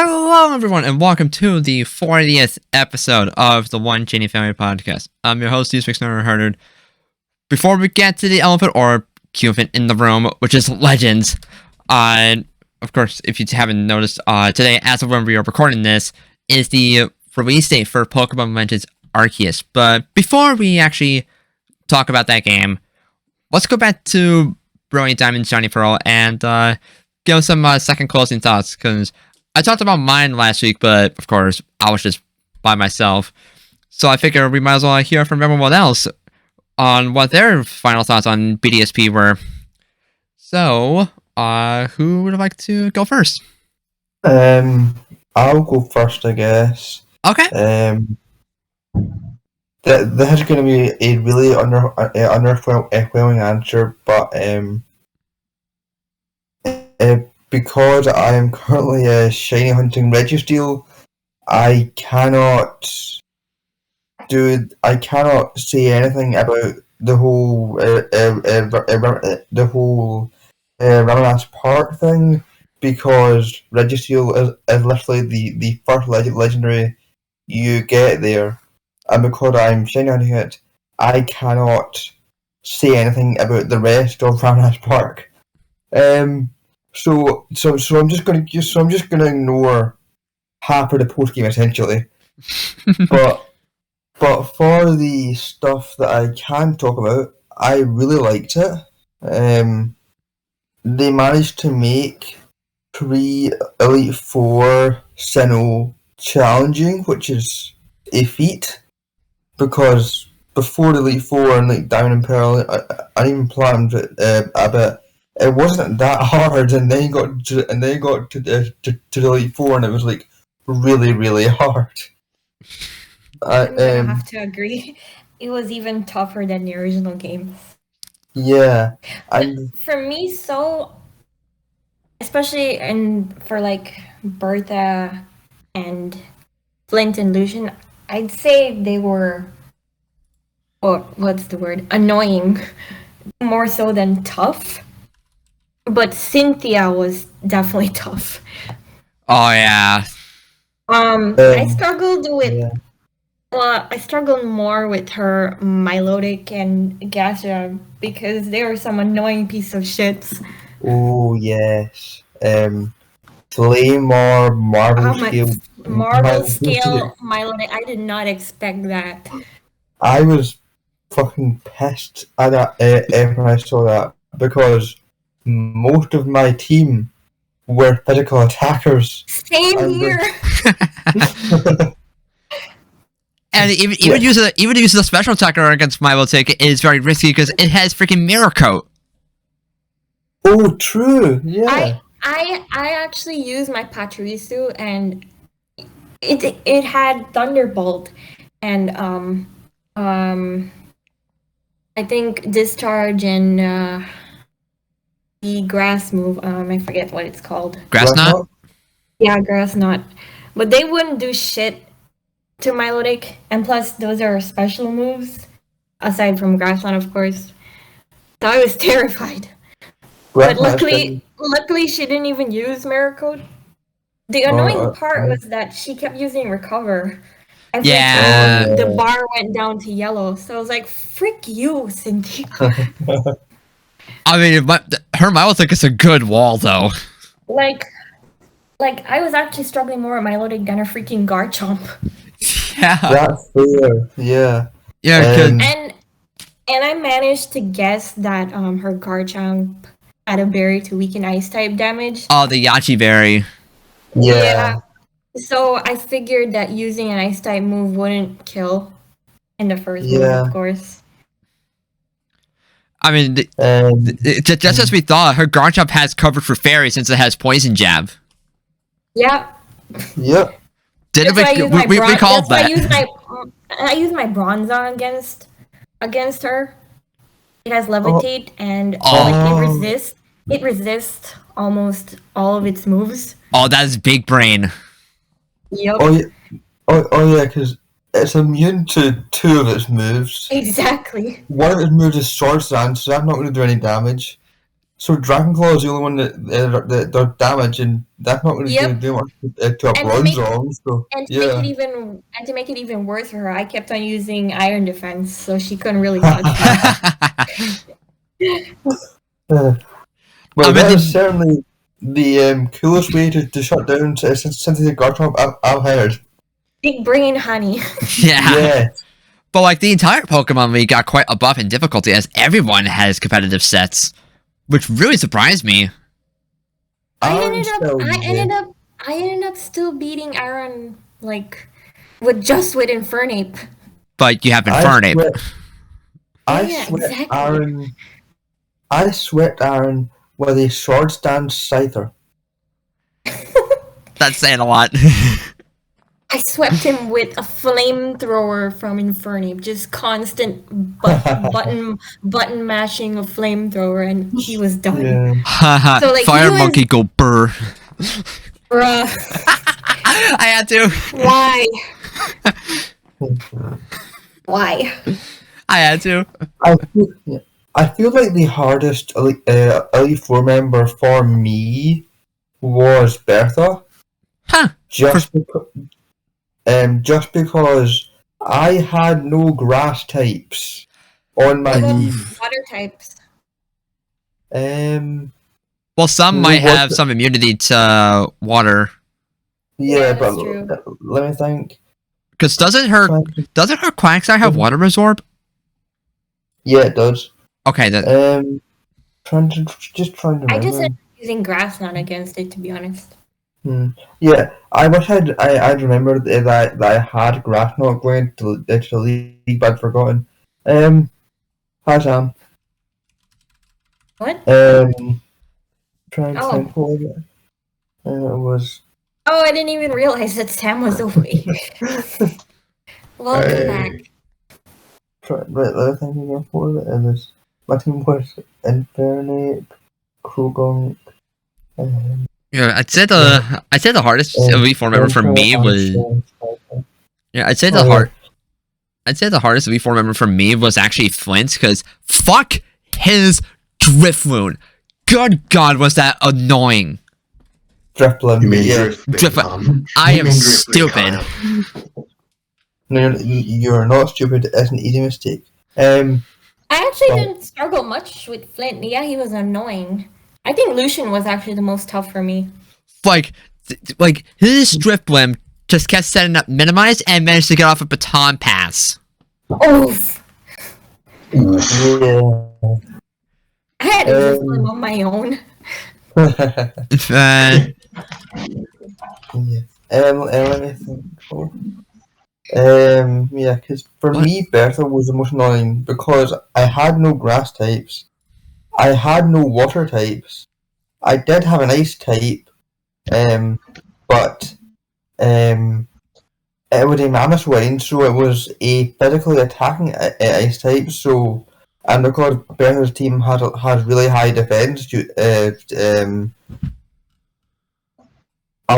Hello, everyone, and welcome to the 40th episode of the One Genie Family Podcast. I'm your host, Hardard. Before we get to the elephant or elephant in the room, which is Legends, of course, if you haven't noticed, today, as of when we are recording this, is the release date for Pokémon Legends Arceus. But before we actually talk about that game, let's go back to Brilliant Diamond, Shiny Pearl, and give some second closing thoughts, because I talked about mine last week, but of course, I was just by myself. So I figured we might as well hear from everyone else on what their final thoughts on BDSP were. So, who would like to go first? I'll go first, I guess. Okay. This is going to be a really underwhelming answer, but because I am currently a shiny hunting Registeel, I cannot say anything about the whole Ramanas Park thing, because Registeel is literally the first legendary you get there, and because I'm shiny hunting it, I cannot say anything about the rest of Ramanas Park. So I'm just gonna ignore half of the post game essentially. but for the stuff that I can talk about, I really liked it. They managed to make pre-Elite Four Sinnoh challenging, which is a feat, because before the Elite Four and like Diamond and Pearl, I even planned a bit. It wasn't that hard, and then you got to the Elite Four, and it was like really, really hard. I'm gonna have to agree. It was even tougher than the original games. Yeah, for me, so especially for like Bertha and Flint and Lucian, I'd say they were, annoying, more so than tough. But Cynthia was definitely tough. Oh, yeah. I struggled with... Yeah. Well, I struggled more with her Milotic and Gasha, because they were some annoying piece of shits. Oh, yes. Claymore, Marble Scale... Marble Scale Milotic, I did not expect that. I was fucking pissed at that when I saw that, because most of my team were physical attackers. Same here. And even using a special attacker against Milotic is very risky, because it has freaking Mirror Coat. Oh, true. Yeah. I actually used my Pachirisu, and it had Thunderbolt, and I think Discharge and the grass move, I forget what it's called. Grass Knot? Yeah, Grass Knot. But they wouldn't do shit to Milotic, and plus those are special moves, aside from Grass Knot, of course. So I was terrified. But luckily she didn't even use Mirror Coat. The annoying part was that she kept using Recover. Every time the bar went down to yellow, so I was like, frick you, Cynthia. I mean, her Milotic is a good wall, though. Like I was actually struggling more with Milotic than a freaking Garchomp. Yeah. That's fair. Yeah. Yeah. And I managed to guess that her Garchomp had a berry to weaken Ice type damage. Oh, the Yachi berry. Yeah. So I figured that using an Ice type move wouldn't kill in the first move, of course. I mean, just as we thought, her Garchomp has covered for Fairy since it has Poison Jab. Yeah. Yep. We called that. I used my Bronzong against her. It has Levitate, and it resists almost all of its moves. Oh, that is big brain. Yep. Oh yeah, because it's immune to two of its moves. Exactly. One of its moves is Sword Sand, so that's not going to do any damage. So Dragon Claw is the only one that does damage, and that's not really going to do much to a Bronzong. So to make it even worse for her, I kept on using Iron Defense, so she couldn't really touch me. Well, that is certainly the coolest way to shut down Synthetic Garchomp I've heard. Big brain, honey. Yeah. But like the entire Pokemon League got quite a buff in difficulty as everyone has competitive sets, which really surprised me. I ended up still beating Aaron with Infernape. But you have Infernape. I swept Aaron with a Swords Dance Scyther. That's saying a lot. I swept him with a flamethrower from Infernape, just constant button mashing of flamethrower, and he was done. Yeah. So, Fire Monkey go burr. Bruh. I had to. Why? Why? I had to. I feel like the hardest Elite Four member for me was Bertha. Huh. Just because I had no grass types on my team. Water types. Well, some might have some immunity to water. Yeah, but let me think. Because doesn't her Quagsire have water absorb? Yeah, it does. Okay, then. Trying to remember. I just ended up using Grass Knot against it, to be honest. Yeah, I wish I'd remembered that I had Grass Knot going to the league, but I'd forgotten. Hi Sam. What? Trying to think what it was. Oh, I didn't even realize that Sam was awake. Welcome back. Let me think again for it. My team was Infernape, Krogunk. Yeah, I'd say the hardest Elite Four member for me was. Yeah, I'd say the hardest Elite Four member for me was actually Flint, because fuck his Drifloon. Good God, was that annoying? Drifloon. You mean Drifloon? I am stupid. No, you're not stupid. It's an easy mistake. I actually didn't struggle much with Flint. Yeah, he was annoying. I think Lucian was actually the most tough for me. Like his Drifloon just kept setting up minimize and managed to get off a baton pass. Oof. Yeah. I had a Drifloon on my own. Let me think. Because for me, Bertha was the most annoying because I had no grass types. I had no water types. I did have an ice type, but it was a Mammoth Wind, so it was a physically attacking ice type. So, and because Bertha's team has really high defense, a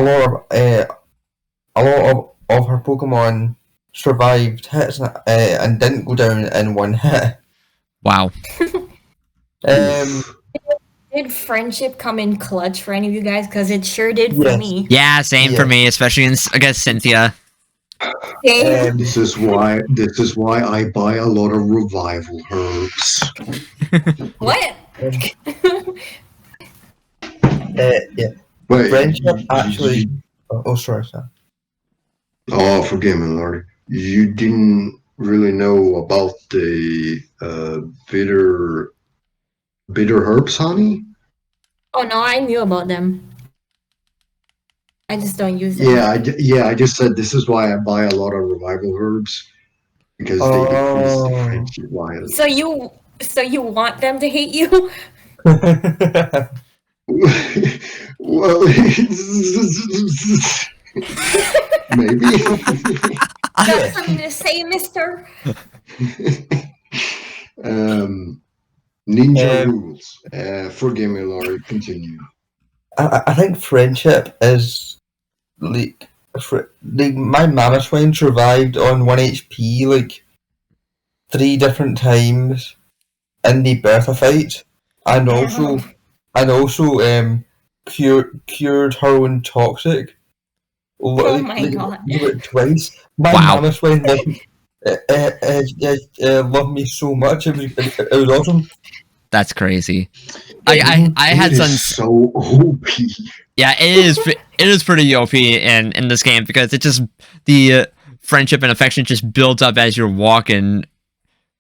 lot of her Pokemon survived hits and didn't go down in one hit. Wow. Did friendship come in clutch for any of you guys? Because it sure did for me. Yeah, same for me, especially against Cynthia. This is why I buy a lot of revival herbs. What? Yeah. Wait, Friendship actually. Oh, sorry, sir. Oh, forgive me, Lord. You didn't really know about the bitter herbs, honey? Oh no, I knew about them. I just don't use them. I just said this is why I buy a lot of revival herbs, because they decrease the friendship wild. So you want them to hate you? Well, maybe. Got something to say, mister? Ninja rules. Forgive me, Laurie. Continue. I think friendship is my Mamoswine survived on 1 HP 3 different times in the Bertha fight, and also and also cured her own toxic. Oh my god. Twice. My Wow. Mammothswain loved me so much. It was awesome. That's crazy. I had It some. is so OP. Yeah, it is pretty OP in this game because it just the friendship and affection just builds up as you're walking.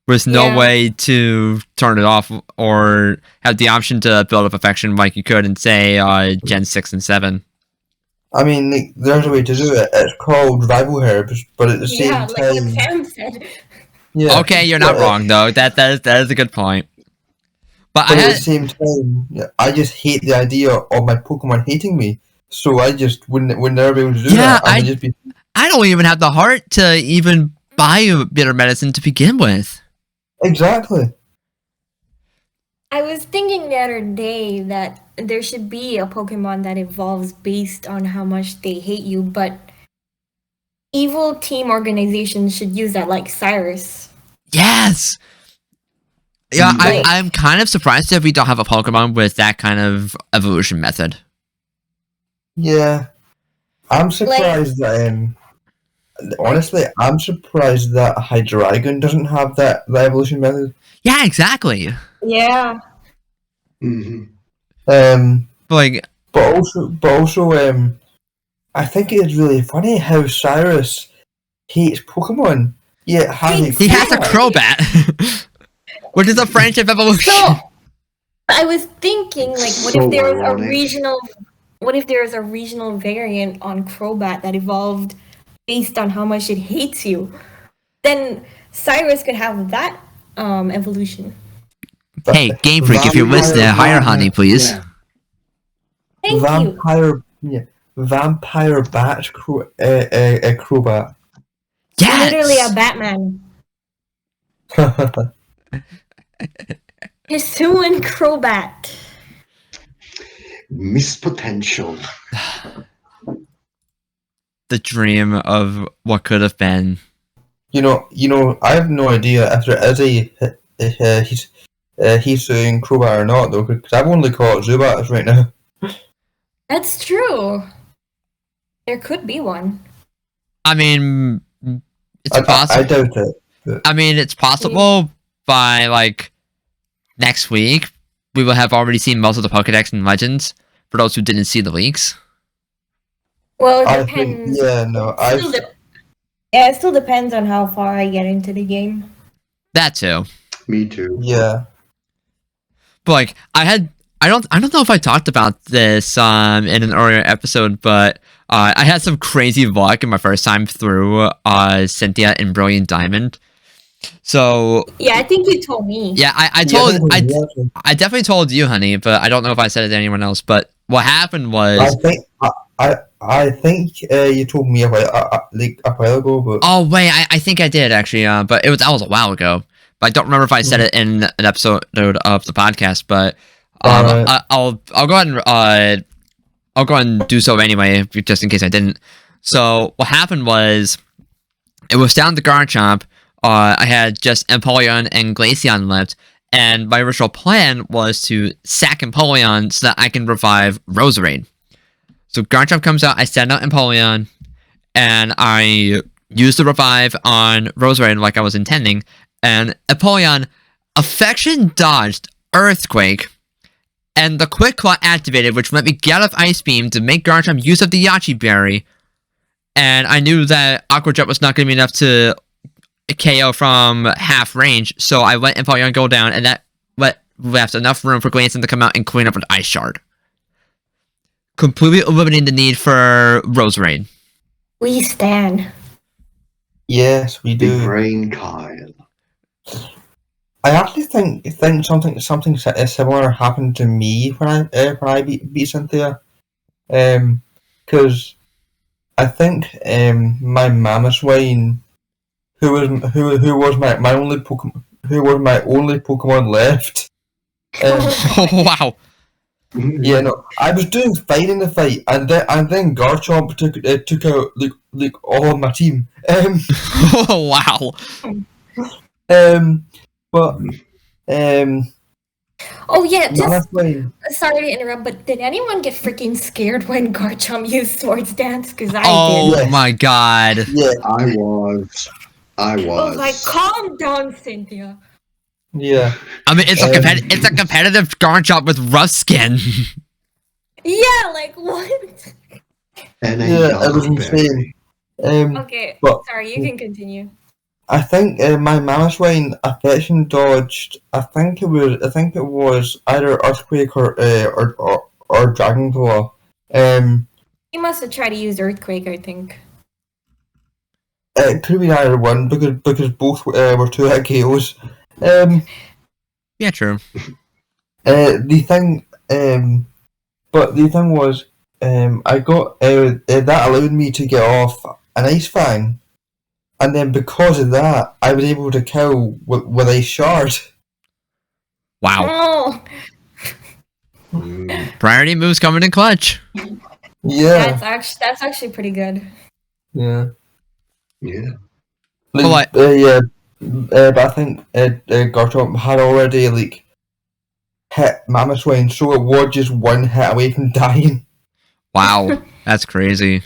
With no Yeah. way to turn it off or have the option to build up affection like you could in, say, Gen 6 and 7. I mean, like, there's a way to do it. It's called rival herbs, but at the same Yeah, like what time, Sam said. yeah. Okay, you're not wrong, though. That is a good point. But But I at the had, same time, I just hate the idea of my Pokemon hating me. So I just would never be able to do Yeah, that. I would just be I don't even have the heart to even buy bitter medicine to begin with. exactly. I was thinking the other day that there should be a Pokemon that evolves based on how much they hate you, but evil team organizations should use that, like Cyrus. Yes! Yeah, Like- I'm kind of surprised if we don't have a Pokemon with that kind of evolution method. Yeah, I'm surprised that. Honestly, I'm surprised that Hydreigon doesn't have that evolution method. Yeah, exactly. Yeah. Mhm. Like, But also, I think it is really funny how Cyrus hates Pokemon, yet has he has a Crobat, which is a friendship evolution. So I was thinking, like, what So if there was ironic. a regional? What if there was a regional variant on Crobat that evolved based on how much it hates you? Then Cyrus could have that evolution. Hey, Game Freak, if you're listening, hire Honey, please. Yeah. Thank you. Vampire Bat Crobat. Yes! Literally a Batman. Pursuing Crobat. Missed potential. The dream of what could have been. You know, I have no idea if there is he's saying Crobat or not though, because I've only caught Zubats right now. That's true. There could be one. I mean, it's I possible. doubt it. I mean, it's possible by, like, next week, we will have already seen most of the Pokedex and Legends, for those who didn't see the leaks. Well, I it think, depends. yeah, no, It still depends on how far I get into the game. That too. Me too. yeah. But, like, I don't know if I talked about this in an earlier episode, but I had some crazy luck in my first time through Cynthia and Brilliant Diamond. So Yeah, I think you told me. yeah, I definitely told you, honey, but I don't know if I said it to anyone else. But what happened was, I think you told me a while ago, but oh wait, I think I did actually, but that was a while ago. But I don't remember if I said it in an episode of the podcast. But I'll go ahead and I'll go ahead and do so anyway, just in case I didn't. So what happened was, it was down the Garchomp. I had just Empoleon and Glaceon left, and my original plan was to sack Empoleon so that I can revive Roserade. So Garchomp comes out, I send out Empoleon, and I use the revive on Roserade like I was intending, and Empoleon Affection dodged Earthquake, and the Quick Claw activated, which let me get off Ice Beam to make Garchomp use of the Yachi Berry, and I knew that Aqua Jet was not going to be enough to KO from half range, so I let Empoleon go down, and that left enough room for Glaceon to come out and clean up an Ice Shard, completely eliminating the need for Roserade. We stand. yes, we Big do. brain Kyle. I actually think something similar happened to me when I beat Cynthia, because I think my Mammothswain, who was my only Pokemon left. Oh, wow. Yeah, no, I was doing fine in the fight, and then Garchomp took out like all of my team. Oh, wow. But Oh yeah, just Mammothwing. sorry to interrupt, but did anyone get freaking scared when Garchomp used Swords Dance? Because I Oh did. Yes. my god. Yeah, I was. I was like, calm down, Cynthia. yeah. I mean, it's a competitive Garchomp with rough skin. Yeah, like what? And Yeah, a it was Berry. insane. Okay, But sorry, you can continue. I think my Mammothwing affection dodged. I think it was either Earthquake or Dragon Claw. He must have tried to use Earthquake, I think. It could be either one because both were 2-hit KOs. Yeah, true. The thing, but the thing was, I got that allowed me to get off an Ice Fang, and then because of that, I was able to kill with Ice Shard. Wow. Oh, Priority moves coming in clutch. Yeah, that's actually pretty good. yeah. Yeah. But like- Yeah, but I think Garchomp had already like hit Mammothwing, so it was just one hit away from dying. Wow. That's crazy.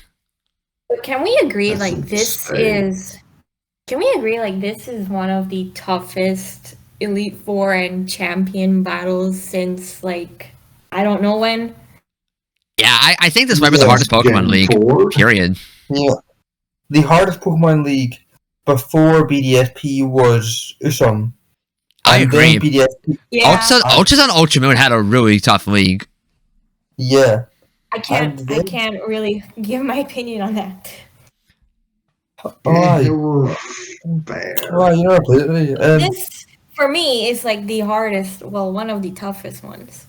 But can we agree, That's like this insane. is? Can we agree, like this is one of the toughest Elite Four and champion battles since like I don't know when. Yeah, I think this might be the Yeah, hardest Pokemon Gen League. 4? Period. Yeah, the hardest Pokemon League before BDSP was Usum. I And agree. then BDSP, Yeah, Ultras on Ultra Moon had a really tough league. yeah. I can't. and I then- can't really give my opinion on that. Yeah, they Aye. were fair. Oh, you never played it, did you? This for me is like the hardest. Well, one of the toughest ones.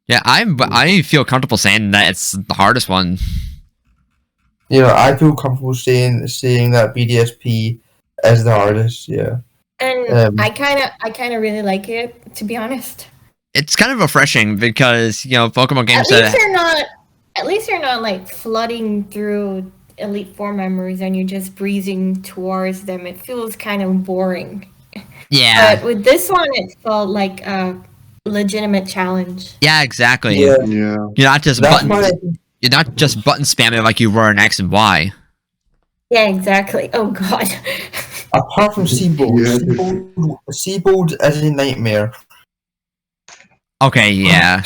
Yeah, I feel comfortable saying that it's the hardest one. You know, I feel comfortable saying that BDSP is the hardest. Yeah. And I kind of really like it, to be honest. It's kind of refreshing because, you know, Pokemon games At least you're not like flooding through Elite Four members and you're just breezing towards them. It feels kind of boring. Yeah. But with this one, it felt like a legitimate challenge. Yeah, exactly. Yeah. Yeah. You're not just That's button why. you're not just button spamming like you were in X and Y. Yeah, exactly. Oh god. Apart from Seabold, Yeah. Seabold is a nightmare Okay, yeah.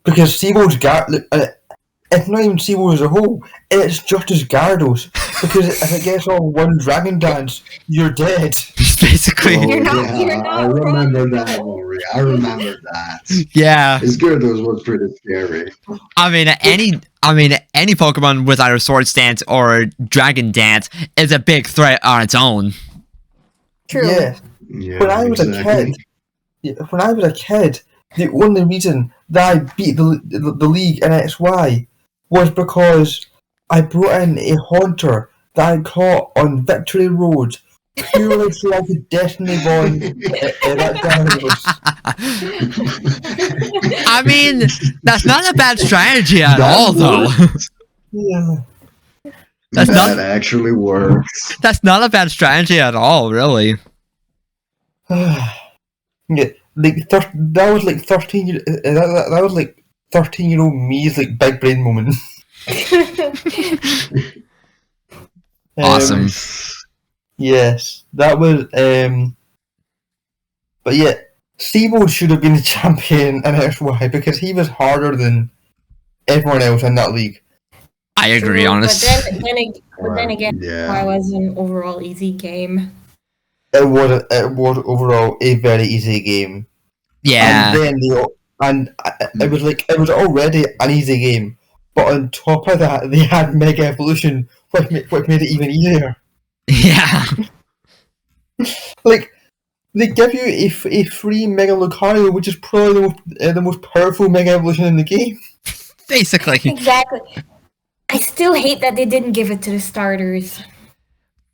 because Seabold's it's not even Seabold as a whole. It's just as Gyarados because if it gets on one Dragon Dance, you're dead. Basically. Oh, You're not- yeah, you're not I remember wrong. that, Rory. I remember that. Yeah. It's good. Those was pretty scary. I mean any Pokemon with either Sword Stance or Dragon Dance is a big threat on its own. True. Yeah. Yeah, When I was a kid, the only reason that I beat the league in XY was because I brought in a Haunter that I caught on Victory Road purely so I could Destiny Bond that Gyarados. I mean, that's not a bad strategy at all though. Yeah. That's that not actually works. that's not a bad strategy at all, really. Yeah, like that was like 13 year that was like 13-year-old me's like big brain moment. Awesome. Yes, that was but yeah, Seabold should have been the champion in XY because he was harder than everyone else in that league. I agree, True, honest. But then again, Yeah. why was an overall easy game? It was overall a very easy game. Yeah. And then it was already an easy game, but on top of that, they had Mega Evolution, which made it even easier. Yeah. Like they give you a free Mega Lucario, which is probably the most powerful Mega Evolution in the game. Basically. Exactly. I still hate that they didn't give it to the starters.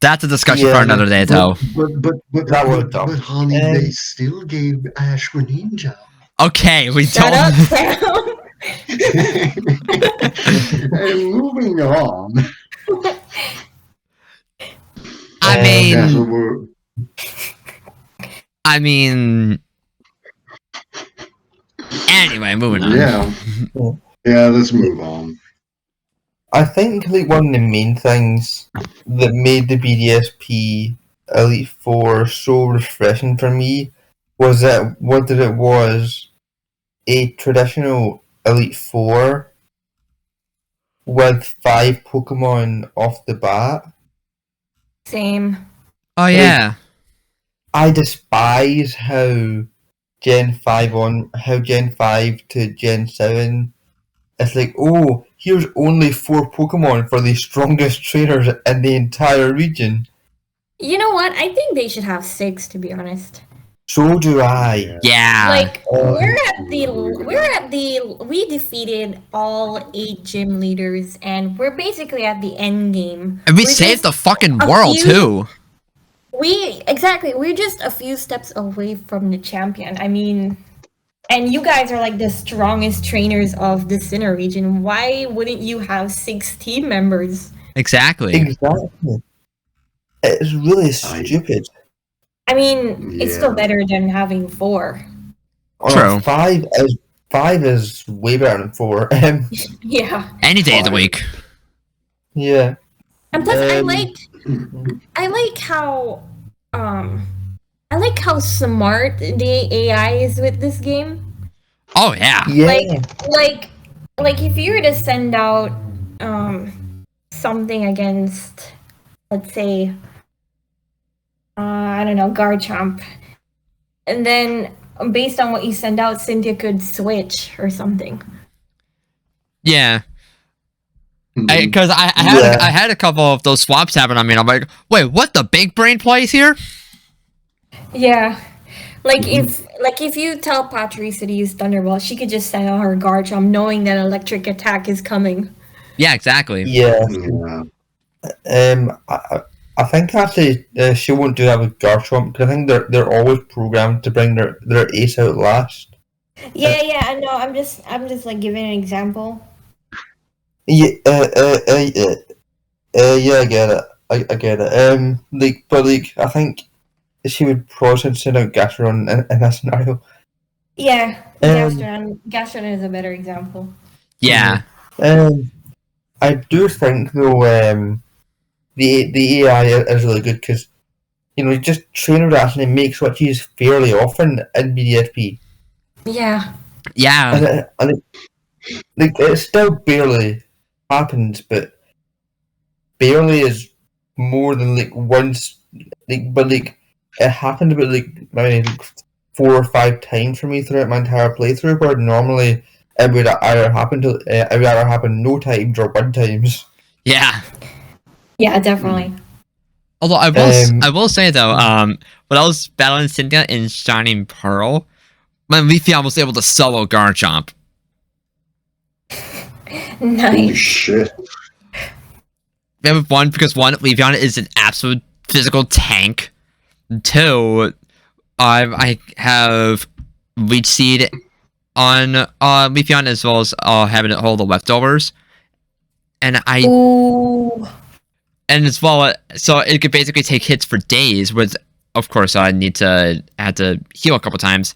That's a discussion Yeah, for another day though. But honey, they still gave Ash Greninja. Okay, we Shut don't up, Sam. Hey, moving on. I Yeah, mean Yeah, so we're, I mean Anyway, moving on. Yeah. Yeah, let's move on. I think like one of the main things that made the BDSP Elite Four so refreshing for me was that what it was a traditional Elite Four with 5 Pokemon off the bat. Same. Oh yeah. I despise how Gen 5 to Gen 7, it's like, oh, here's only 4 Pokemon for the strongest trainers in the entire region. You know what? I think they should have 6, to be honest. So do I. Yeah. Like Oh, we defeated all 8 gym leaders, and we're basically at the end game. And we We're saved the just fucking a world few- too. We're just a few steps away from the champion. I mean, and you guys are like the strongest trainers of the Sinnoh region. Why wouldn't you have 6 team members? Exactly. Exactly. It's really stupid. I mean, it's still Yeah. better than having 4. True. 5 is way better than 4. Yeah. Any day of the week. Yeah. And plus, I Um, like how smart the AI is with this game. Oh yeah. Yeah. Like if you were to send out something against, let's say, I don't know, Garchomp, and then based on what you send out, Cynthia could switch or something. Yeah. Mhm. Because I had a couple of those swaps happen on me, and I'm like, wait, what? The big brain plays here? Yeah. Like if you tell Patrice to use Thunderbolt, she could just send out her Garchomp knowing that electric attack is coming. Yeah, exactly. Yeah. Yeah. I think actually she won't do that with Garchomp because I think they're always programmed to bring their ace out last. Yeah, I know. I'm just like giving an example. Yeah, yeah, I get it. I get it. I think she would probably send out Gastron in that scenario. Yeah, Um, Gastron is a better example. Yeah. I do think though, the AI is really good because just trainer actually makes what you use fairly often in BDSP, Yeah. Yeah. and it still barely happens, but barely is more than once. It happened about maybe 4 or 5 times for me throughout my entire playthrough, where normally it would either happen no times or 1 times. Yeah. Yeah, definitely. Although I will say though, when I was battling Cynthia in Shining Pearl, my Leafeon was able to solo Garchomp. Holy Nice. shit. Because one, Leafeon is an absolute physical tank. 2, I have Leech Seed on Leafeon as well as having it hold the leftovers, and Ooh. and as well, so it could basically take hits for days. With, of course, I had to heal a couple times,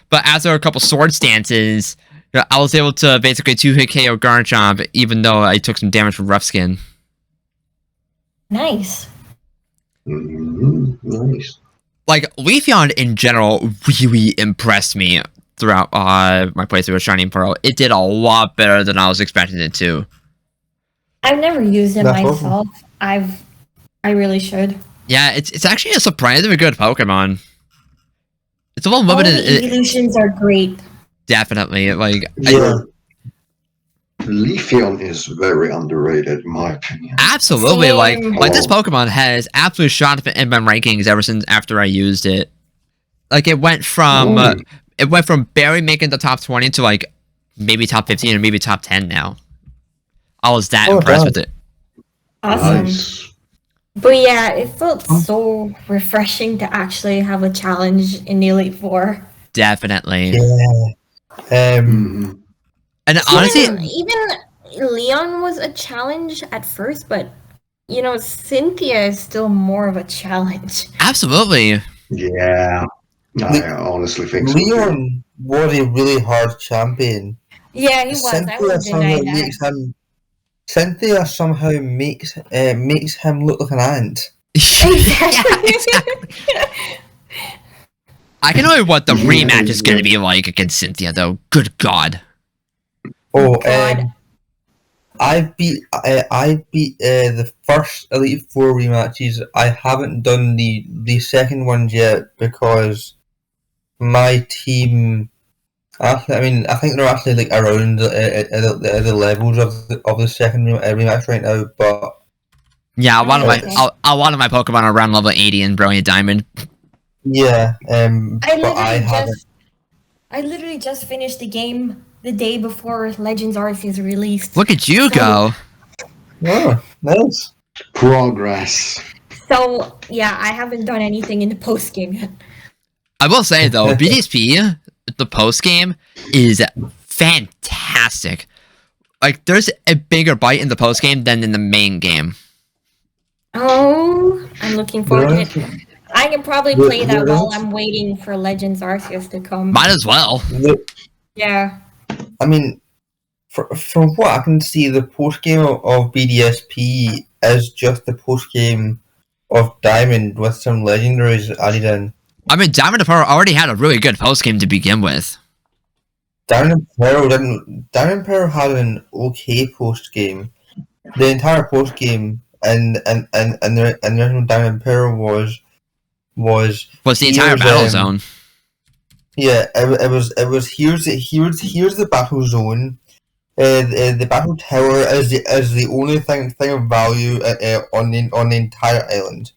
but after a couple sword stances, I was able to basically 2-hit KO Garchomp, even though I took some damage from Rough Skin. Nice. Nice. Like, Leafeon in general really impressed me throughout my playthrough of Shining Pearl. It did a lot better than I was expecting it to. I've never used it That's myself. I really should. Yeah, it's actually a surprisingly good Pokemon. It's a little All limited. the evolutions are great. Definitely, like Yeah. Leafeon is very underrated, in my opinion. absolutely, Same. like this Pokemon has absolutely shot up in my rankings ever since after I used it. Like it went from barely making the top 20 to like maybe top 15 or maybe top 10 now. I was that impressed with it. Awesome. Nice. But yeah, it felt so refreshing to actually have a challenge in the Elite Four. Definitely. Yeah. Mhm. And honestly, Even Leon was a challenge at first, but Cynthia is still more of a challenge. absolutely. Yeah. I honestly think so. too. was a really hard champion. Yeah, he was. I won't deny that. Cynthia somehow makes him look like an ant. Exactly. I can know what the rematch is going to be like against Cynthia, though. Good God. Oh, God. I beat the first Elite Four rematches. I haven't done the second ones yet because my team. I think they're actually like around the levels of the second rematch right now. But Yeah, a lot Okay. of my Pokemon are around level 80 in Brilliant Diamond. yeah, I literally just finished the game the day before Legends Arceus released. Look at you go. Oh, nice. Progress. So yeah, I haven't done anything in the post game yet. I will say, though, BDSP, the post game, is fantastic. Like, there's a bigger bite in the post game than in the main game. Oh, I'm looking forward to it. I can probably play that while is. I'm waiting for Legends Arceus to come. Might as well. Yeah. I mean, from what I can see, the post game of BDSP is just the post game of Diamond with some legendaries added in. I mean, Diamond and Pearl already had a really good post game to begin with. Diamond and Pearl had an okay post game. The entire post game and the original Diamond and Pearl was The entire battle zone. Yeah, it was here's the battle zone. The battle tower is the only thing of value on the entire island.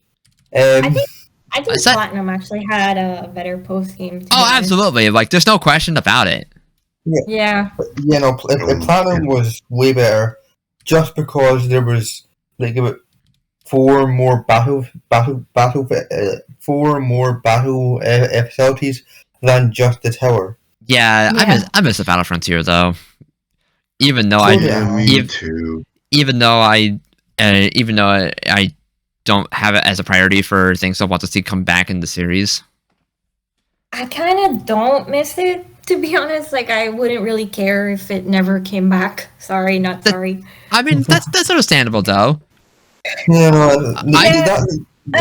I think Platinum actually had a better post game. Oh, absolutely! Like, there's no question about it. Yeah. You know, Platinum was way better, just because there was like about four more battle facilities than just the tower. Yeah, I miss the Battle Frontier though. Even though even though I don't have it as a priority for things I want to see come back in the series. I kind of don't miss it, to be honest. Like, I wouldn't really care if it never came back. Sorry, not sorry. I mean, that's understandable though. Yeah, I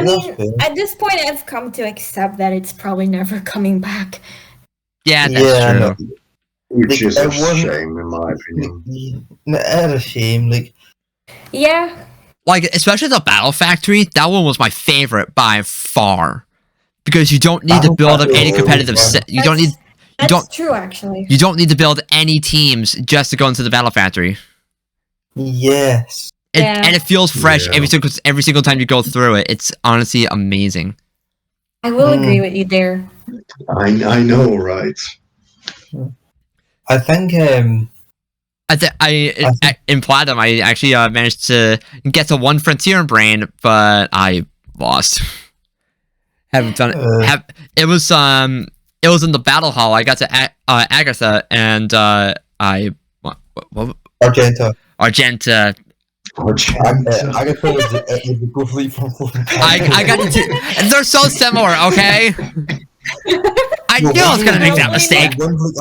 mean, at this point, I've come to accept that it's probably never coming back. Yeah, that's true. No. Which is a shame, in my opinion. It's a shame. Like, yeah. Like, especially the Battle Factory, that one was my favorite by far. Because you don't need to build up any competitive set. That's true, actually. You don't need to build any teams just to go into the Battle Factory. Yes. And it feels fresh every single time you go through it. It's honestly amazing. I will agree with you there. I know, right? I think in Platinum, I actually managed to get to one Frontier Brain, but I lost. Haven't done it. It was in the Battle Hall. I got to Agatha, and what Argenta. Argenta. Agatha is the complete from I got to. They're so similar. Okay. I knew I was gonna make that mistake.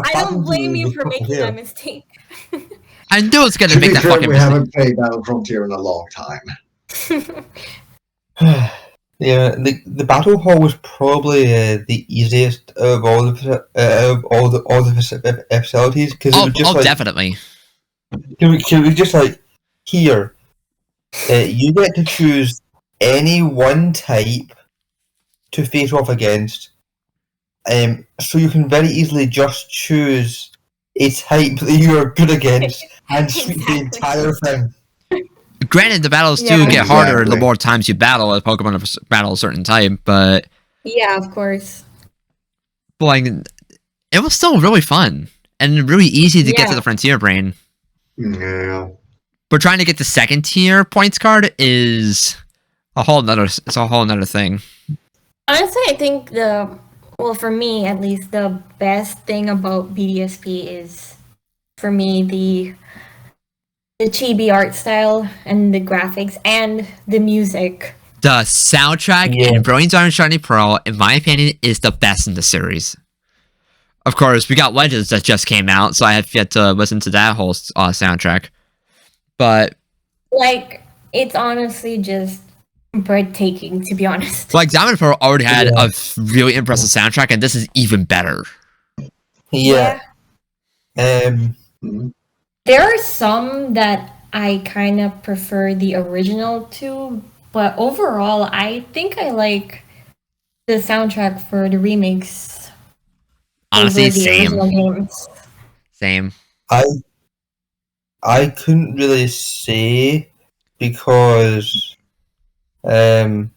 I don't blame you for making that mistake. I knew I was gonna make that fucking mistake. We haven't played Battle Frontier in a long time. Yeah, the Battle Hall was probably the easiest of all the facilities because it was just definitely. It was just like here, you get to choose any one type to face off against. So you can very easily just choose a type that you are good against and sweep the entire thing. Granted, the battles do get harder the more times you battle. As Pokemon battle a certain type, but yeah, of course. But like, it was still really fun and really easy to get to the Frontier Brain. Yeah. But trying to get the second tier points card is a whole nother thing. Honestly, I think for me at least, the best thing about BDSP is, for me, the chibi art style and the graphics and the music. The soundtrack in Brilliant Diamond Shiny Pearl, in my opinion, is the best in the series. Of course, we got Legends that just came out, so I have yet to listen to that whole soundtrack. But Like, it's honestly just breathtaking, to be honest. like Diamond Pearl already had a really impressive soundtrack, and this is even better. Yeah. There are some that I kind of prefer the original to, but overall, I think I like the soundtrack for the remakes. Honestly, over the original games. Same. I couldn't really say because I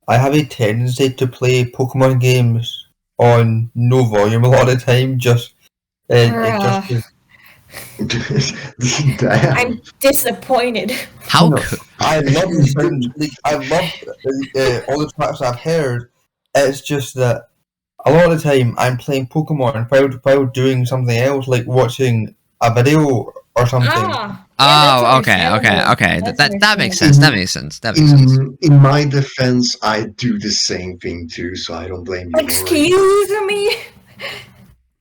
have a tendency to play Pokemon games on no volume a lot of the time. I'm disappointed. How I love the sound. Like, I love all the tracks I've heard. It's just that a lot of the time I'm playing Pokemon while doing something else, like watching a video or something. Okay. That makes sense. That makes sense. In my defense, I do the same thing too, so I don't blame you. Excuse me.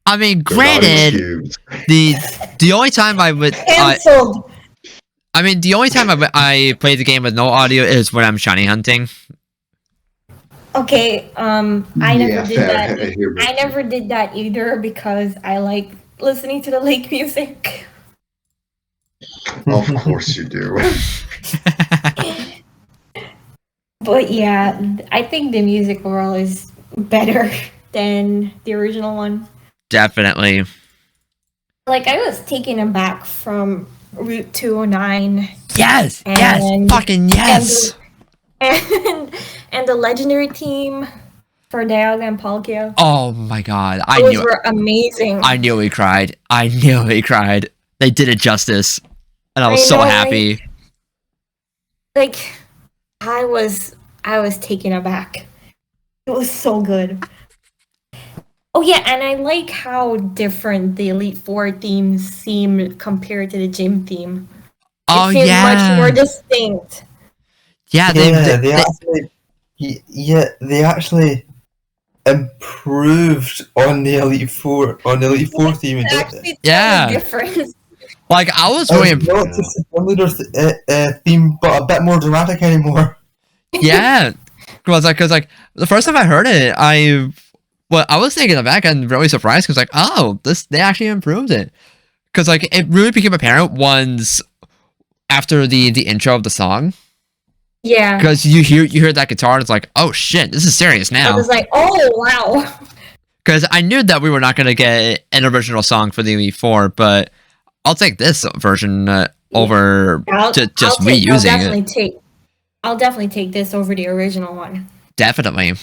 I mean, granted, the only time I would Cancelled. I mean, the only time I play the game with no audio is when I'm shiny hunting. Okay, I never did fair. that. I never did that either because I like listening to the lake music. Of course you do. But yeah, I think the music overall is better than the original one. Definitely. Like, I was taken aback from Route 209. Yes! Fucking yes! And the legendary team for Dialga and Palkia. Oh my god. Those were amazing. I nearly cried. They did it justice. And I was so happy. Like, I was taken aback. It was so good. Oh yeah, and I like how different the Elite Four themes seem compared to the gym theme. Oh it seems yeah, much more distinct. Yeah, they actually improved on the Elite Four theme. Actually, yeah, different. Like I was really not just a leader theme, but a bit more dramatic anymore. Yeah, because like the first time I heard it, I was taken aback and really surprised because like, oh, they actually improved it. Because like it really became apparent once after the intro of the song. Yeah. Because you hear that guitar and it's like, oh shit, this is serious now. I was like, oh wow. Because I knew that we were not going to get an original song for the Elite Four, but I'll take this version over just reusing it. I'll definitely take this over the original one. Definitely.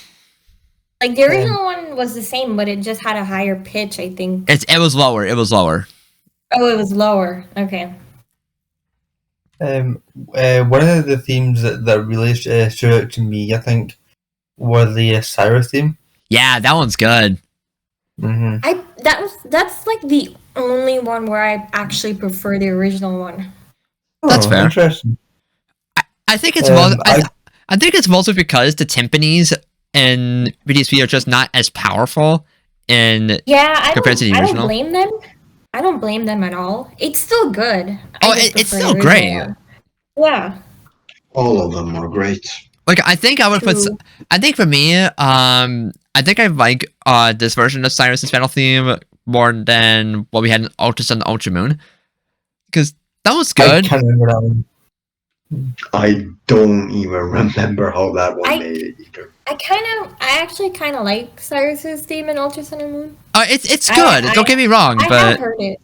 Like the original one was the same, but it just had a higher pitch, I think. It was lower. Oh, it was lower. Okay. One of the themes that really stood out to me, I think, was the Cyrus theme. Yeah, that one's good. Mm-hmm. That's like the only one where I actually prefer the original one. That's fair. Interesting. I think it's I think it's mostly because the timpanis in BDSP are just not as powerful compared to the original. I don't blame them. I don't blame them at all. It's still good. It's still great. One. Yeah. All of them are great. Like I think I would put. I think for me, I think I like this version of Cyrus's battle theme more than what we had in Ultra Sun and Ultra Moon, because that was good. I can't remember that one. I don't even remember how that one made it either. I actually kind of like Cyrus's theme in Ultra Sun and Moon. It's good. Don't get me wrong, but I have heard it.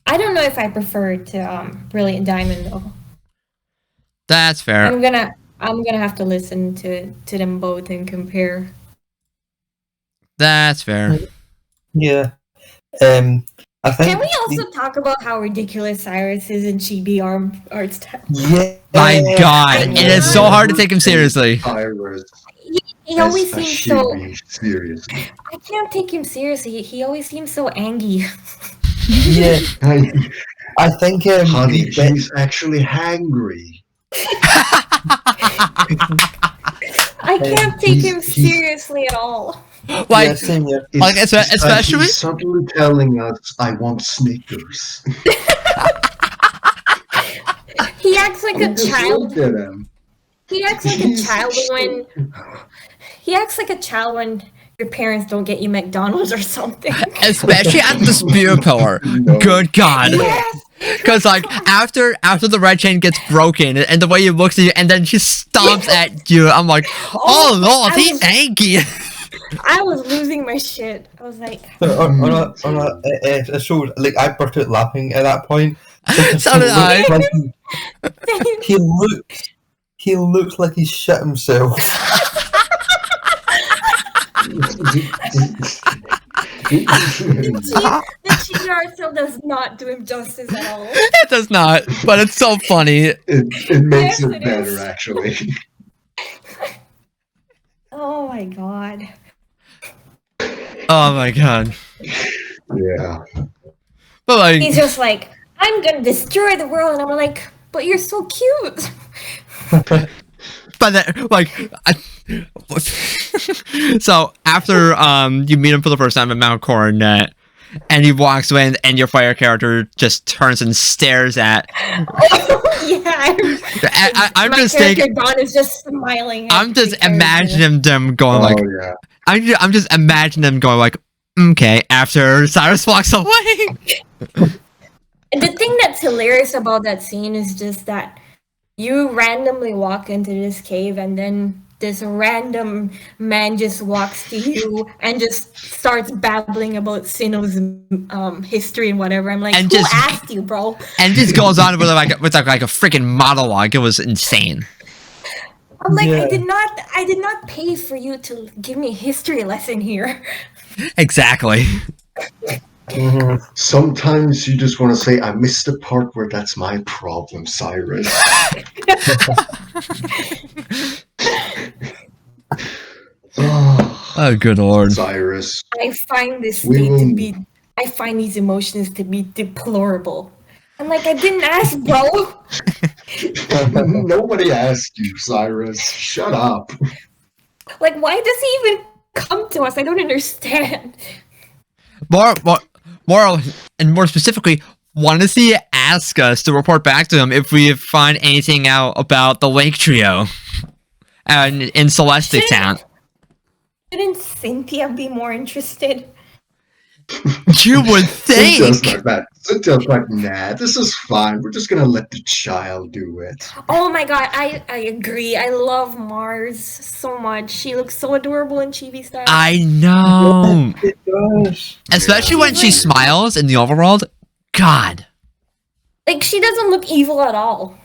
I don't know if I prefer it to Brilliant Diamond though. That's fair. I'm gonna have to listen to them both and compare. That's fair. Yeah. I think. Can we also talk about how ridiculous Cyrus is in Chibi art style? Yeah. My God, it is so hard to take him seriously. He always seems so serious. I can't take him seriously. He always seems so angry. Yeah. I think. Honey, he's actually hangry. I I can't take him he's- seriously at all. Like, yeah, same here. Like, It's like especially- he's subtly telling us, "I want Snickers." He acts like a Just child. looked at him. He acts like a child when your parents don't get you McDonald's or something. especially at the spear pillar. No. Good God. Yes. Because like after the red chain gets broken and the way he looks at you and then she stomps at you, I'm like, oh Lord, he's angry. I was losing my shit. I was like, So like I burst out laughing at that point. So did I. He looks like he shit himself. the cheater Arceus does not do him justice at all. It does not, but it's so funny. It makes Yes, it it better, is. actually. Oh my god. Oh my God. Yeah. But like, He's just like, I'm gonna destroy the world, and I'm like, but you're so cute. but then, like, so after you meet him for the first time at Mount Coronet, and he walks away, and your fire character just turns and stares at. Yeah. I'm My just character thinking. Dawn is just smiling. I'm just imagining them going Oh like. yeah. I'm just imagining them going like, okay. After Cyrus walks away. And the thing that's hilarious about that scene is just that you randomly walk into this cave and then this random man just walks to you and just starts babbling about Sinnoh's history and whatever. I'm like, And who just- asked you, bro? And just goes on with like a freaking monologue. It was insane. I'm like, Yeah. I did not pay for you to give me a history lesson here. Exactly. Mhm. Sometimes you just want to say, "I missed the part where that's my problem, Cyrus." Oh, Oh, good lord. Cyrus. I find this We state to will- be, I find these emotions to be deplorable. I'm like, I didn't ask, bro. Nobody asked you, Cyrus. Shut up. Like, why does he even come to us? I don't understand. More, and more specifically, want to see ask us to report back to him if we find anything out about the Lake Trio, and in Celestic Town. Shouldn't Cynthia be more interested? You would think. Cynthia's like that. Cynthia's like, nah, this is fine. We're just gonna let the child do it. Oh my god, I agree. I love Mars so much. She looks so adorable in chibi style. I know, It does. especially when she smiles in the overworld. God, Like, she doesn't look evil at all.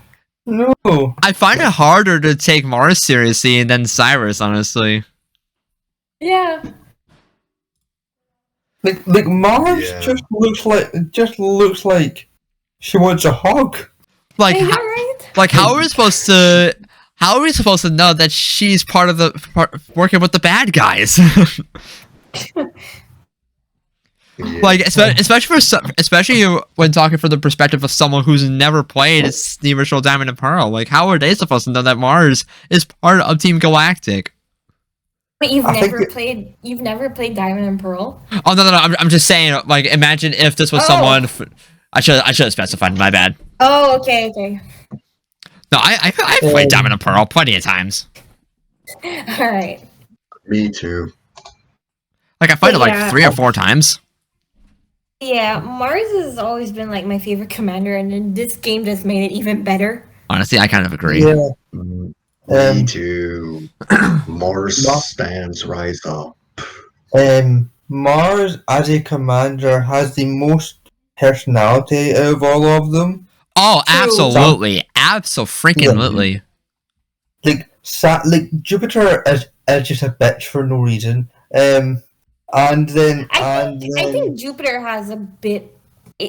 No. I find it harder to take Mars seriously than Cyrus, honestly. Yeah. Like Mars Yeah. just looks like she wants a hug. Like, Are you ho- right? like how are we supposed to? How are we supposed to know that she's part of working with the bad guys? Yeah. Like, especially when talking from the perspective of someone who's never played the original Diamond and Pearl. Like, how are they supposed to know that Mars is part of Team Galactic? But you've I think never played Diamond and Pearl? Oh no! I'm just saying. Like, imagine if this was Oh. someone. I should have specified. My bad. Oh, okay. No, I've played Diamond and Pearl plenty of times. Alright. Me too. Like, I played it like Yeah. 3 or 4 times. Yeah, Mars has always been like my favorite commander, and then this game just made it even better. Honestly, I kind of agree. Yeah. Me Um, too. Mars No. stands rise up. Mars as a commander has the most personality out of all of them. Oh, True. absolutely, absolutely. Like Jupiter is just a bitch for no reason. And then I think Jupiter has a bit.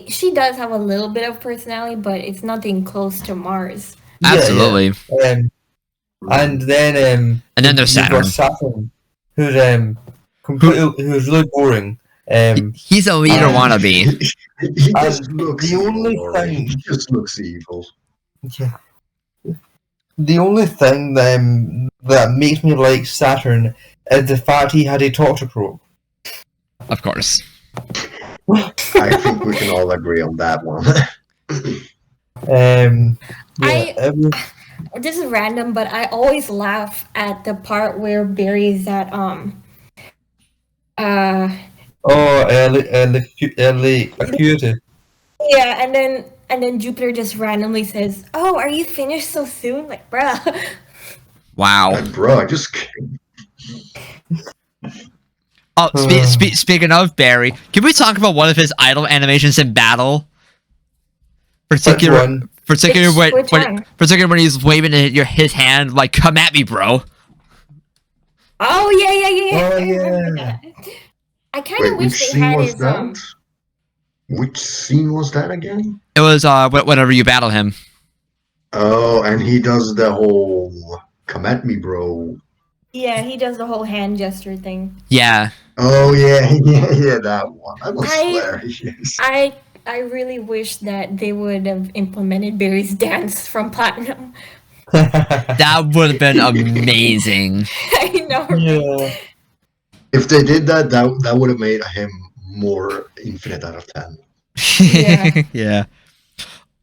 She does have a little bit of personality, but it's nothing close to Mars. Absolutely. And then And then there's you've got Saturn. Saturn, who's really boring. He's a leader Um, wannabe. He just looks the only evil, thing- He just looks evil. Yeah. The only thing that makes me like Saturn is the fact he had a Toxicroak. Of course. I think we can all agree on that one. This is random, but I always laugh at the part where Barry's at Acuity. yeah, and then Jupiter just randomly says, "Oh, are you finished so soon?" Like, bruh. Wow. Bro, I just can't. Oh, speaking of Barry, can we talk about one of his idle animations in battle? Particularly when he's waving his hand like, "Come at me, bro." Oh yeah. Oh, I remember yeah. that. I kind of wish they had his Which scene was that again? It was whenever you battle him. Oh, and he does the whole "come at me, bro." Yeah, he does the whole hand gesture thing. Yeah. Oh yeah, that one. That was hilarious. I really wish that they would have implemented Barry's dance from Platinum. That would have been amazing. I know. Yeah. If they did that, that would have made him more infinite out of 10. Yeah. Yeah.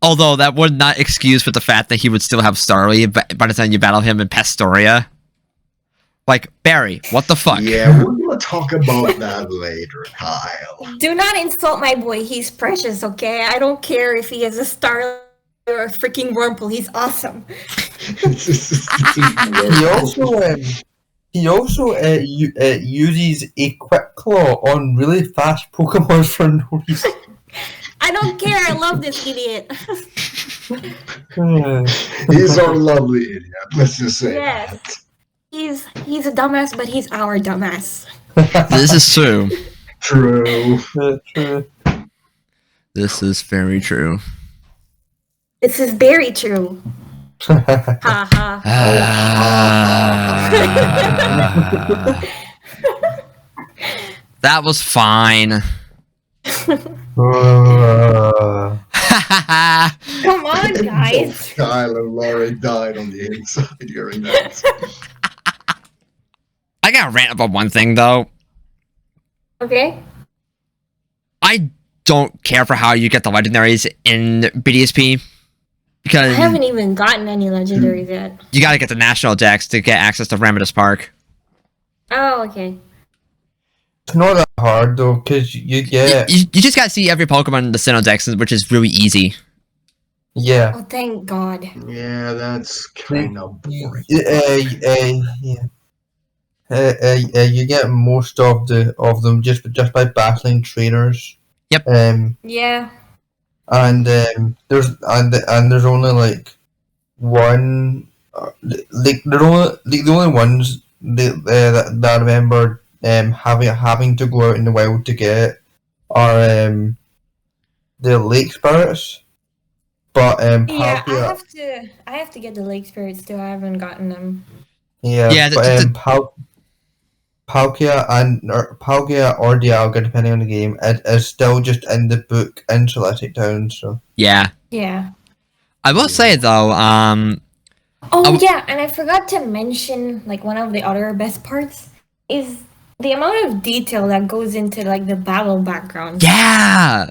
Although that would not excuse for the fact that he would still have Starly by the time you battle him in Pastoria. Like, Barry, what the fuck? Yeah, we're gonna talk about that later, Kyle. Do not insult my boy. He's precious, okay? I don't care if he has a star or a freaking Wurmple. He's awesome. He also uses a Quick Claw on really fast Pokemon for no reason. I don't care. I love this idiot. He's our lovely idiot. Let's just say Yes. that. He's a dumbass, but he's our dumbass. This is true. True. This is very true. This is very true. Ha ha. That was fine. Come on, guys. Kyle and Laurie died on the inside during that. I gotta rant about one thing, though. Okay. I don't care for how you get the legendaries in BDSP. Because I haven't even gotten any legendaries yet. you gotta get the national decks to get access to Remedis Park. Oh, okay. It's not that hard though, because you get You just gotta see every Pokemon in the Sinnoh decks, which is really easy. yeah. Oh, thank God. Yeah, that's kind of boring. You get most of them just by battling trainers. Yep. Yeah. And there's only like one, like the only ones that I remember having to go out in the wild to get are the lake spirits. But Yeah, Palkia, I have to get the lake spirits too. I haven't gotten them. yeah, but Palkia or Dialga, depending on the game, is still just in the book in Celestic Town. So Yeah. Yeah. I will say, though, Oh yeah, and I forgot to mention like one of the other best parts is the amount of detail that goes into like the battle background. yeah!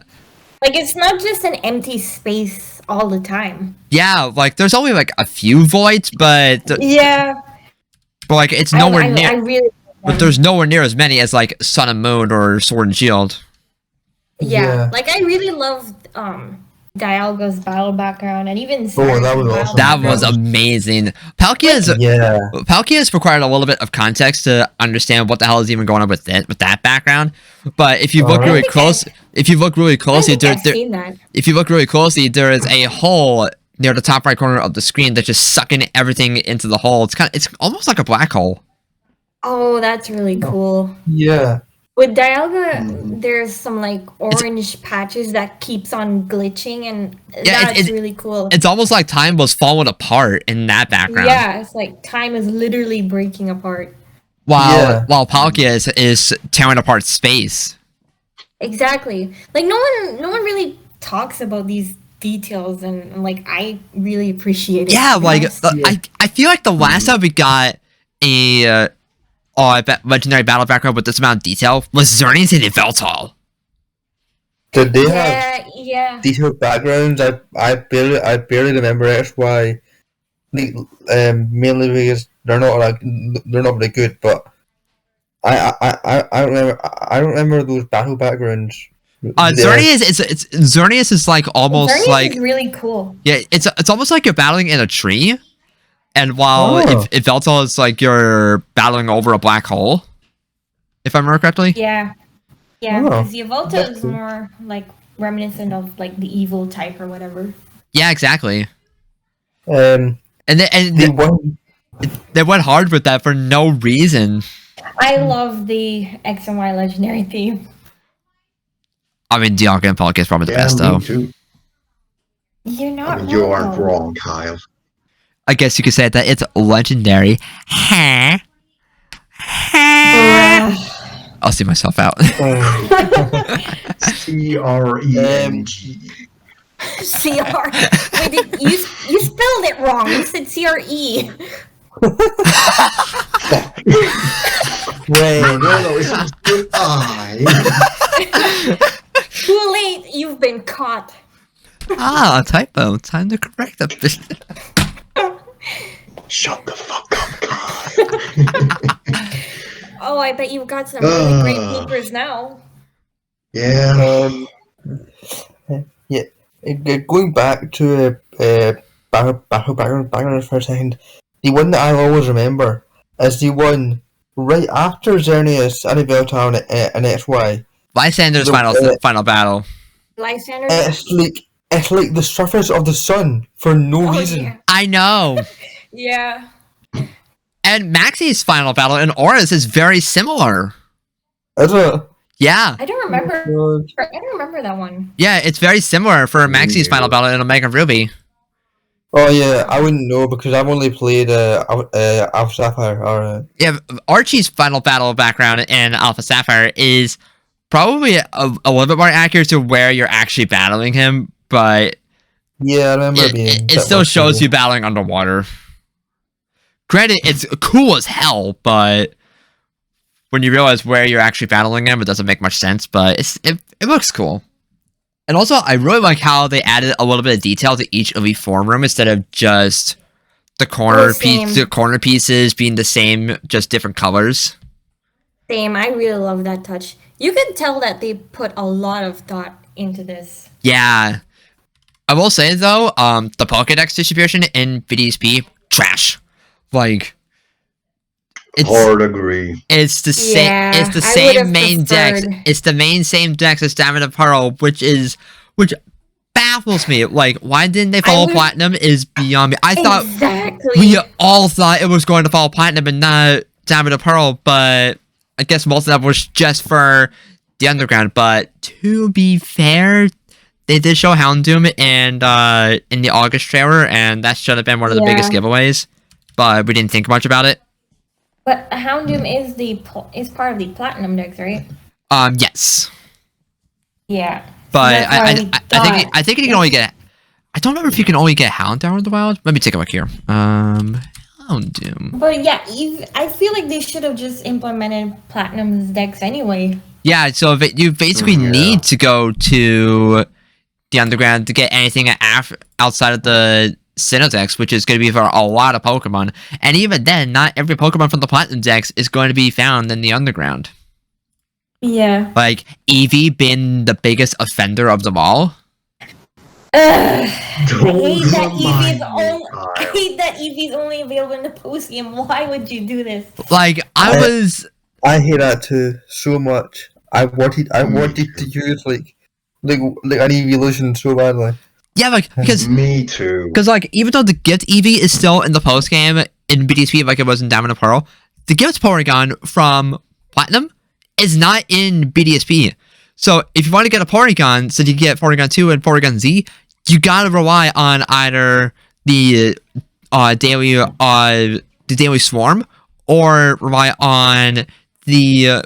Like it's not just an empty space all the time. Yeah, like, there's only, like, a few voids, but Yeah. like, it's nowhere I near... really But there's nowhere near as many as, like, Sun and Moon or Sword and Shield. Yeah. Like I really loved Dialga's battle background and even that was awesome. That was amazing. Palkia's required a little bit of context to understand what the hell is even going on with that background. But if you look really closely, there is a hole near the top right corner of the screen that's just sucking everything into the hole. It's almost like a black hole. Oh, that's really cool. Yeah. With Dialga, there's some like orange patches that keeps on glitching, and that's really cool. It's almost like time was falling apart in that background. Yeah, it's like time is literally breaking apart. While Palkia is tearing apart space. Exactly. Like no one really talks about these details, and like I really appreciate it. Yeah, like Yeah. I feel like the last time we got a legendary battle background with this amount of detail was Xerneas and Yveltal. Did they have Yeah. detailed backgrounds? I barely remember XY. Mainly because they're not very good, but I don't remember those battle backgrounds. Xerneas Xerneas is like almost Xerneas like is really cool. yeah, it's almost like you're battling in a tree, and while Oh. if Yveltal is like you're battling over a black hole, if I remember correctly. Yeah. Yeah, Oh, because Yveltal that's is cool. more like reminiscent of like the evil type or whatever. Yeah, exactly. Um, And the one they went hard with that for no reason. I love the X and Y legendary theme. I mean, Dialga and Palkia is probably the best, me though. too. You're not I mean, you wrong, aren't though. wrong, Kyle. I guess you could say that it's legendary. Huh? I'll see myself out. CRENG. CR. Wait, you spelled it wrong. You said CRE. Wait, No, it's just I. Too late. You've been caught. A typo. Time to correct that. Shut the fuck up, Kyle. Oh, I bet you've got some really great Ugh. papers now. Yeah. Going back to battle background for a second, the one that I always remember is the one right after Xerneas, Yveltal, and XY. Lysander's final battle. Lysander. It's like the surface of the sun for no reason. Yeah. I know. Yeah. And Maxie's final battle in Auras is very similar. Is it? Yeah. I don't remember. God. I don't remember that one. Yeah, it's very similar for Maxie's final battle in Omega Ruby. Oh yeah, I wouldn't know because I've only played Alpha Sapphire. Or, Yeah, Archie's final battle background in Alpha Sapphire is probably a little bit more accurate to where you're actually battling him, but yeah, I remember it still shows you battling underwater. Granted, it's cool as hell, but when you realize where you're actually battling him, it doesn't make much sense, but it looks cool. And also, I really like how they added a little bit of detail to each Elite Four room instead of just the corner pieces being the same, just different colors. Same. I really love that touch. You can tell that they put a lot of thought into this. Yeah. I will say, though, the Pokédex distribution in BDSP, trash. Like, Hard agree. it's the same. Yeah, It's the I same would've main dex. preferred- It's the same dex as Diamond and Pearl, which baffles me. Like, why didn't they follow would've- Platinum? Is beyond me. I thought Exactly. we all thought it was going to follow Platinum and not Diamond and Pearl, but I guess most of that was just for the Underground. But to be fair, they did show Houndoom and in the August trailer, and that should have been one of the biggest giveaways. But we didn't think much about it. But Houndoom is part of the Platinum dex, right? Yes. Yeah. But That's why we I think you can only get. I don't remember if you can only get Houndoom in the wild. Let me take a look here. Houndoom. But yeah, I feel like they should have just implemented Platinum's dex anyway. Yeah, so you basically Yeah. need to go to the Underground to get anything outside of the Sinnoh Dex, which is going to be for a lot of Pokemon. And even then, not every Pokemon from the Platinum Dex is going to be found in the Underground. Yeah. Like, Eevee being the biggest offender of them all. I hate Those that are mine, I hate that Eevee's only available in the post game. Why would you do this? Like, I hate that too so much. I wanted to use like an evolution so badly. Yeah, like, because Me too. Because, like, even though the Gift Eevee is still in the post-game in BDSP like it was in Diamond and Pearl, the Gift Porygon from Platinum is not in BDSP. So, if you want to get a Porygon, so you get Porygon 2 and Porygon Z, you gotta rely on either the daily Swarm, or rely on the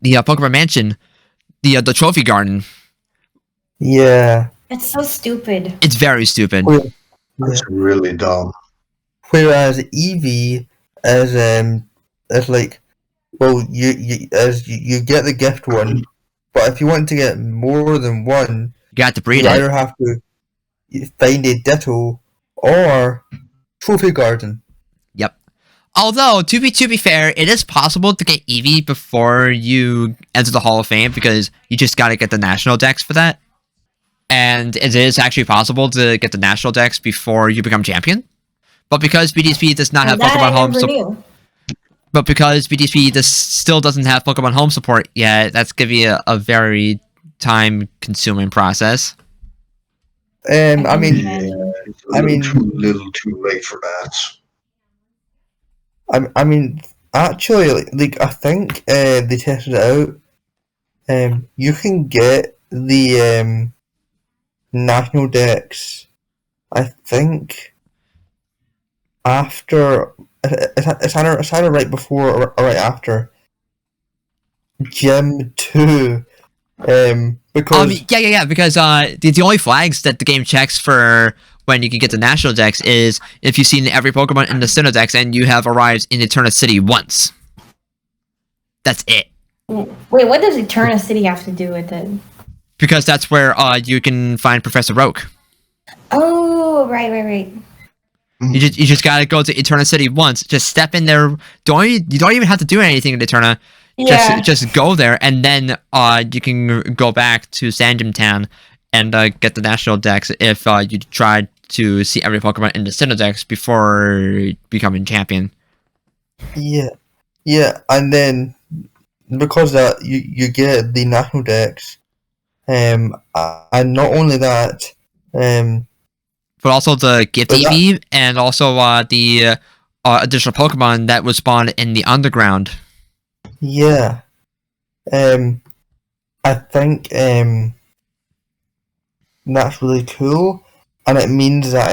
Pokemon Mansion, the Trophy Garden. Yeah. It's so stupid. It's very stupid. Where- That's really dumb. Whereas Eevee is like, well, you get the gift one, but if you want to get more than one, You got to breed you it. either have to find a Ditto or Trophy Garden. Yep. Although, to be fair, it is possible to get Eevee before you enter the Hall of Fame because you just got to get the national dex for that. And it is actually possible to get the national dex before you become champion. But because BDSP does not have That Pokemon I Home never support, knew. but because BDSP still doesn't have Pokemon Home support yet, that's gonna be a very time-consuming process. I mean, It's a I mean- little too late for that. I mean, actually, like I think they tested it out. You can get the national dex. I think after it's either right before or right after Gym 2. Because Yeah. Because the only flags that the game checks for when you can get the national dex is if you've seen every Pokemon in the Sinnoh Dex and you have arrived in Eterna City once. That's it. Wait, what does Eterna City have to do with it? Because that's where you can find Professor Oak. Oh, right. You just gotta go to Eterna City once. Just step in there. You don't even have to do anything in Eterna. Yeah. Just go there, and then you can go back to Sandgem Town and get the national dex if you tried to see every Pokemon in the Sinnoh Dex before becoming champion. yeah, and then because that you get the national dex, and not only that, But also the gift But that- EV and also the additional Pokemon that was spawned in the underground. yeah, I think that's really cool, and it means that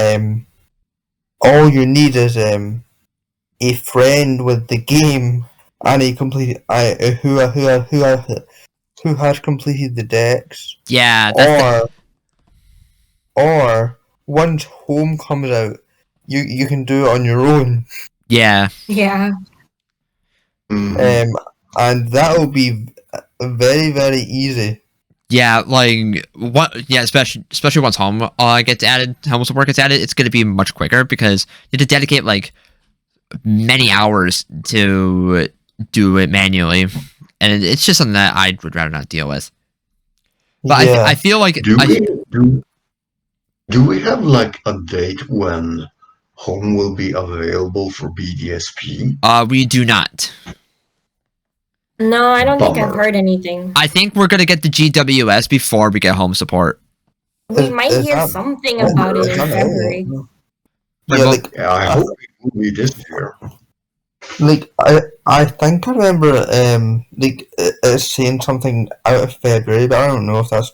all you need is a friend with the game and a complete who has completed the dex, Yeah, that's or once home comes out, you can do it on your own, yeah. Yeah. Mhm. and that'll be very very easy. Yeah, like what? Yeah, especially once home gets added, home support gets added, it's gonna be much quicker because you have to dedicate like many hours to do it manually, and it's just something that I would rather not deal with. But Yeah. I feel like Do we have like a date when home will be available for BDSP? we do not. No, I don't think I've Bummer. heard anything. I think we're gonna get the GWS before we get home support. We might is hear that- something about it in February. Yeah, Well, like Yeah, I hope it will be this year. I think I remember like it's saying something out of February, but I don't know if that's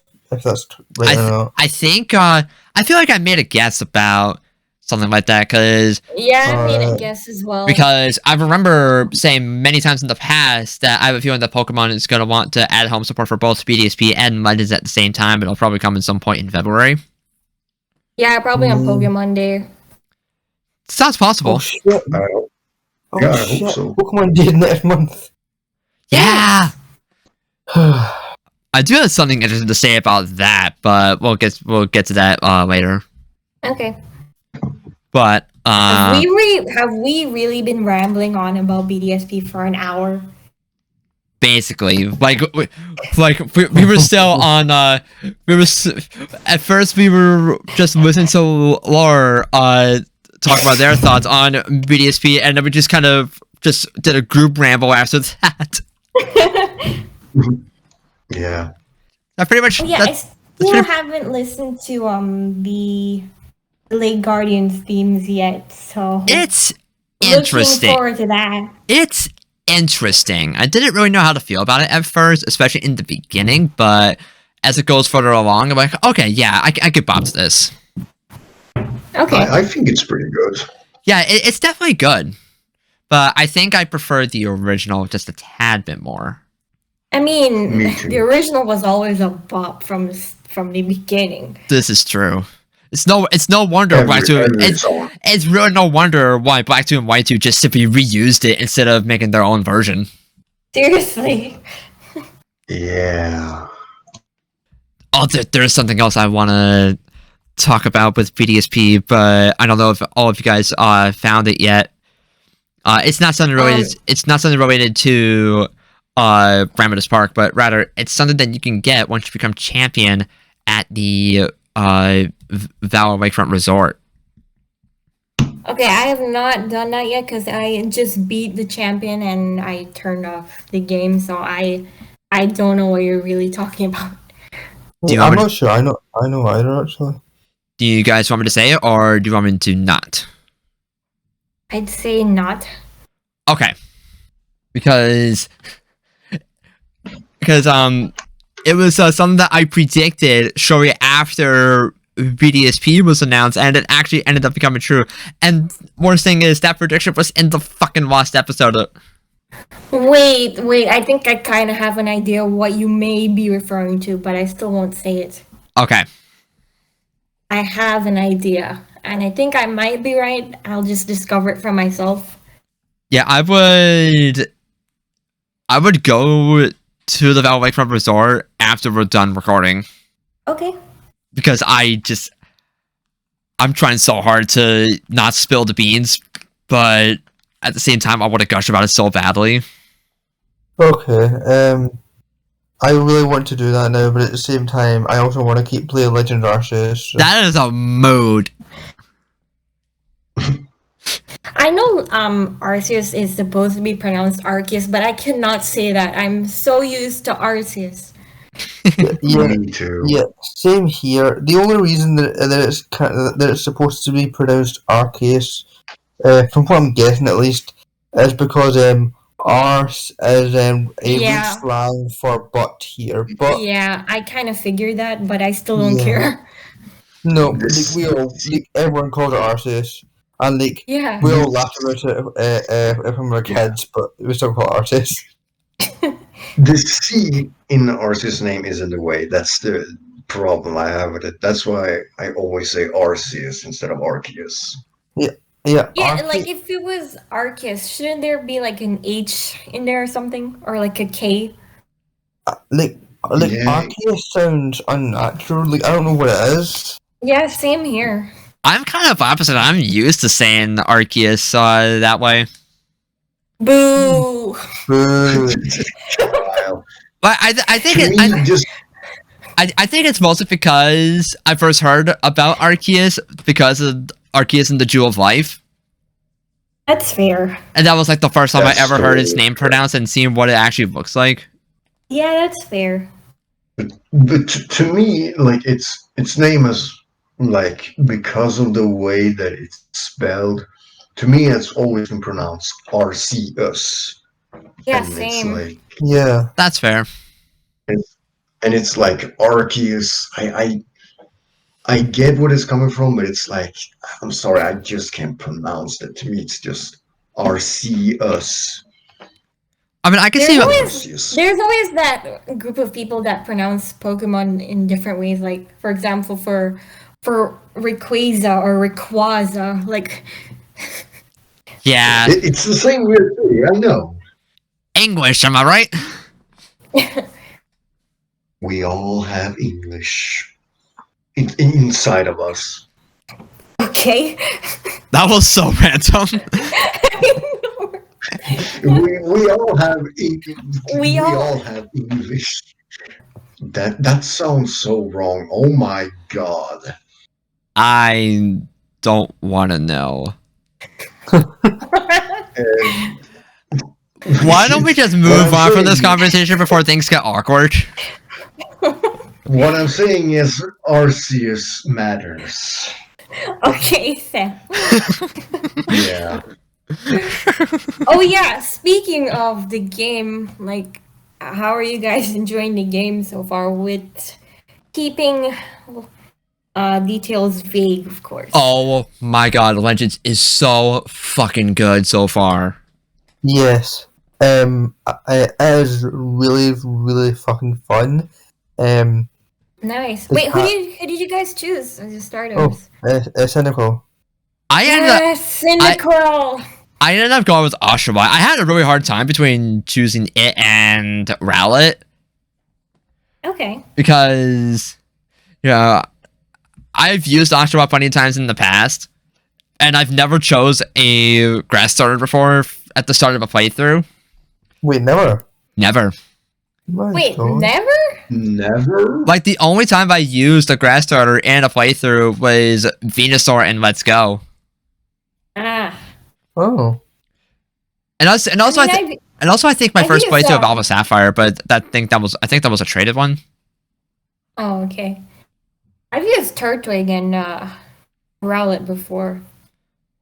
right or not. I think I feel like I made a guess about something like that because Yeah, I made a Uh, guess as well. I remember saying many times in the past that I have a feeling that Pokemon is gonna want to add home support for both BDSP and Legends at the same time. It'll probably come in some point in February. Yeah, probably on Mm. Pokemon Day. Sounds possible. Oh shit! Oh, Oh yeah, I hope shit! so. Pokemon Day next month. Yeah. I do have something interesting to say about that, but we'll get to that later. Okay. But Have we really been rambling on about BDSP for an hour? basically, we were still on. At first we were just listening to Laura talk about their thoughts on BDSP, and then we just kind of just did a group ramble after that. Yeah. That pretty much. Yeah, I That's still pretty- haven't listened to the Lake Guardians themes yet, so it's looking interesting. forward to that. It's interesting. I didn't really know how to feel about it at first, especially in the beginning, but as it goes further along, I'm like, okay, yeah, I could bop to this. Okay. I think it's pretty good. Yeah, it's definitely good. But I think I prefer the original just a tad bit more. I mean, Me too. the original was always a bop from the beginning. This is true. It's no wonder Every it's song. it's really no wonder why Black 2 and White 2 just simply reused it instead of making their own version. Seriously. Yeah. Oh, there's something else I want to talk about with BDSP, but I don't know if all of you guys found it yet. It's not something related. It's not something related to Parameters Park, but rather it's something that you can get once you become champion at the Valor Lakefront Resort. Okay, I have not done that yet because I just beat the champion and I turned off the game, so I don't know what you're really talking about. I'm not sure. I know either actually. Do you guys want me to say it, or do you want me to not? I'd say not. Okay, because it was something that I predicted shortly after BDSP was announced, and it actually ended up becoming true. And worst thing is that prediction was in the fucking last episode. Wait, I think I kind of have an idea what you may be referring to, but I still won't say it. Okay. I have an idea, and I think I might be right. I'll just discover it for myself. Yeah, I would go to the Valor Lakefront Resort after we're done recording. Okay. Because I'm trying so hard to not spill the beans, but at the same time, I want to gush about it so badly. Okay, I really want to do that now, but at the same time, I also want to keep playing Legend of Arceus. So. That is a mood. I know Arceus is supposed to be pronounced Arceus, but I cannot say that. I'm so used to Arceus. Yeah, Me too. yeah, same here. The only reason that it's supposed to be pronounced Arceus, from what I'm guessing at least, is because arse is a Yeah. loose slang for butt here. But Yeah, I kind of figured that, but I still don't Yeah. care. no, This- everyone calls it Arceus, and Yeah. we all laugh about it when we were kids, but we still call it Arceus. The C in Arceus' name is in the way. That's the problem I have with it. That's why I always say Arceus instead of Arceus. Yeah, Yeah, Arce- like if it was Arceus, shouldn't there be like an H in there or something? Or like a K? like Yeah. Arceus sounds unnatural. Like I don't know what it is. Yeah, same here. I'm kind of opposite. I'm used to saying Arceus that way. Boo! Boo. Wow. But I think To it, me, just I think it's mostly because I first heard about Arceus because of Arceus and the Jewel of Life. That's fair. And that was like the first time That's I ever heard its totally name fair. pronounced and seen what it actually looks like. Yeah, that's fair. but to me, like its name is like because of the way that it's spelled. To me, it's always been pronounced Arceus. Yeah, And same. It's like, Yeah. That's fair. and it's like Arceus. I get what it's coming from, but it's like, I'm sorry, I just can't pronounce it. To me, it's just Arceus. I mean, I can There's see. Arceus. There's always that group of people that pronounce Pokemon in different ways. Like, for example, for Rayquaza or Rayquaza, like. Yeah, It's the same weird thing, I know. English. Am I right? We all have English inside of us. Okay. That was so random. We all have We all- have English. That sounds so wrong. Oh my god. I don't want to know. And Why don't we just What move I'm on from this saying- conversation before things get awkward? What I'm saying is Arceus matters. Okay, Sam. Yeah. Oh yeah, speaking of the game, like, how are you guys enjoying the game so far with keeping details vague, of course? Oh my god, Legends is so fucking good so far. Yes. It is really, really fucking fun. Nice. The Wait, who cat- did you guys choose as your starters? Cynical. I ended up Yes, Cynical. I ended up going with Oshawott. I had a really hard time between choosing it and Rowlet Okay. because I've used Oshawott plenty of times in the past, and I've never chose a grass starter before at the start of a playthrough. Wait, never. Never. My Wait, God. never? Never. Like, the only time I used a grass starter in a playthrough was Venusaur and Let's Go. Ah. Oh. And also, I think my I first think it's, playthrough of Alpha Sapphire, but I think that was a traded one. Oh, okay. I've used Turtwig and Rowlet before.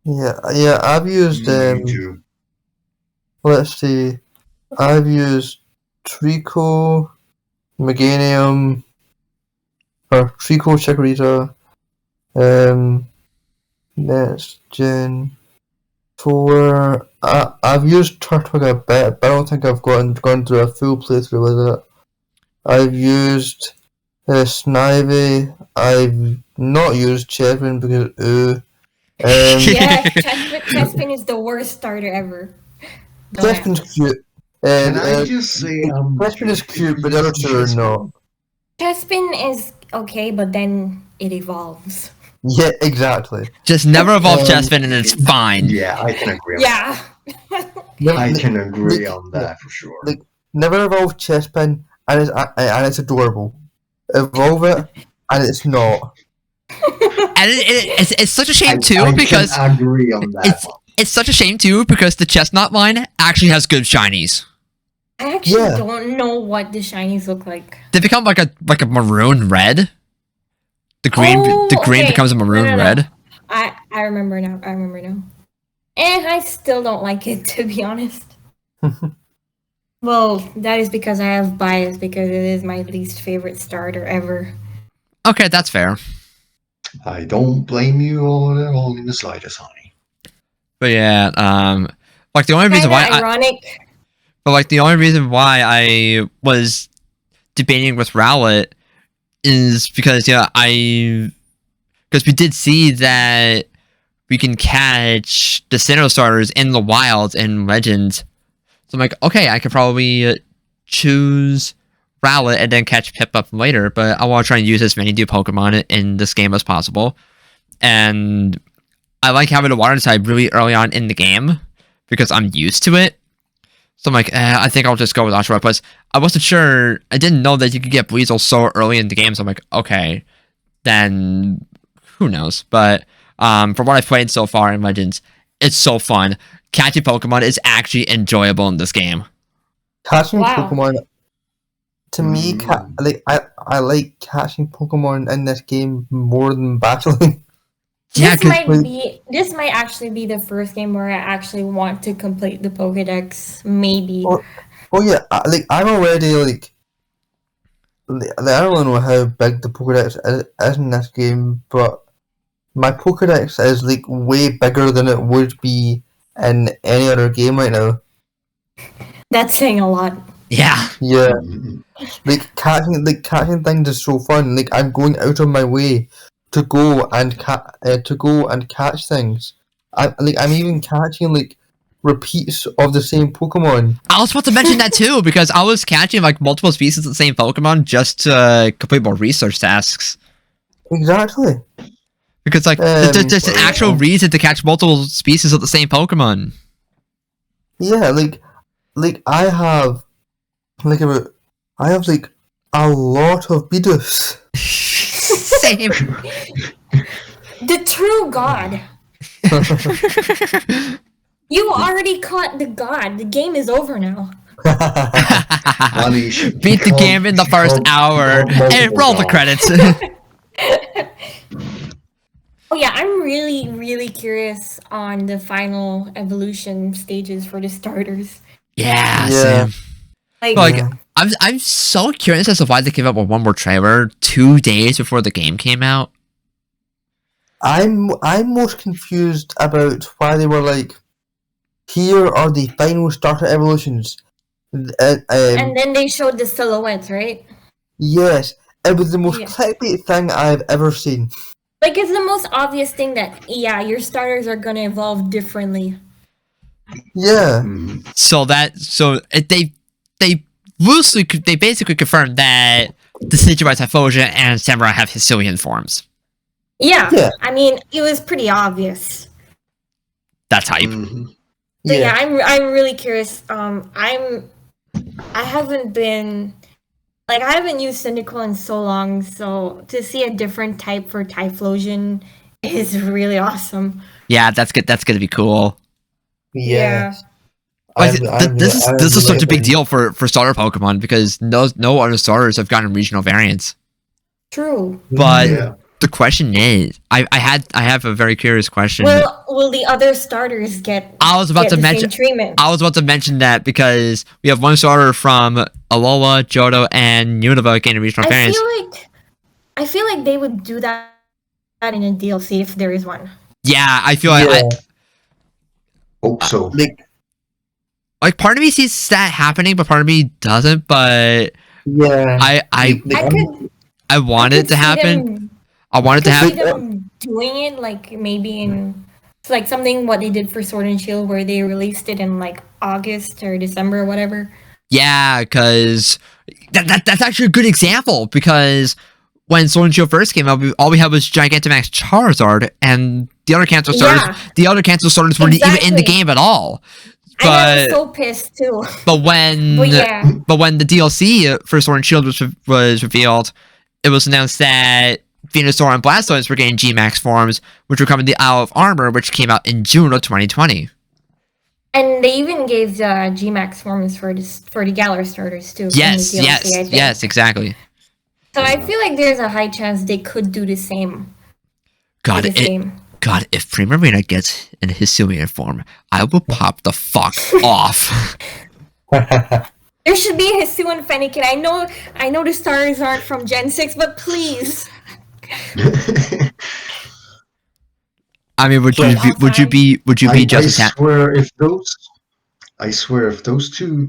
Yeah, I've used Me too. let's see. I've used Trico, Meganium, or Trico Chikorita, next gen 4. I've used Turtwig a bit, but I don't think I've gone through a full playthrough with it. I've used Snivy. I've not used Chespin because Yeah, Chespin is the worst starter ever. Chespin's cute. Can I just say Chespin is cute, but the other two are not. Chespin is okay, but then it evolves. Yeah, exactly. Just never evolve Um, Chespin and it's fine. Yeah, I can agree. Yeah. I can agree on that for sure. Like, never evolve Chespin, and it's adorable. Evolve it, and it's not. And it's such a shame too I because can agree on that one. it's such a shame too because the Chestnut line actually has good shinies. I actually Yeah. don't know what the shinies look like. They become like a maroon red. The green Okay. becomes a maroon No. red. I remember now. And I still don't like it, to be honest. Well, that is because I have bias because it is my least favorite starter ever. Okay, that's fair. I don't blame you all at all in the slightest, honey. But yeah, like the only reason Kinda why ironic. the only reason why I was debating with Rowlet is because because we did see that we can catch the Sinnoh starters in the wild in Legends. So I'm like, okay, I could probably choose Rowlet and then catch Piplup later, but I want to try and use as many new Pokemon in this game as possible. And I like having a water type really early on in the game because I'm used to it. So I'm like, I think I'll just go with Oshawott. Plus, I wasn't sure. I didn't know that you could get Weasel so early in the game. So I'm like, okay, then who knows? But from what I've played so far in Legends, it's so fun. Catching Pokemon is actually enjoyable in this game. Catching Wow. Pokemon, to me, I like catching Pokemon in this game more than battling. Yeah, This might actually be the first game where I actually want to complete the Pokédex. Maybe. Oh yeah, I'm already I don't really know how big the Pokédex is in this game, but my Pokédex is way bigger than it would be in any other game right now. That's saying a lot. yeah. Yeah, Mhm. catching things is so fun. I'm going out of my way to go and catch things. I'm even catching repeats of the same Pokemon. I was about to mention that too because I was catching like multiple species of the same Pokemon just to complete more research tasks. Exactly. Because there's an actual reason to catch multiple species of the same Pokemon. Yeah, I have a lot of Bidoof. Same. The true god. You already caught the god. The game is over now. Honey, Beat the game in the first hour and roll the credits. Oh yeah, I'm really, really curious on the final evolution stages for the starters. Yeah, Yeah. same. Like, Yeah. I'm so curious as to why they came up with one more trailer 2 days before the game came out. I'm most confused about why they were here are the final starter evolutions. and then they showed the silhouettes, right? Yes, It was the most Yeah. clickbait thing I've ever seen. Like, it's the most obvious thing that, yeah, your starters are gonna evolve differently. Yeah. Mhm. They basically confirmed that the Decidueye, Typhlosion, and Samurai have Hisuian forms. Yeah. Yeah. I mean, it was pretty obvious. That's hype. Mhm. So yeah, Yeah. I'm really curious. I haven't been like I haven't used Cyndaquil in so long, so to see a different type for Typhlosion is really awesome. Yeah, that's good. That's gonna be cool. Yeah. This is such a big deal for starter Pokemon because no other starters have gotten regional variants. True. But Yeah. the question is, I have a very curious question. Will the other starters get? I was about get to the mention. same treatment. I was about to mention that because we have one starter from Alola, Johto, and Unova getting regional variants. I feel like they would do that in a DLC if there is one. Yeah, I feel like Hope so. Like, part of me sees that happening, but part of me doesn't. But yeah. I want it to happen. I want it to I could see happen. them doing it like maybe in it's like something what they did for Sword and Shield where they released it in like August or December or whatever. Yeah, because that's actually a good example because when Sword and Shield first came out, all we had was Gigantamax Charizard, and the other Cancer starters, weren't even in the Exactly. game at all. And I But was so pissed too. but when But yeah, when the DLC for Sword and Shield was revealed, it was announced that Venusaur and Blastoise were getting G-Max forms, which were coming to the Isle of Armor, which came out in June of 2020. and they even gave G-Max forms for the Galar starters too. in the DLC, I think. Yes, exactly. So I feel like there's a high chance they could do the same. God, with the game. God, if Primarina gets in Hisuian form, I will pop the fuck off. There should be a Hisuian Fennekin. I know the stars aren't from Gen 6, but please. I mean, would you be just as happy? I swear if those two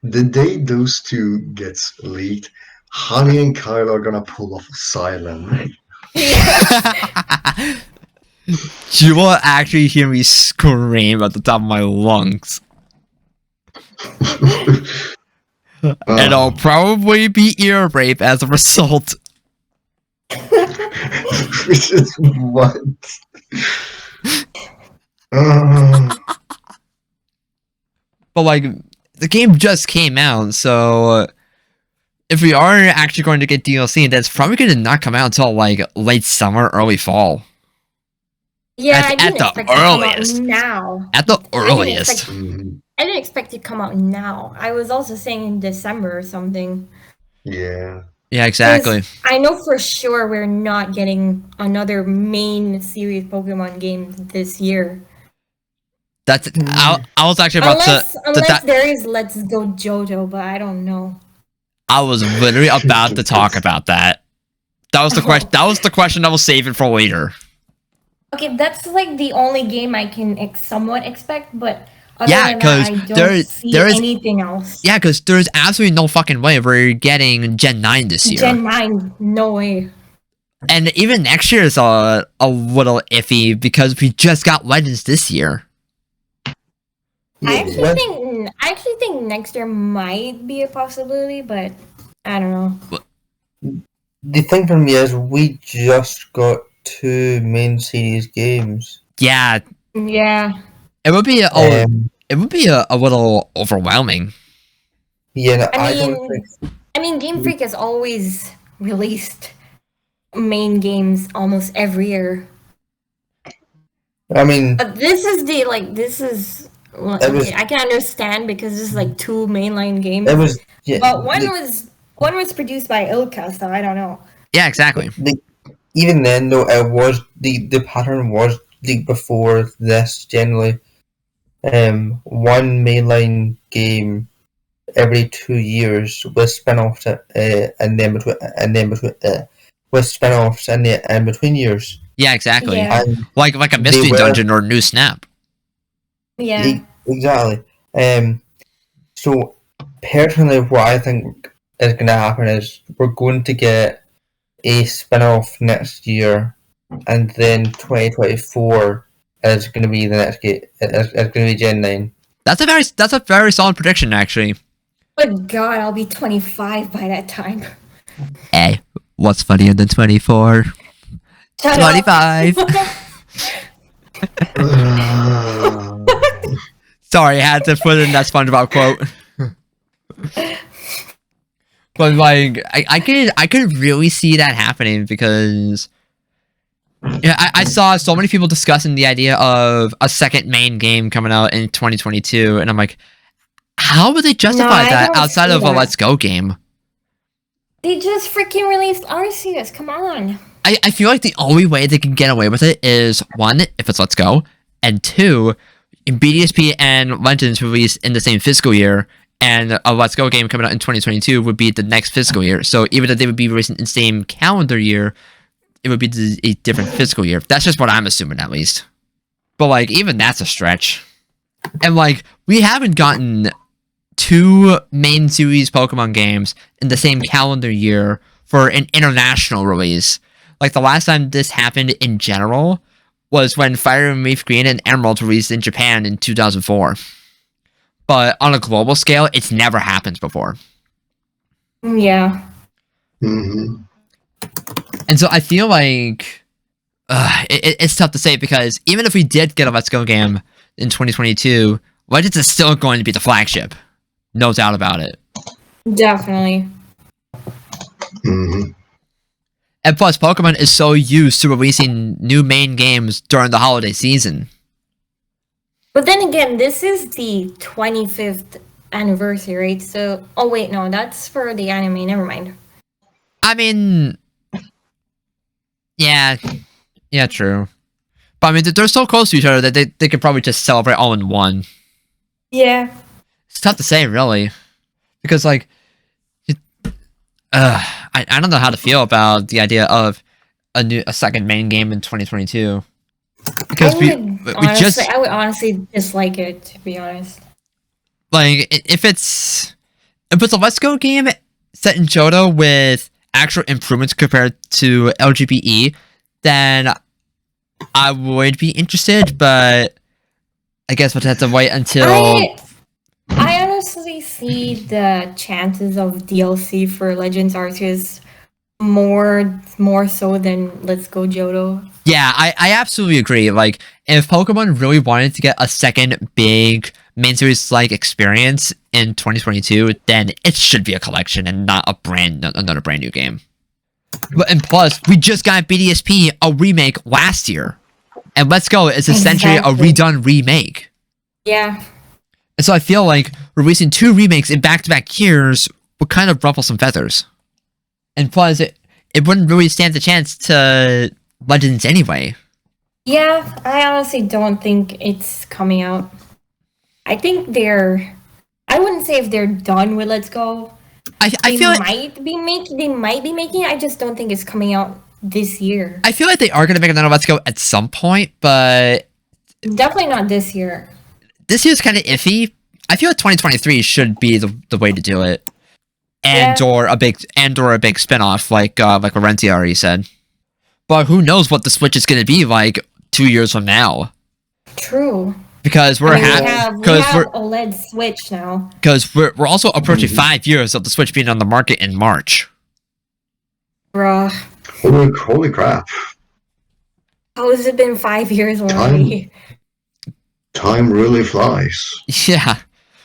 the day those two gets leaked, Honey and Kyle are gonna pull off a silent. You will actually hear me scream at the top of my lungs. And I'll probably be ear rape as a result. Which is what? But like, the game just came out, so if we are actually going to get DLC, that's probably going to not come out until like late summer, early fall. Yeah, At I didn't the expect it to come earliest. out now. At the I didn't earliest. expect- I didn't expect it to come out now. I was also saying in December or something. Yeah. Yeah, exactly. 'Cause I know for sure we're not getting another main series Pokemon game this year. That's I was actually about Unless there is Let's Go Johto, but I don't know. I was literally about to talk about that. That was the question. That was the question I was saving for later. Okay, that's like the only game I can somewhat expect, but other Yeah, than that, 'cause I don't there see is- anything else. Yeah, because there's absolutely no fucking way we're getting Gen 9 this year. Gen 9, no way. And even next year is a little iffy because we just got Legends this year. I actually think next year might be a possibility, but I don't know. The thing for me is we just got 2 main series games. Yeah, Yeah. it would be Um, a little overwhelming. yeah, no, I I don't think. mean, Game Freak has always released main games almost every year. I mean, But this is well, It was- okay, I can understand because this is like 2 mainline games. it was. Yeah, But one was produced by Ilka, so I don't know. Yeah, exactly. even then, though, it was the pattern was before this generally. One mainline game every 2 years with spin-offs, and then with spin-offs in between years. Yeah, exactly. Yeah. And Like a mystery were- dungeon or New Snap. Yeah. Exactly. So personally, what I think is going to happen is we're going to get a spin-off next year, and then 2024 is going to be the next game. It's going to be Gen 9. That's a very solid prediction, actually. Good God, I'll be 25 by that time. Hey, what's funnier than 24? Shut 25. up. Sorry, I had to put in that SpongeBob quote. But like, I could really see that happening because I saw so many people discussing the idea of a second main game coming out in 2022, and I'm like, how would they justify that outside of a Let's Go game? They just freaking released Arceus. Come on. I feel like the only way they can get away with it is, one, if it's Let's Go, and two, BDSP and Legends released in the same fiscal year, and a Let's Go game coming out in 2022 would be the next fiscal year. So even if they would be releasing in the same calendar year, it would be a different fiscal year. That's just what I'm assuming, at least. But like, even that's a stretch. And like, we haven't gotten 2 main series Pokemon games in the same calendar year for an international release. Like, the last time this happened in general was when Fire and Leaf Green and Emerald were released in Japan in 2004. But on a global scale, it's never happened before. Yeah. Mm-hmm. And so I feel like it's tough to say, because even if we did get a Let's Go game in 2022, Legends is still going to be the flagship. No doubt about it. Definitely. Mm-hmm. And plus, Pokemon is so used to releasing new main games during the holiday season. But then again, this is the 25th anniversary, right? So, oh wait, no, that's for the anime. Never mind. I mean, yeah, true. But I mean, they're so close to each other that they could probably just celebrate all in one. Yeah. It's tough to say, really, because like, I don't know how to feel about the idea of a second main game in 2022. Because we I would honestly dislike it, to be honest. Like, if it's a Let's Go game set in Johto with actual improvements compared to LGBE, then I would be interested, but I guess we'll have to wait until... I honestly see the chances of DLC for Legends Arceus more so than Let's Go Johto. Yeah, I absolutely agree. Like, if Pokemon really wanted to get a second big main series-like experience in 2022, then it should be a collection and not another brand new game. And plus, we just got BDSP, a remake, last year. And Let's Go is essentially a redone remake. Yeah. And so I feel like releasing 2 remakes in back-to-back years would kind of ruffle some feathers. And plus, it wouldn't really stand the chance to Legends anyway. Yeah, I honestly don't think it's coming out. I think I wouldn't say if they're done with Let's Go. I feel they might be making it. I just don't think it's coming out this year. I feel like they are going to make another Let's Go at some point, but definitely not this year. This year's kind of iffy. I feel like 2023 should be the way to do it, or a big spinoff like Laurenti already said. But who knows what the Switch is going to be like 2 years from now? True. Because we have OLED Switch now. Because we're also approaching 5 years of the Switch being on the market in March. Bruh. Holy crap. How has it been 5 years already? Time really flies. Yeah.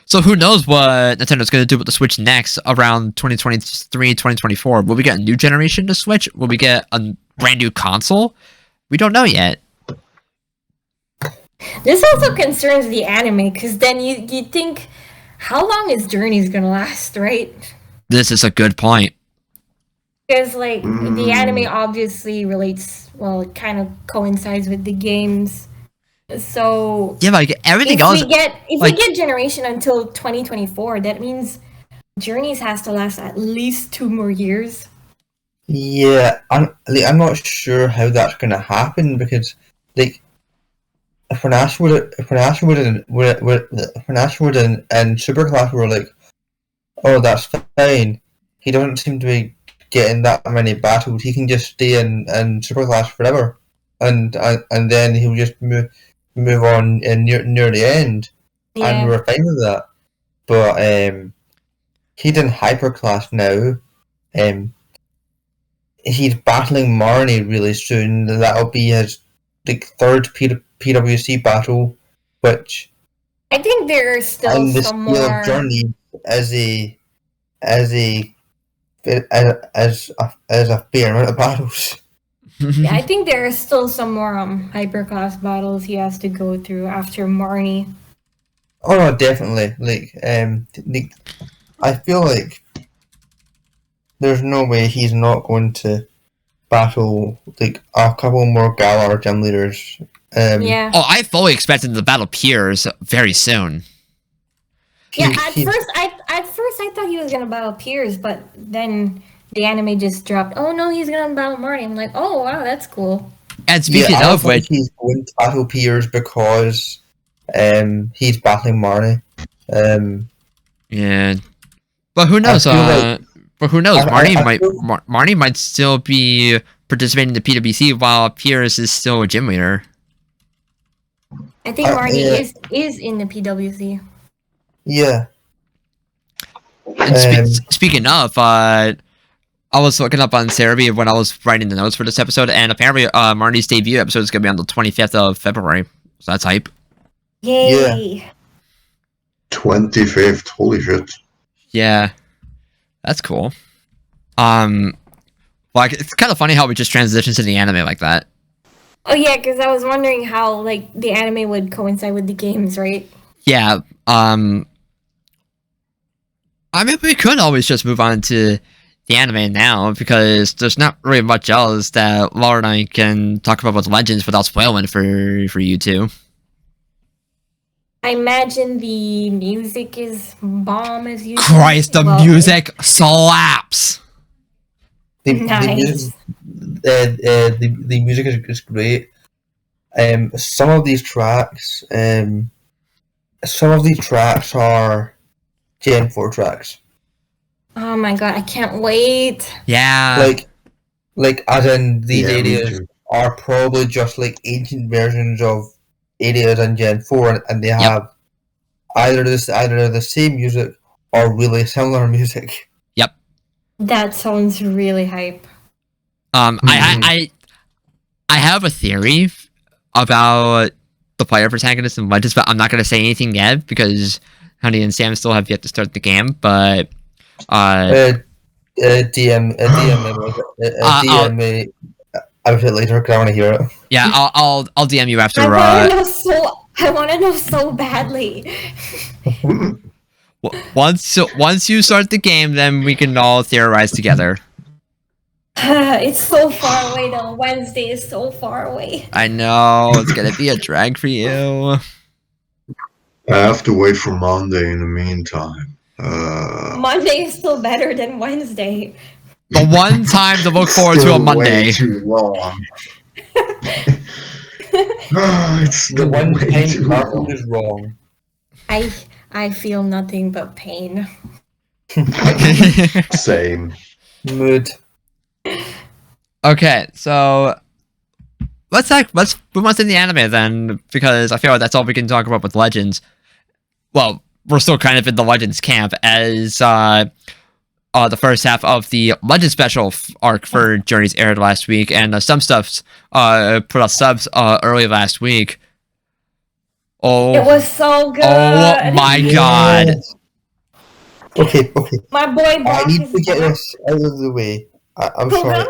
So who knows what Nintendo's going to do with the Switch next around 2023, 2024. Will we get a new generation to Switch? Will we get a brand new console? We don't know yet. This also concerns the anime, because then you think, how long is Journey's going to last, right? This is a good point. Because, like, the anime obviously relates, well, it kind of coincides with the games. So yeah, like everything else. If we get Generation until 2024, that means Journeys has to last at least 2 more years. Yeah, I'm not sure how that's gonna happen, because like if when Ashwood and Superclass were like, oh, that's fine. He doesn't seem to be getting that many battles. He can just stay in Superclass forever, and then he'll just move on near the end, and Yeah. we're fine with that. But he's in Hyperclass now. He's battling Marnie really soon. That'll be his third PWC battle, which I think there are still on the some scale more. of Journey as a fair amount of battles. Yeah, I think there are still some more hyperclass battles he has to go through after Marnie. Oh no, definitely. I feel like there's no way he's not going to battle a couple more Galar gym leaders. Yeah. Oh, I fully expected to battle Piers very soon. Yeah, at first I thought he was gonna battle Piers, but then the anime just dropped. Oh no, he's gonna battle Marty. I'm like, oh wow, that's cool. And speaking I of think which, he's going to battle Piers because he's battling Marnie. yeah, but who knows? But who knows? Marnie might still be participating in the PWC while Piers is still a gym leader. I think Marnie is in the PWC. Yeah. And speaking of, I was looking up on Cerebi when I was writing the notes for this episode, and apparently Marnie's debut episode is going to be on the 25th of February. So that's hype. Yay! Yeah. 25th, holy shit. Yeah, that's cool. Like it's kind of funny how we just transitioned to the anime like that. Oh yeah, because I was wondering how like the anime would coincide with the games, right? Yeah. I mean, we could always just move on to the anime now because there's not really much else that Laura and I can talk about with Legends without spoiling for you two. I imagine the music is bomb as usual. Christ, the music slaps. Nice. The music is great. Some of these tracks are Gen 4 tracks. Oh my god, I can't wait. Yeah. Like as in these Yeah, me areas too. are probably just like ancient versions of areas in Gen 4, and they have either the same music or really similar music. Yep. That sounds really hype. I have a theory about the player protagonist in Legends, but I'm not going to say anything yet because Honey and Sam still have yet to start the game. But DM me a bit later because I want to hear it. yeah, I'll DM you after. I want to know so badly. Once you start the game, then we can all theorize together. It's so far away though. Wednesday is so far away. I know it's gonna be a drag for you. I have to wait for Monday in the meantime. Monday is still better than Wednesday. The one time to look forward to a Still Monday. way too long. It's The one way thing too Marvel long. is wrong. I feel nothing but pain. Same. Mood. Okay, so let's move on to the anime then, because I feel like that's all we can talk about with Legends. Well, we're still kind of in the Legends camp as the first half of the Legends special arc for Journeys aired last week, and some stuffs put out subs early last week. Oh, It was so good. oh my god! Yes. Okay. My boy I Brock need is to get back. this out of the way. I'm Krunk? sorry.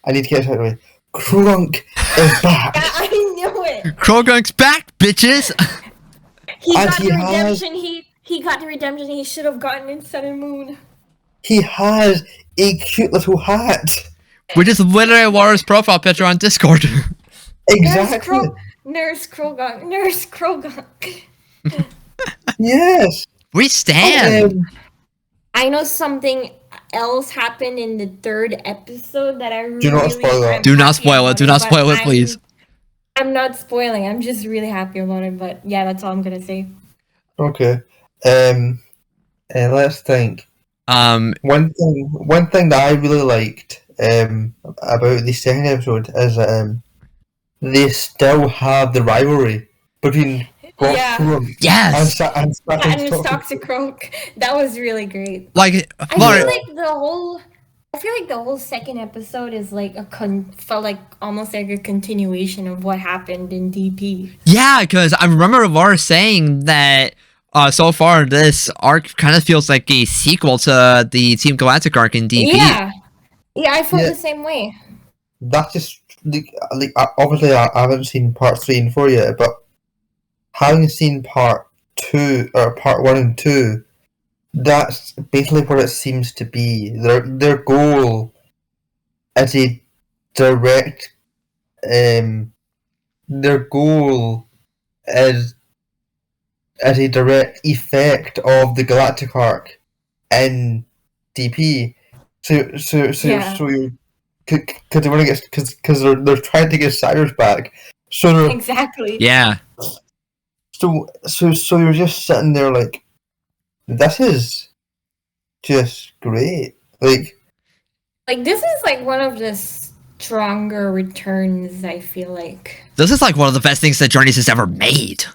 I need to get this out of the way. Krunk is back. Yeah, I knew it. Krogunk's back, bitches! He And got he the has- redemption. He got the redemption he should have gotten in Sun and Moon. He has a cute little hat. Which is literally Laura's profile picture on Discord. Exactly. Nurse Krogunk. Yes. We stand. I know something else happened in the third episode that I really. Do not spoil it. I'm Do not happy spoil it. about Do not but spoil it, please. I'm not spoiling. I'm just really happy about it. But yeah, that's all I'm gonna say. Okay. Let's think. One thing that I really liked about the second episode is that they still have the rivalry between Yeah. Boxroom Yes. and And it's Toxic Croak. That was really great. Like, I Mario, feel like the whole second episode is like felt like almost like a continuation of what happened in DP. yeah, because I remember Laura saying that so far this arc kind of feels like a sequel to the Team Galactic arc in DP. Yeah, I felt Yeah. the same way. That's just obviously I haven't seen part 3 and 4 yet, but having seen part 1 and 2, that's basically what it seems to be. Their goal is a direct their goal is a direct effect of the Galactic arc in DP. So Yeah. you because they want to get because they're trying to get Cyrus back. So they're Exactly. Yeah. so you're just sitting there like, this is just great. Like Like this is like one of the stronger returns. I feel like. This is like one of the best things that Journeys has ever made.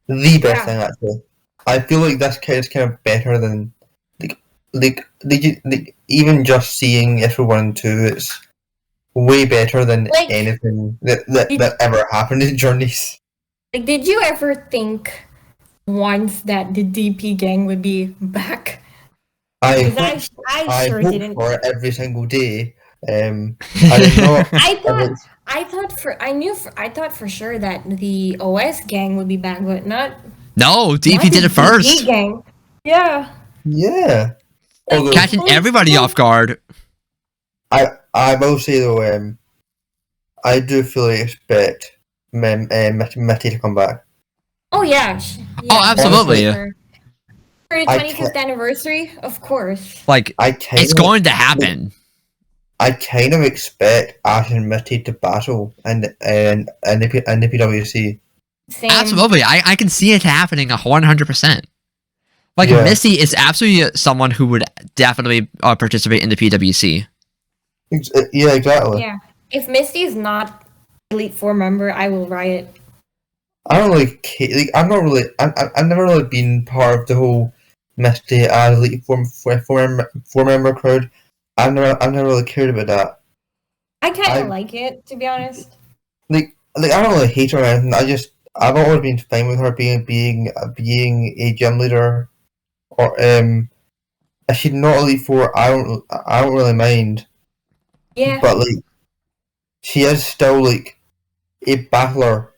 the best Yeah. thing actually. I feel like this is kind of better than like even just seeing episode 1 and 2. It's way better than Like- anything that ever happened in Journeys. Like, did you ever think once that the DP gang would be back? I Because I sure hope didn't. for it every single day. I did not. I thought for sure that the OS gang would be back, but not. No, not DP the did it DP first. gang. Yeah. Yeah. Although Catching everybody off guard. I will say though, I do fully expect Mitty to come back. Oh yeah. Oh, absolutely. For the I 25th anniversary, of course. Like, it's going to happen. I kind of expect Ash and Mitty to battle and the PWC. Same. Absolutely. I can see it happening 100%. Like, Yeah. Missy is absolutely someone who would definitely participate in the PWC. Yeah, exactly. Yeah. If Misty is not Elite Four member, I will riot. I don't really care. Like, I'm not really. I've never really been part of the whole Misty as Elite four member crowd. I've never really cared about that. I kind I- of like it, to be honest. Like I don't really hate her or anything. I've always been fine with her being a gym leader, or if she's not Elite Four, I don't really mind. Yeah. But like, she is still like a battler,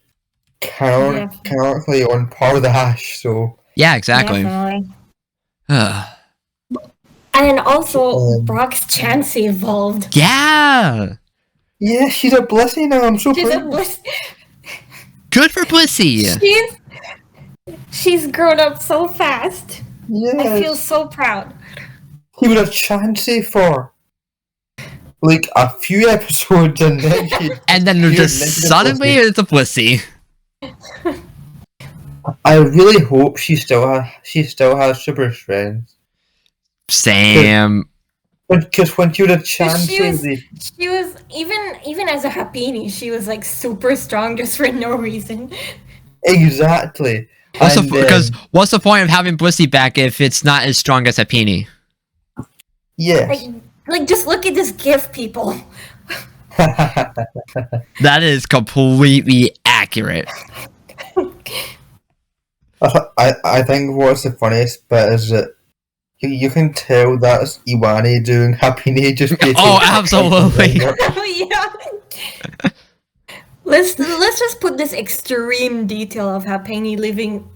canonically on par with the Hash. So Yeah, exactly. Definitely. Ugh. And also, Um, Brock's chance evolved. Yeah. yeah, she's a blessing now. I'm so She's a proud. bliss. Good for Blissey. She's grown up so fast. Yeah, I feel so proud. he would have Chansey for like a few episodes, and then she. And then You're just making it suddenly Blissey. it's a Blissey. I really hope she still has super strength. Sam. Because when she would have She was, Chansey, she was even as a Happini, she was like super strong just for no reason. exactly. Because what's the point of having Blissey back if it's not as strong as Happini? Yes. Like just look at this gift, people. That is completely accurate. I think what's the funniest bit is that you can tell that's Iwani doing Happy Knee just Oh, absolutely. Yeah. Let's just put this extreme detail of Happini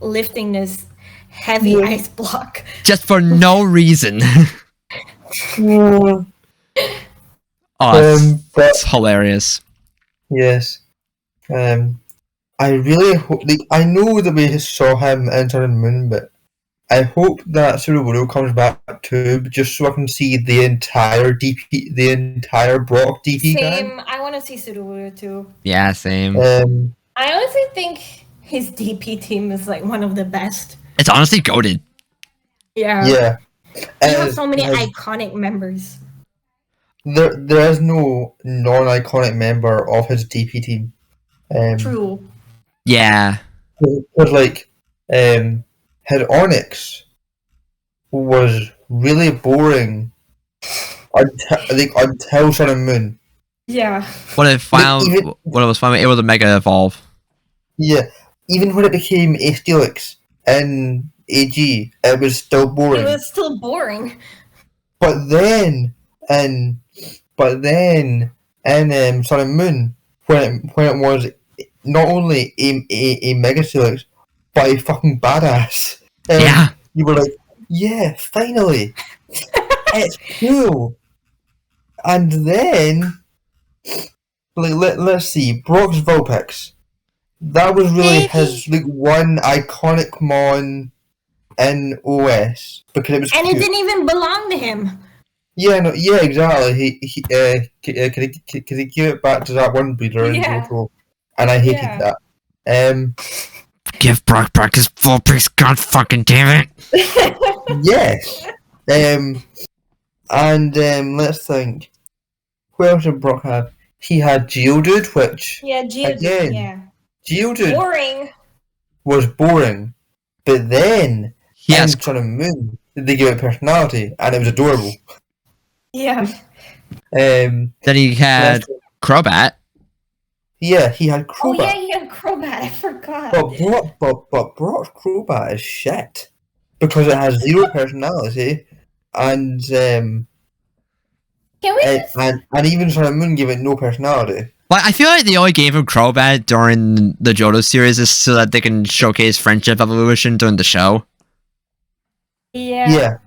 lifting this heavy Yeah. ice block. Just for no reason. Yeah. Oh, But it's hilarious. yes, I really hope. Like, I know that we saw him enter the moon, but I hope that Suruburu comes back too, just so I can see the entire Brock DP gang. Same. I want to see Sudowoodo too. Yeah, same. I honestly think his DP team is like one of the best. It's honestly goated. Yeah. Yeah, You have As- so many as- iconic members. there is no non-iconic member of his DP team. True. Yeah. Because like, his Onyx was really boring until Sun and Moon. Yeah. When it even- was finally able to mega evolve. Yeah, even when it became a Steelix in AG, it was still boring. It was still boring. But then, in Sun and Moon, when it was not only a Mega Steelix, but a fucking badass. Yeah. You were like, yeah, finally, it's cool. And then, like, let's see, Brock's Vulpix. That was really his like one iconic mon in OS because it was And cute. it didn't even belong to him. Yeah, no, yeah, exactly. Could he give it back to that one breeder in Yeah. Johto? And I hated Yeah. that. Give Brock his Vulpix, god fucking damn it. Yes. Let's think. What else did Brock have? He had Geodude, which Yeah, Again. Yeah. Geodude Boring. was boring, but then He has in Sun and Moon they gave it personality, and it was adorable. Yeah. then he had Crobat. Yeah, he had Oh Crobat. yeah, he had Crobat. I forgot. But Brock's Crobat is shit because it has zero personality, and Can we just... and even Sun and Moon gave it no personality. Like, I feel like they only gave him Crobat during the Johto series is so that they can showcase friendship evolution during the show. Yeah,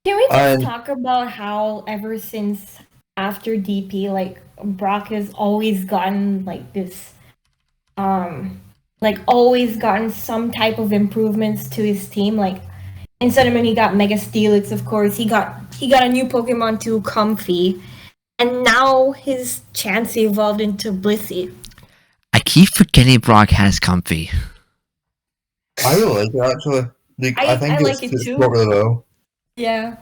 Can we just And- talk about how ever since after DP, like Brock has always gotten like this, like always gotten some type of improvements to his team. Like instead of when he got Mega Steelix, of course, he got a new Pokemon too, Comfy, and now his Chansey evolved into Blissey. I keep forgetting Brock has Comfy. I really like it actually. Like, I think like it's it too. not really well. Yeah.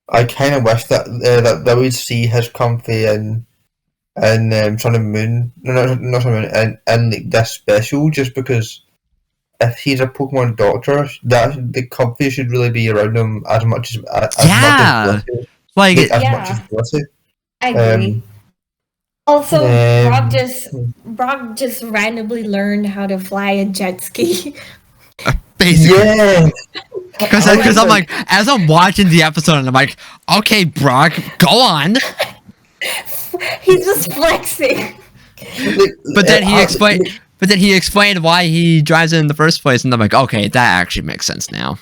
I kind of wish that we'd see his Comfy in Sun and Moon, no, not Sun and Moon, in like this special, just because if he's a Pokemon doctor, that the Comfy should really be around him as much as Yeah. much as Blissey. Like, Like, as Yeah. much as Blissey. I agree. Also, um, Brock just randomly learned how to fly a jet ski. basically. Yeah, Because I'm like, as I'm watching the episode, and I'm like, okay, Brock, go on. He's just flexing. But then he explained why he drives it in the first place, and I'm like, okay, that actually makes sense now.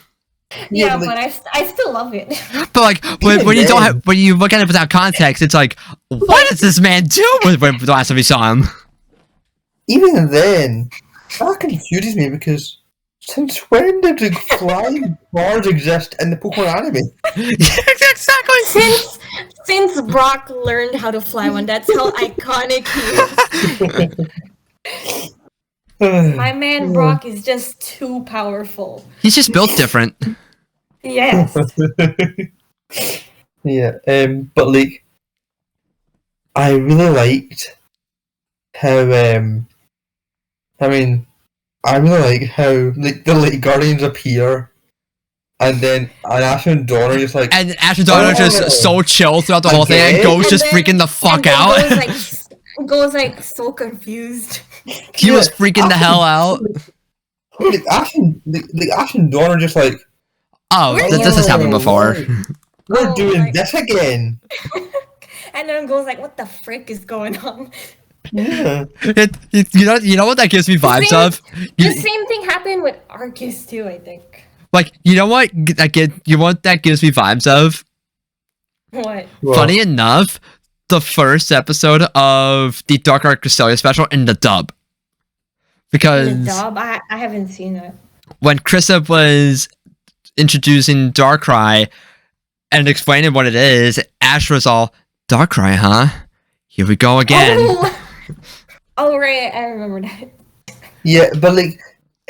Yeah, but, but I still love it. But like, when you don't have, when you look at it without context, it's like, what does this man do when the last time we saw him? even then, that confuses me because since when did like, flying cars exist in the Pokemon anime? Exactly. Since Brock learned how to fly one, that's how iconic he is. My man Brock is just too powerful. He's just built different. Yes. Yeah, but like, I really liked how I really like how like the Light Guardians appear, and then Ash and Dawn are just like, And Ash and Dawn are just so chill throughout the whole thing, and Okay. Go's And just then- freaking the fuck and then out. Goes like so confused. He was freaking the hell out. like Ash and Dawn are just like, Oh, We're this has happened Oh, before. we're Oh, doing like- this again. And then goes like, what the frick is going on? Yeah. You know what that gives me vibes same- of? The same thing happened with Arceus too, I think. Like, you know what that gives me vibes of? What? Well, Funny enough, the first episode of the Dark Art Cresselia special in the dub. Because The dub? I haven't seen it. when Krista was introducing Darkrai and explaining what it is, Ash was all, Darkrai, huh? Here we go again. Oh, right, I remember that. Yeah, but like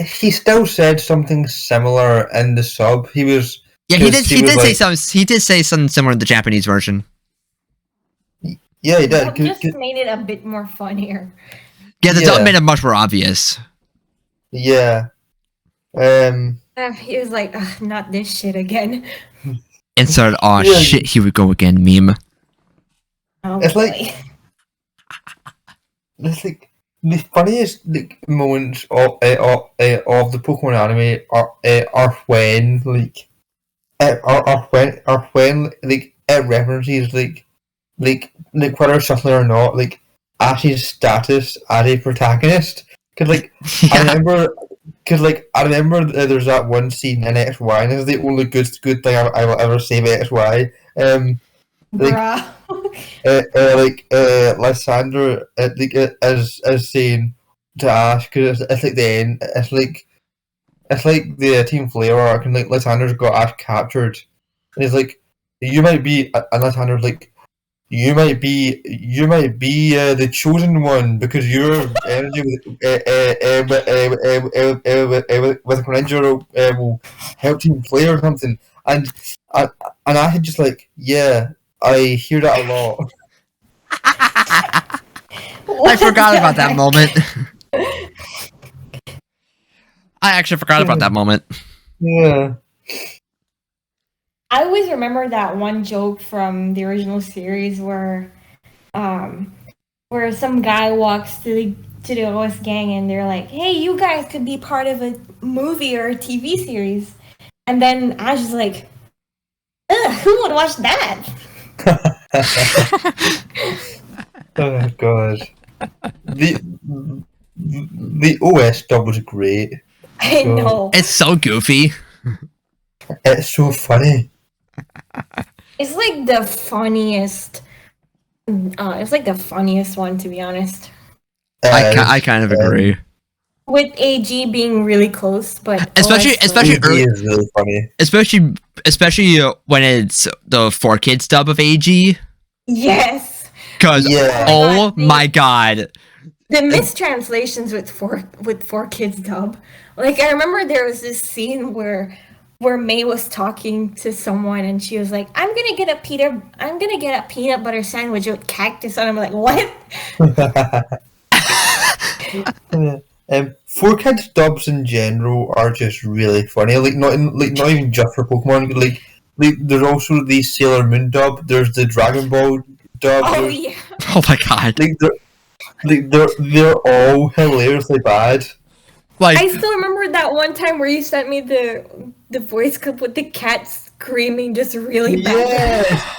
he still said something similar in the sub. He was Yeah, he did. He did say something. He did say something similar in the Japanese version. Yeah, he did. Just made it a bit more funnier. Yeah, the dub made it much more obvious. Yeah. He was like, not this shit again. Insert, oh shit, here we go again meme. Oh, it's boy. like the funniest moments of the Pokemon anime are when like it references like whether subtly or not like Ash's status as a protagonist. Cause like Yeah. I remember there's that one scene in XY, and this is the only good thing I will ever say about XY. Bruh. Lysander is saying to Ash, because it's like the end. It's like the Team Flare arc, and like Lysander's got Ash captured, and he's like, "You might be," and Lysander's like, "You might be the chosen one because your energy with Greninja will help Team Flare or something." And I had just like, yeah, I hear that a lot. I forgot about that moment. I actually forgot about that moment. Yeah. I always remember that one joke from the original series where some guy walks to the OS gang and they're like, "Hey, you guys could be part of a movie or a TV series," and then Ash is like, "Ugh, who would watch that?" Oh god. The OS dub was great. I know. It's so goofy. It's so funny. It's like the funniest. It's like the funniest one, to be honest. I kind of agree. With AG being really close, but Especially early, is really funny. especially when it's the 4Kids dub of AG. Yes. Because oh my god, the mistranslations with 4Kids dub. Like I remember there was this scene where May was talking to someone and she was like, I'm gonna get a peanut butter sandwich with cactus on it. I'm like, what? 4Kids dubs in general are just really funny. Like not even just for Pokemon. Like there's also the Sailor Moon dub. There's the Dragon Ball dub. Oh yeah. oh my god. They're all hilariously bad. Like I still remember that one time where you sent me the voice clip with the cat screaming just really bad. Yeah.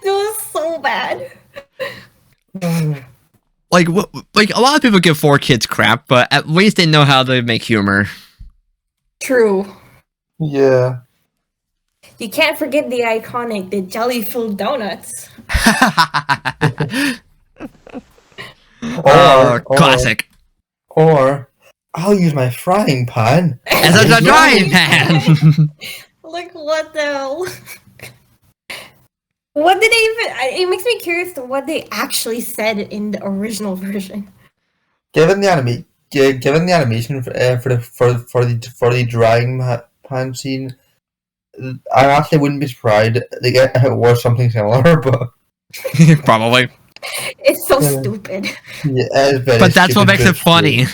It was so bad. like a lot of people give 4Kids crap, but at least they know how to make humor. True. Yeah. You can't forget the iconic jelly-filled donuts. Classic. Or I'll use my frying pan. As a drying pan. Like what the hell? What did they even? It makes me curious to what they actually said in the original version. Given the animation for the drying pan scene, I actually wouldn't be surprised if it was something similar, but Probably. It's so stupid. Yeah, it's very But that's what stupid, makes it funny.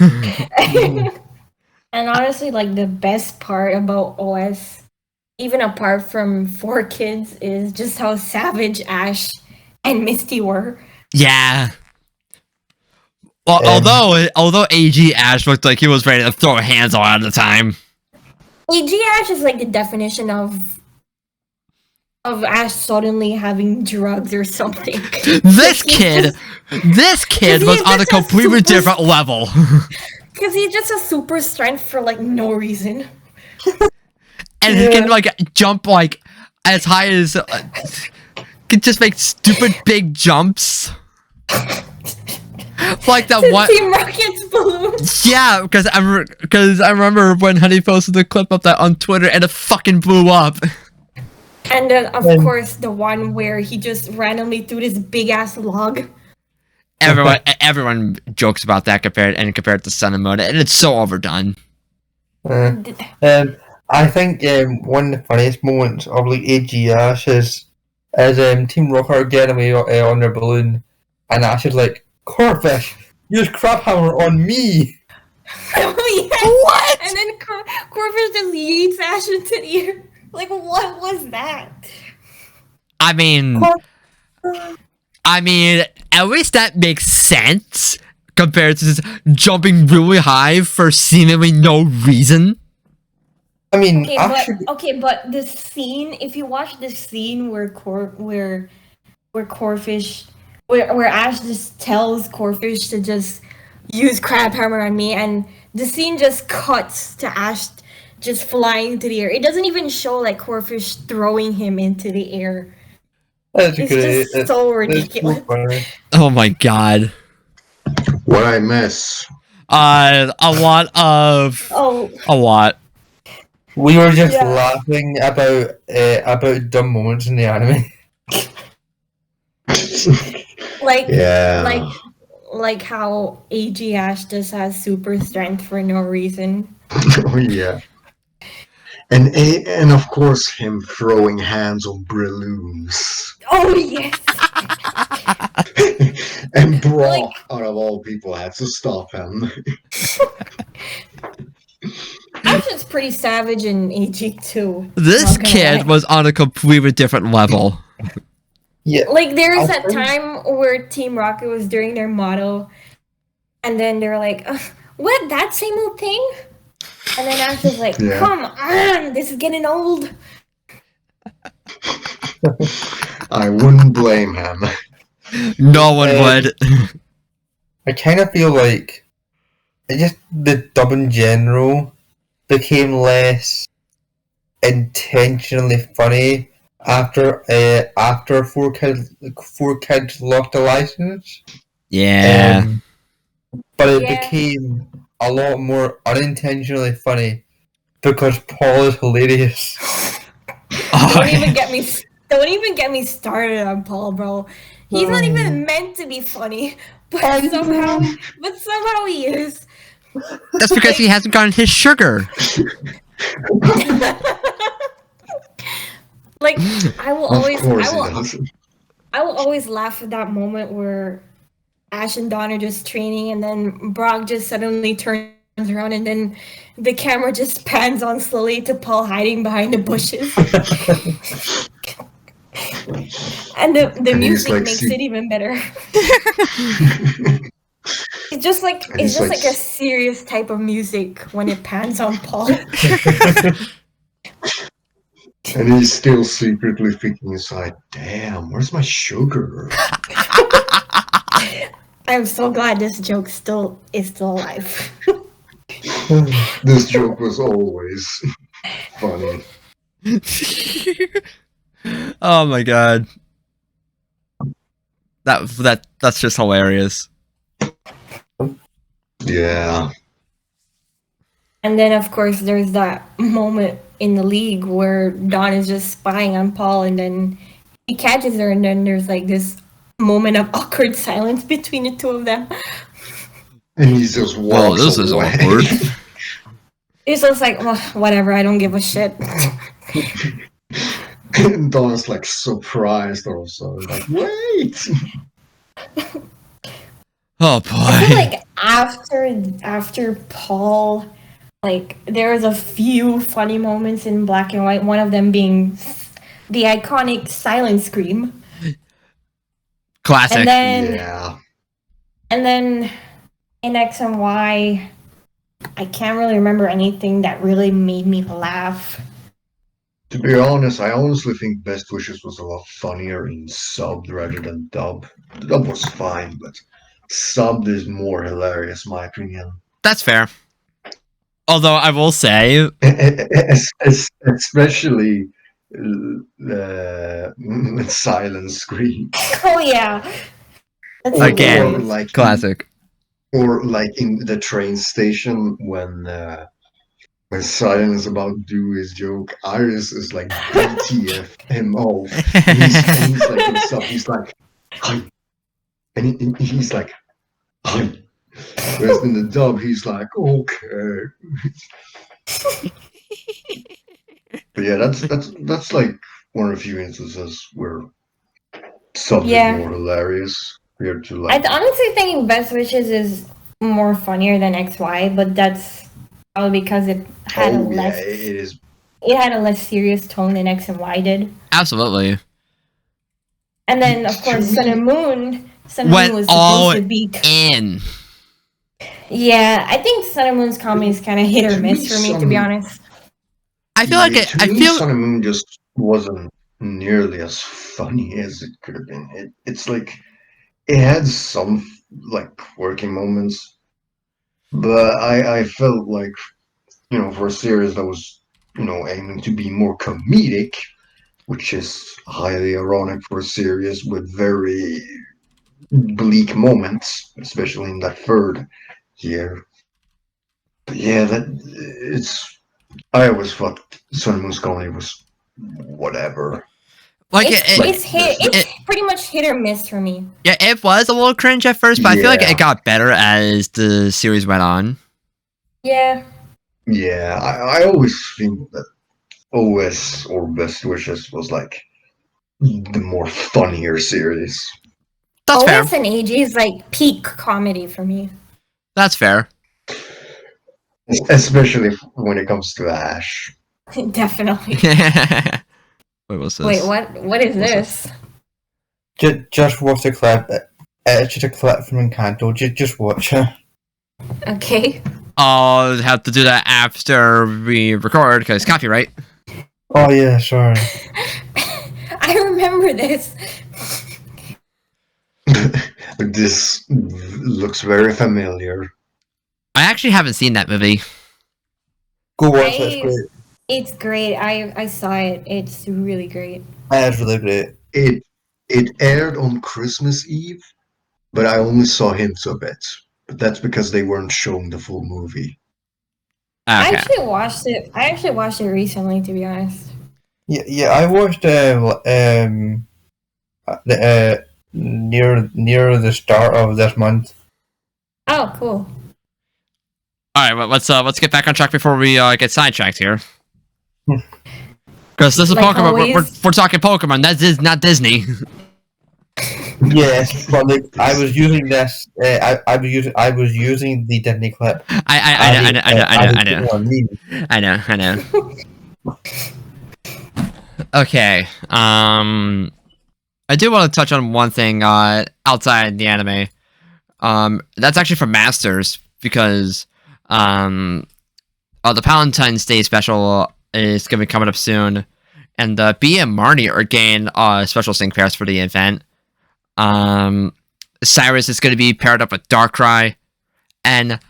And honestly, like the best part about OS, even apart from 4Kids, is just how savage Ash and Misty were. Yeah. Well, although AG Ash looked like he was ready to throw hands a lot of the time. AG Ash is like the definition of Ash suddenly having drugs or something. This kid was on a completely different level. Because he's just a super strength for like no reason. And he can like jump like as high as can just make stupid big jumps. Like that one. Team Rocket's balloon. Yeah, because I remember when Honey posted the clip of that on Twitter and it fucking blew up. And then of course the one where he just randomly threw this big ass log. Everyone jokes about that compared to Sun and Moon, and it's so overdone. I think one of the funniest moments of like AG Ash is Team Rocket are getting away on their balloon, and Ash is like, "Corfish, use crap hammer on me." Oh yeah. What? And then Corvus just yeets Ash into the air. Like, what was that? I mean, at least that makes sense compared to just jumping really high for seemingly no reason. I mean, Okay, but the scene. If you watch the scene where Corfish, where Ash just tells Corfish to just use crab hammer on me, and the scene just cuts to Ash just flying into the air. It doesn't even show like Corfish throwing him into the air. that's It's great. just so ridiculous. So funny. Oh my god. What I miss. A lot. We were just Yeah. laughing about dumb moments in the anime. Like, Yeah. like how AG Ash just has super strength for no reason. Oh yeah. And of course him throwing hands on balloons. Oh yes. And Brock, Like- out of all people, had to stop him. Ash is pretty savage in AG too. This Not gonna kid lie. was on a completely different level. Yeah, Like there's I that think- time where Team Rocket was doing their motto, and then they're like, "What? That same old thing?" And then Ash was like, Yeah. "Come on, this is getting old." I wouldn't blame him. No one Um, would. I kind of feel like the dub in general became less intentionally funny after four kids lost the license. Yeah. But it Yeah. became a lot more unintentionally funny because Paul is hilarious. Don't even get me. Don't even get me started on Paul, bro. He's not even meant to be funny, but somehow he is. That's because he hasn't gotten his sugar. Like I will Of always, course I he will, does. I will always laugh at that moment where Ash and Dawn are just training, and then Brock just suddenly turns around, and then the camera just pans on slowly to Paul hiding behind the bushes, and the And he's music like, makes see- it even better. It's just like And it's he's just like, like a serious type of music when it pans on Paul. And he's still secretly thinking inside, damn, where's my sugar? I'm so glad this joke is still alive. This joke was always funny. Oh my god. That's just hilarious. Yeah. And then, of course, there's that moment in the league where Dawn is just spying on Paul, and then he catches her, and then there's like this moment of awkward silence between the two of them. And he just walks Well, this is away. awkward. It's just like, well, whatever, I don't give a shit. And Don's like surprised also. Like, wait! Oh I feel boy. like after Paul, like there was a few funny moments in Black and White. One of them being the iconic silent scream, Classic. and then Yeah. and then in X and Y, I can't really remember anything that really made me laugh. To be honest, I honestly think Best Wishes was a lot funnier in subbed rather than dub. The dub was fine, but subbed is more hilarious, in my opinion. That's fair. Although I will say, Especially silent scream. Oh yeah, that's Again, hilarious. like classic. or like in the train station when Silent is about to do his joke, Iris is like BTF him off. And he's like himself. He's like, hi, and he's like, hi. Whereas in the dub, he's like, okay. But yeah, that's like one of the few instances where something Yeah. more hilarious compared to I like. honestly think Best Wishes is more funnier than XY, but that's probably because it had Oh yeah, it is. a less serious tone than X and Y did. Absolutely. And then of course To Sun and me, Moon. Sun and Went Moon was all supposed to be. in. Yeah, I think Sun and Moon's comedy is kind of hit or to miss me, for me, to be honest. I feel like to I me, feel Sun and Moon just wasn't nearly as funny as it could have been. It's like it had some like quirky moments, but I felt like for a series that was aiming to be more comedic, which is highly ironic for a series with very bleak moments, especially in that third year. But yeah, that it's. I always thought Sun and Moon's comedy was whatever. like It's it, pretty much hit or miss for me. yeah, it was a little cringe at first, but I feel like Yeah. it got better as the series went on. Yeah. Yeah, I always think that OS or Best Wishes was like the more funnier series. That's fair. OS and AG is like peak comedy for me. That's fair. Especially when it comes to Ash. Definitely. Wait, what's this? Wait, what is What's this? Just watch the clip. It's just a clip from Encanto. Just watch it. Okay. I'll have to do that after we record because copyright. Oh yeah, sorry. I remember this. This looks very familiar. I actually haven't seen that movie. Go watch it. It's great. It's great. I saw it. It's really great. It's really great. It aired on Christmas Eve, but I only saw hints of it. But that's because they weren't showing the full movie. I Okay. actually watched it. I actually watched it recently, to be honest. Yeah. I watched near the start of this month. Oh, cool. All right, well, let's get back on track before we get sidetracked here. Because this is Like Pokemon. always. We're talking Pokemon. That is not Disney. Yes, but like, I was using this. I was using the Disney clip. I know. Okay. I do want to touch on one thing outside the anime. That's actually from Masters because the Valentine's Day special is gonna be coming up soon, and B and Marnie are getting special sync pairs for the event. Cyrus is gonna be paired up with Darkrai, and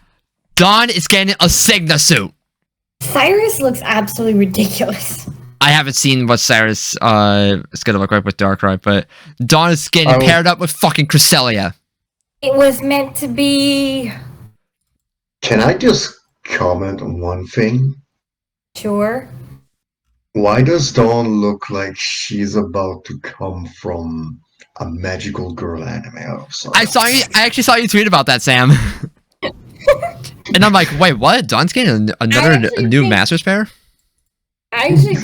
Dawn is getting a Signa suit. Cyrus looks absolutely ridiculous. I haven't seen what Cyrus is gonna look like with Darkrai, but Dawn is getting paired up with fucking Cresselia. It was meant to be. Can I just comment on one thing? Sure. Why does Dawn look like she's about to come from a magical girl anime? Oh, sorry. I actually saw you tweet about that, Sam. And I'm like, wait, what? Dawn's getting a new Masters pair? I actually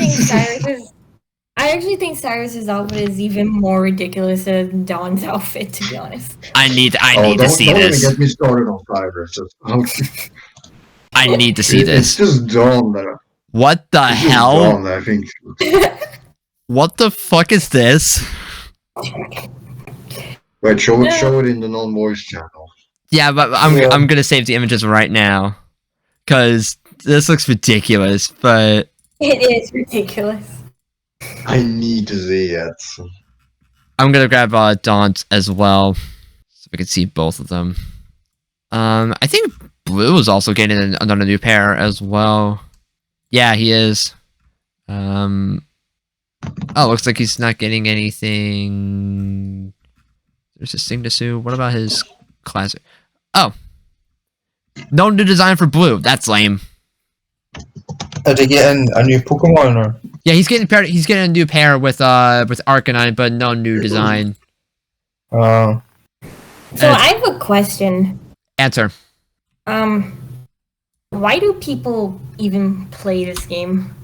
think Cyrus's outfit is even more ridiculous than Dawn's outfit, to be honest. I need to see this. Don't get me started on Cyrus. I need to see this. It's just Dawn that. What the hell? Dawn that I think. What the fuck is this? Wait, show it in the non-voice channel. Yeah, but I'm gonna save the images right now because this looks ridiculous. But it is ridiculous. I need to see it. I'm gonna grab Dawn's as well so we can see both of them. I think Blue is also getting another new pair as well. Yeah, he is. Oh, looks like he's not getting anything. There's a Signasu. What about his classic? Oh, no new design for Blue. That's lame. Is he getting a new Pokemon or? Yeah, he's getting paired. He's getting a new pair with Arcanine, but no new design. Oh. So I have a question. Answer. What why do people even play this game?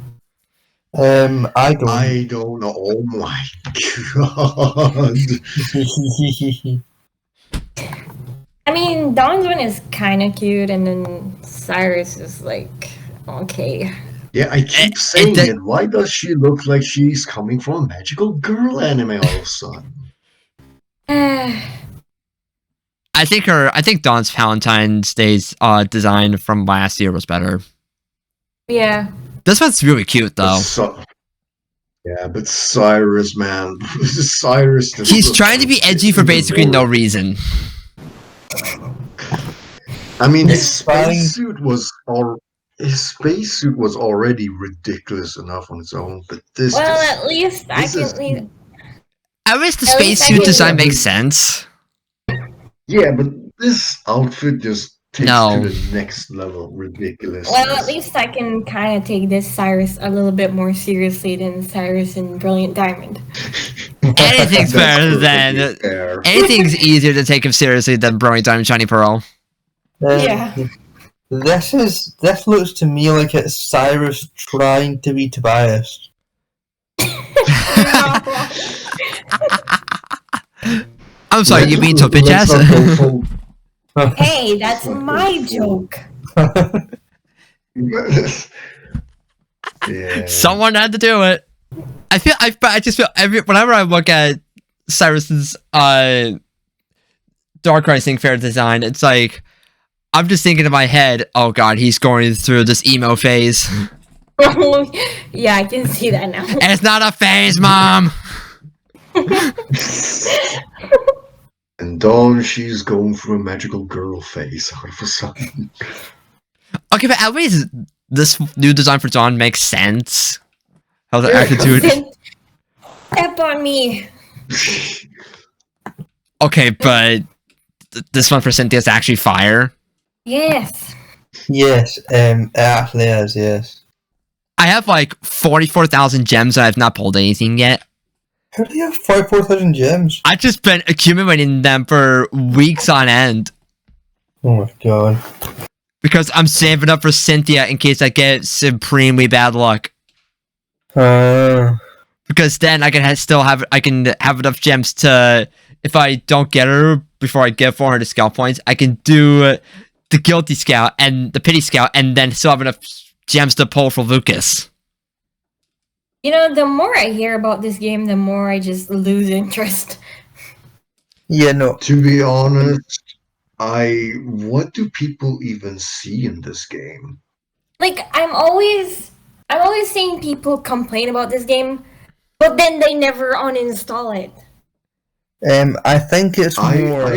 I don't. I don't know. Oh my god. I mean, Dawn's one is kind of cute, and then Cyrus is like, okay. Yeah, I keep saying it. Why does she look like she's coming from a magical girl anime all of a sudden? I think Dawn's Valentine's Day's design from last year was better. Yeah. This one's really cute though. Yeah, but Cyrus, man, Cyrus. He's trying to be edgy for basically no reason. I mean, his It's fine. spacesuit was already ridiculous enough on its own, but this. Well, just, at least I this is- can. I wish the At least I spacesuit can- design makes sense. Yeah, but this outfit just takes No. to the next level ridiculous. Well, at least I can kind of take this Cyrus a little bit more seriously than Cyrus in Brilliant Diamond. Anything's That's better perfectly than fair. anything's easier to take him seriously than Brilliant Diamond Shiny Pearl. Yeah. This looks to me like it's Cyrus trying to be Tobias. I'm sorry, you mean Topi Let's Jazz? not go full- Hey, that's my joke. Yeah. Someone had to do it. I just feel whenever I look at Cyrus's Dark Rising fair design, it's like I'm just thinking in my head, oh god, he's going through this emo phase. Yeah, I can see that now. And it's not a phase, Mom! And Dawn, she's going through a magical girl phase all of a sudden. Okay, but at least this new design for Dawn makes sense. How the Yeah. attitude. Step on me. Okay, but this one for Cynthia's actually fire. Yes. Yes, it actually is, yes. I have like 44,000 gems and I've not pulled anything yet. How do you have 44,000 gems? I've just been accumulating them for weeks on end. Oh my god. Because I'm saving up for Cynthia in case I get supremely bad luck. Because then I can have enough gems to, if I don't get her before I get 400 scout points, I can do the Guilty Scout and the Pity Scout and then still have enough gems to pull for Lucas. You know, the more I hear about this game, the more I just lose interest. Yeah, no. To be honest, what do people even see in this game? Like, I'm always seeing people complain about this game, but then they never uninstall it. I think it's more.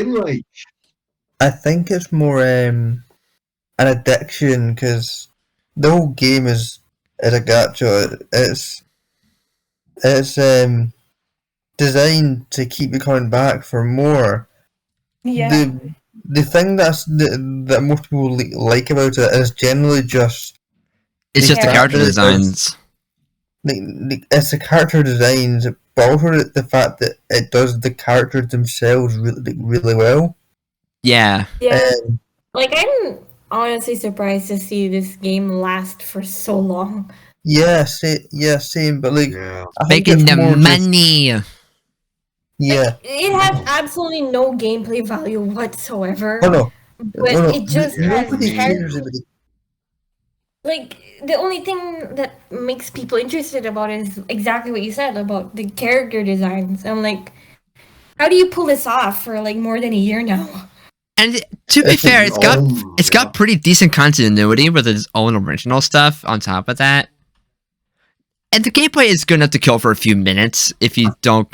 I think it's more an addiction because the whole game is a gacha. It's designed to keep you coming back for more. Yeah. The thing that most people like about it is generally just It's just the character characters. designs. it's the character designs, but also the fact that it does the characters themselves really well. Yeah. Yeah. Like, I'm honestly surprised to see this game last for so long. Yeah, same. But like, Yeah. I think Making it's the more just- money. yeah. It has absolutely no gameplay value whatsoever. Oh no. But no, no. it just has Nobody cares characters. about it. Like, the only thing that makes people interested about it is exactly what you said about the character designs. I'm like, how do you pull this off for like more than a year now? And to be fair, it's got pretty decent continuity with its own original stuff on top of that. And the gameplay is good enough to kill for a few minutes if you don't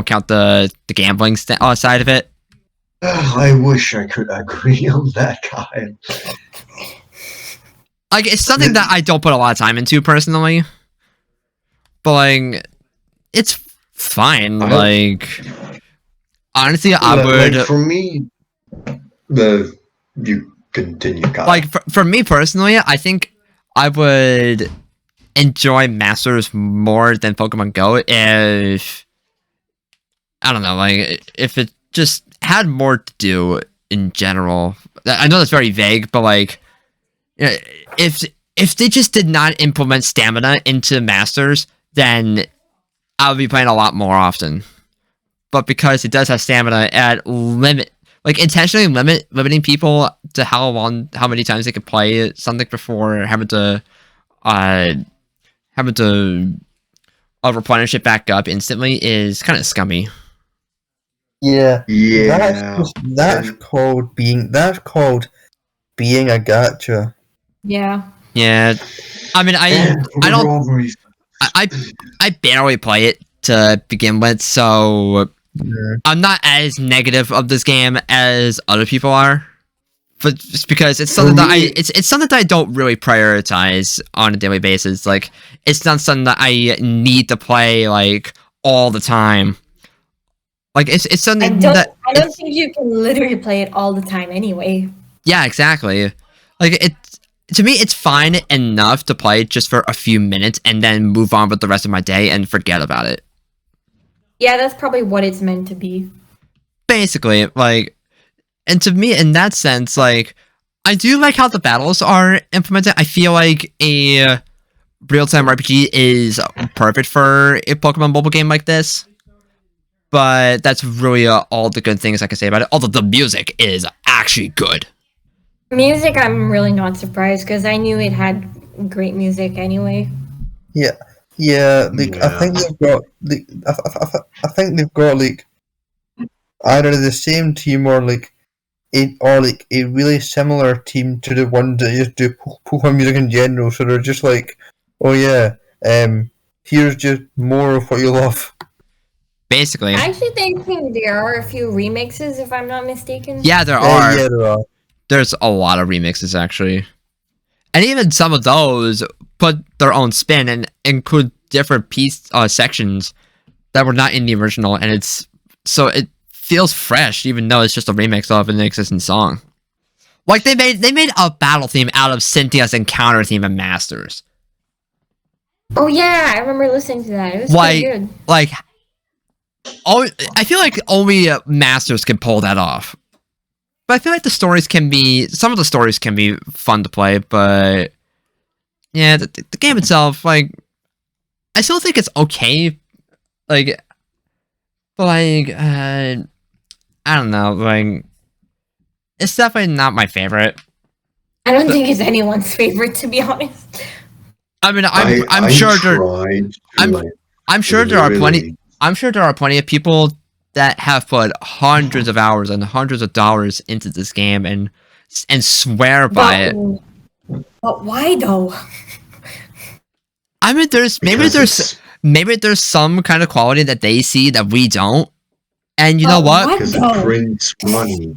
count the gambling side of it. I wish I could agree on that, guy. Like, it's something that I don't put a lot of time into personally, but like, it's fine. Like, honestly, I would. Like, for me, you continue, Kyle. Like, for me personally, I think I would enjoy Masters more than Pokemon Go if, I don't know, like, if it just had more to do in general. I know that's very vague, but like, Yeah, if they just did not implement stamina into Masters, then I would be playing a lot more often. But because it does have stamina at intentionally limiting people to how many times they can play something before having to replenish it back up instantly is kind of scummy. Yeah. Yeah. That's called being a gacha. Yeah. Yeah, I mean, I barely play it to begin with, so Yeah. I'm not as negative of this game as other people are. But just because it's something that it's something that I don't really prioritize on a daily basis. Like, it's not something that I need to play like all the time. Like, it's something I don't think you can literally play it all the time anyway. Yeah, exactly. Like, to me, it's fine enough to play just for a few minutes and then move on with the rest of my day and forget about it. Yeah, that's probably what it's meant to be. Basically, like, and to me, in that sense, like, I do like how the battles are implemented. I feel like a real-time RPG is perfect for a Pokemon mobile game like this. But that's really all the good things I can say about it. Although the music is actually good. Music, I'm really not surprised because I knew it had great music anyway. Yeah. Like, Yeah. I think they've got like I think they've got like either the same team or like a really similar team to the one that just do Pokemon music in general. So they're just like, oh yeah, here's just more of what you love. Basically. I actually think there are a few remixes, if I'm not mistaken. Yeah, there are. Yeah, there are. There's a lot of remixes, actually. And even some of those put their own spin and include different sections that were not in the original, and it feels fresh, even though it's just a remix of an existing song. Like, they made a battle theme out of Cynthia's encounter theme in Masters. Oh yeah, I remember listening to that. It was pretty good. Like, I feel like only Masters can pull that off. But I feel like some of the stories can be fun to play, but yeah, the game itself, like, I still think it's okay. Like, but like, I don't know, like, it's definitely not my favorite. I don't think it's anyone's favorite, to be honest. I mean, I'm sure there are plenty. I'm sure there are plenty of people that have put hundreds of hours and hundreds of dollars into this game and swear by it. But why though? I mean, maybe there's some kind of quality that they see that we don't, and you know what? Because it prints money.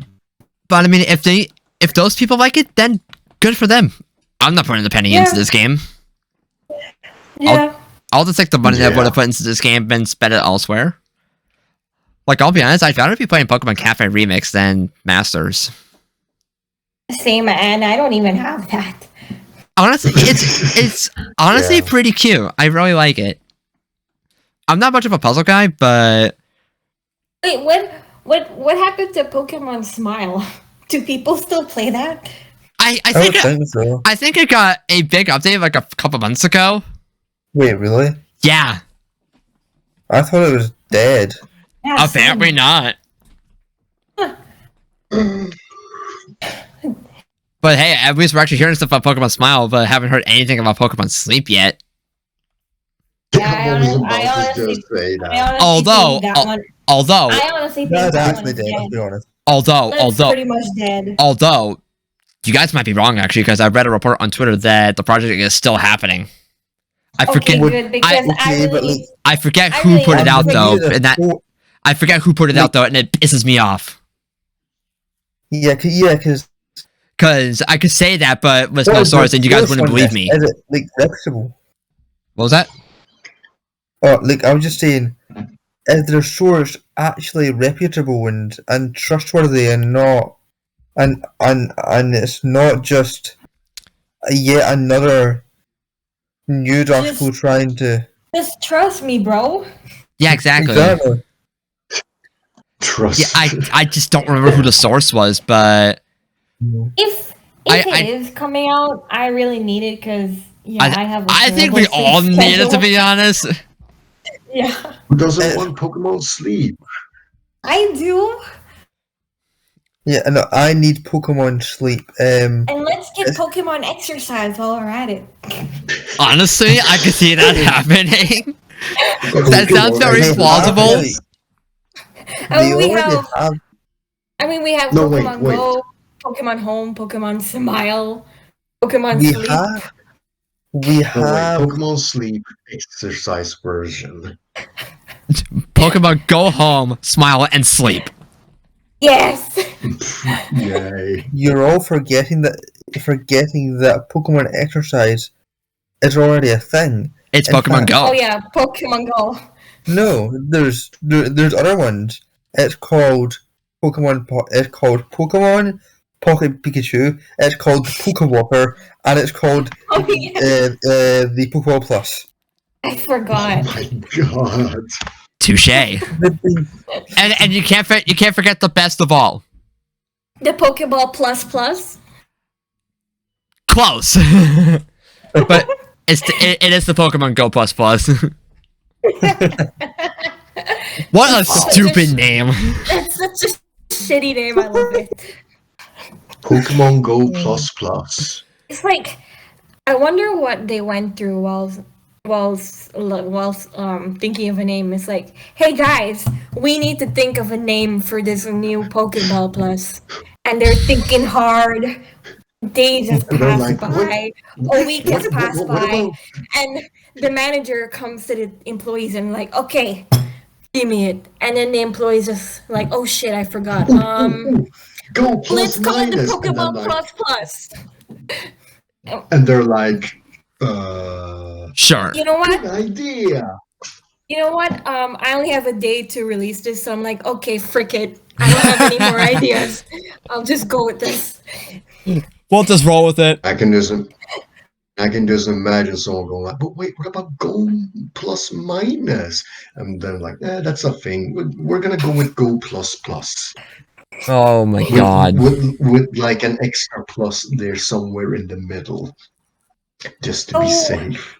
But I mean, if those people like it, then good for them. I'm not putting the penny into this game. Yeah. I'll just take the money that I would have put into this game and spend it elsewhere. Like, I'll be honest, I'd rather be playing Pokemon Cafe Remix than Masters. Same, and I don't even have that. Honestly, it's honestly pretty cute. I really like it. I'm not much of a puzzle guy, but Wait, what happened to Pokemon Smile? Do people still play that? I think so. I think it got a big update like a couple months ago. Wait, really? Yeah. I thought it was dead. Yeah, Apparently not. But hey, at least we're actually hearing stuff about Pokemon Smile, but haven't heard anything about Pokemon Sleep yet. Yeah, I honestly Although, think that one. although, I honestly think That's that actually one's dead. dead. I'll be honest. That's pretty much dead. although, you guys might be wrong actually, because I read a report on Twitter that the project is still happening. I forget. Okay, good, because I forget who put it out though, and I forget who put it out though, and it pisses me off. Yeah, because Because I could say that, but with no source, and you guys wouldn't believe me. Is it like reputable? What was that? Oh, like I was just saying, is their source actually reputable and trustworthy and not and it's not just yet another news article trying to just trust me, bro. Yeah, exactly. Trust. Yeah, I just don't remember who the source was, but If If it is coming out, I really need it because I have. I think we all need it, to be honest. Yeah. Who doesn't want Pokemon Sleep? I do. Yeah, no, I need Pokemon Sleep. And let's get Pokemon Exercise while we're at it. Honestly, I could see that happening. That sounds very plausible. We have No, Pokemon wait. Go, Pokemon Home, Pokemon Smile, Pokemon Sleep. We have Pokemon Sleep Exercise version. Pokemon Go Home, Smile, and Sleep. Yes. Yay! You're all forgetting that Pokemon Exercise is already a thing. It's In Pokemon fact- Go. Oh yeah, Pokemon Go. No, there's other ones. It's called Pokemon Pocket Pikachu. It's called Pokewalker, and it's called Oh yeah. the Pokeball Plus. I forgot. Oh my god! Touche. They've been- And you can't forget the best of all. The Pokeball Plus Plus. Close. But it is the Pokemon Go Plus Plus. What a stupid name. That's such a shitty name. I love it. Pokemon Go Plus Plus. It's like, I wonder what they went through while thinking of a name. It's like, hey guys, we need to think of a name for this new Pokeball Plus, and they're thinking hard. Days have And they're passed like, by, a week has what passed about- by, and the manager comes to the employees and like, okay, give me it, and then the employees just like, oh shit, I forgot. Go Plus Let's call it the Minus. Pokeball And then, like, Plus. and they're like, Sure. You know what? good idea. You know what? I only have a day to release this, so I'm like, okay, frick it. I don't have any more ideas. I'll just go with this. We'll just roll with it. I can just imagine someone going like, but wait, what about Go Plus Minus? And then like, that's a thing. We're gonna go with Go Plus Plus. Oh my god. With like an extra plus there somewhere in the middle, just to be Oh. safe.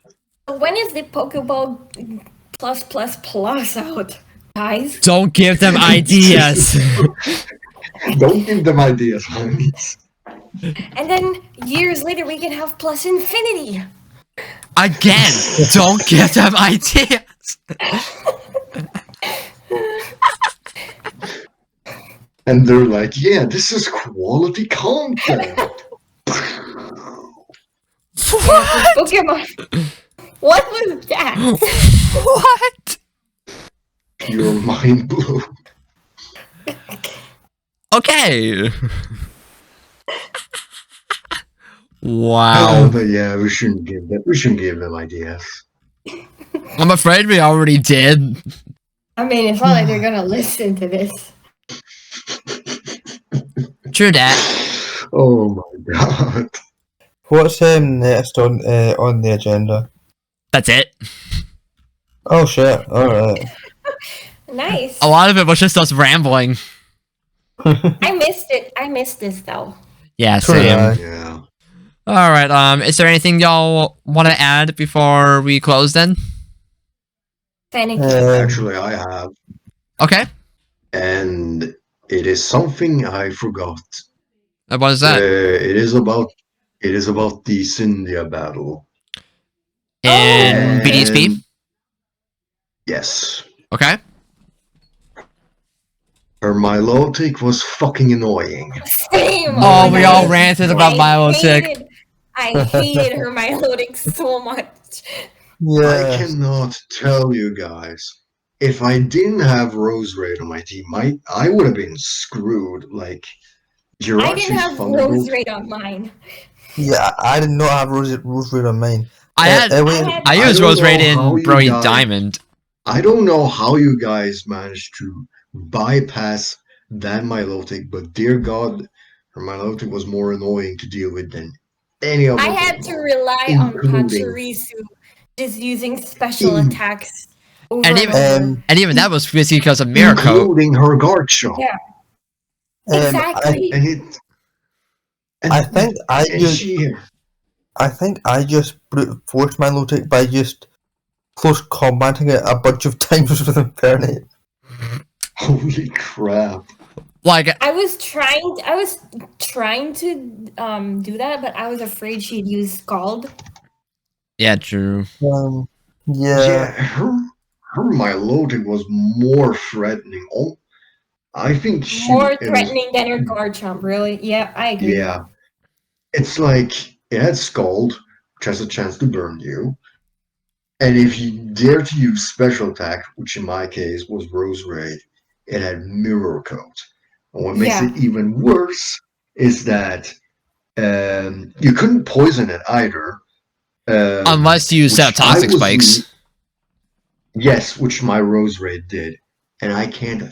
When is the Pokeball Plus out, guys? Don't give them ideas. Don't give them ideas, homies. And then years later, we can have Plus Infinity. Again, don't give them ideas. And they're like, yeah, this is quality content. What? Pokemon. What was that? What? Your mind blown. Okay. Oh, Wow. but yeah, we shouldn't give them ideas. I'm afraid we already did. I mean, it's not like they're gonna listen to this. True that. Oh my god. What's next on the agenda? That's it. Oh shit! All right. Nice. A lot of it was just us rambling. I missed it. I missed this though. Yeah, True same. that. Yeah. All right. Is there anything y'all want to add before we close? Then. Panic. Actually, I have. Okay. And it is something I forgot. What is that? It is about the Cynthia battle. In Oh. BDSP. Yes. Okay. Her Milotic was fucking annoying. Same. Oh, my we God. all ranted about Milotic. I hated her Milotic so much. I Yeah. cannot tell you guys. If I didn't have Rose Raid on my team, I would have been screwed. Like, I didn't have Rose Raid on mine. Yeah, I did not have Rose Raid on mine. I had. Wait, I used don't Rose Raid know how in you Brilliant guys- Diamond. I don't know how you guys managed to bypass that Milotic, but dear God, her Milotic was more annoying to deal with than any other. I had to Pokemon. rely on Including- Pachirisu just using special In- attacks. Over And and even- over. And even that was basically because of Miracle. Including her guard shot. Yeah. I- Exactly. And I think I And just she, brute forced my Milotic by just close combating it a bunch of times with Infernape. holy crap. Like, I was trying to do that, but I was afraid she'd use Scald. yeah, true. Yeah. Yeah, her Milotic was more threatening. Oh, I think More it was, threatening than her Garchomp, really. Yeah, I agree. yeah. It's like it had Scald, which has a chance to burn you. And if you dare to use special attack, which in my case was Rose Raid, it had Mirror Coat. And what makes Yeah. it even worse is that you couldn't poison it either. Unless you set up which I toxic was spikes. Yes, which my Rose Raid did. And I can't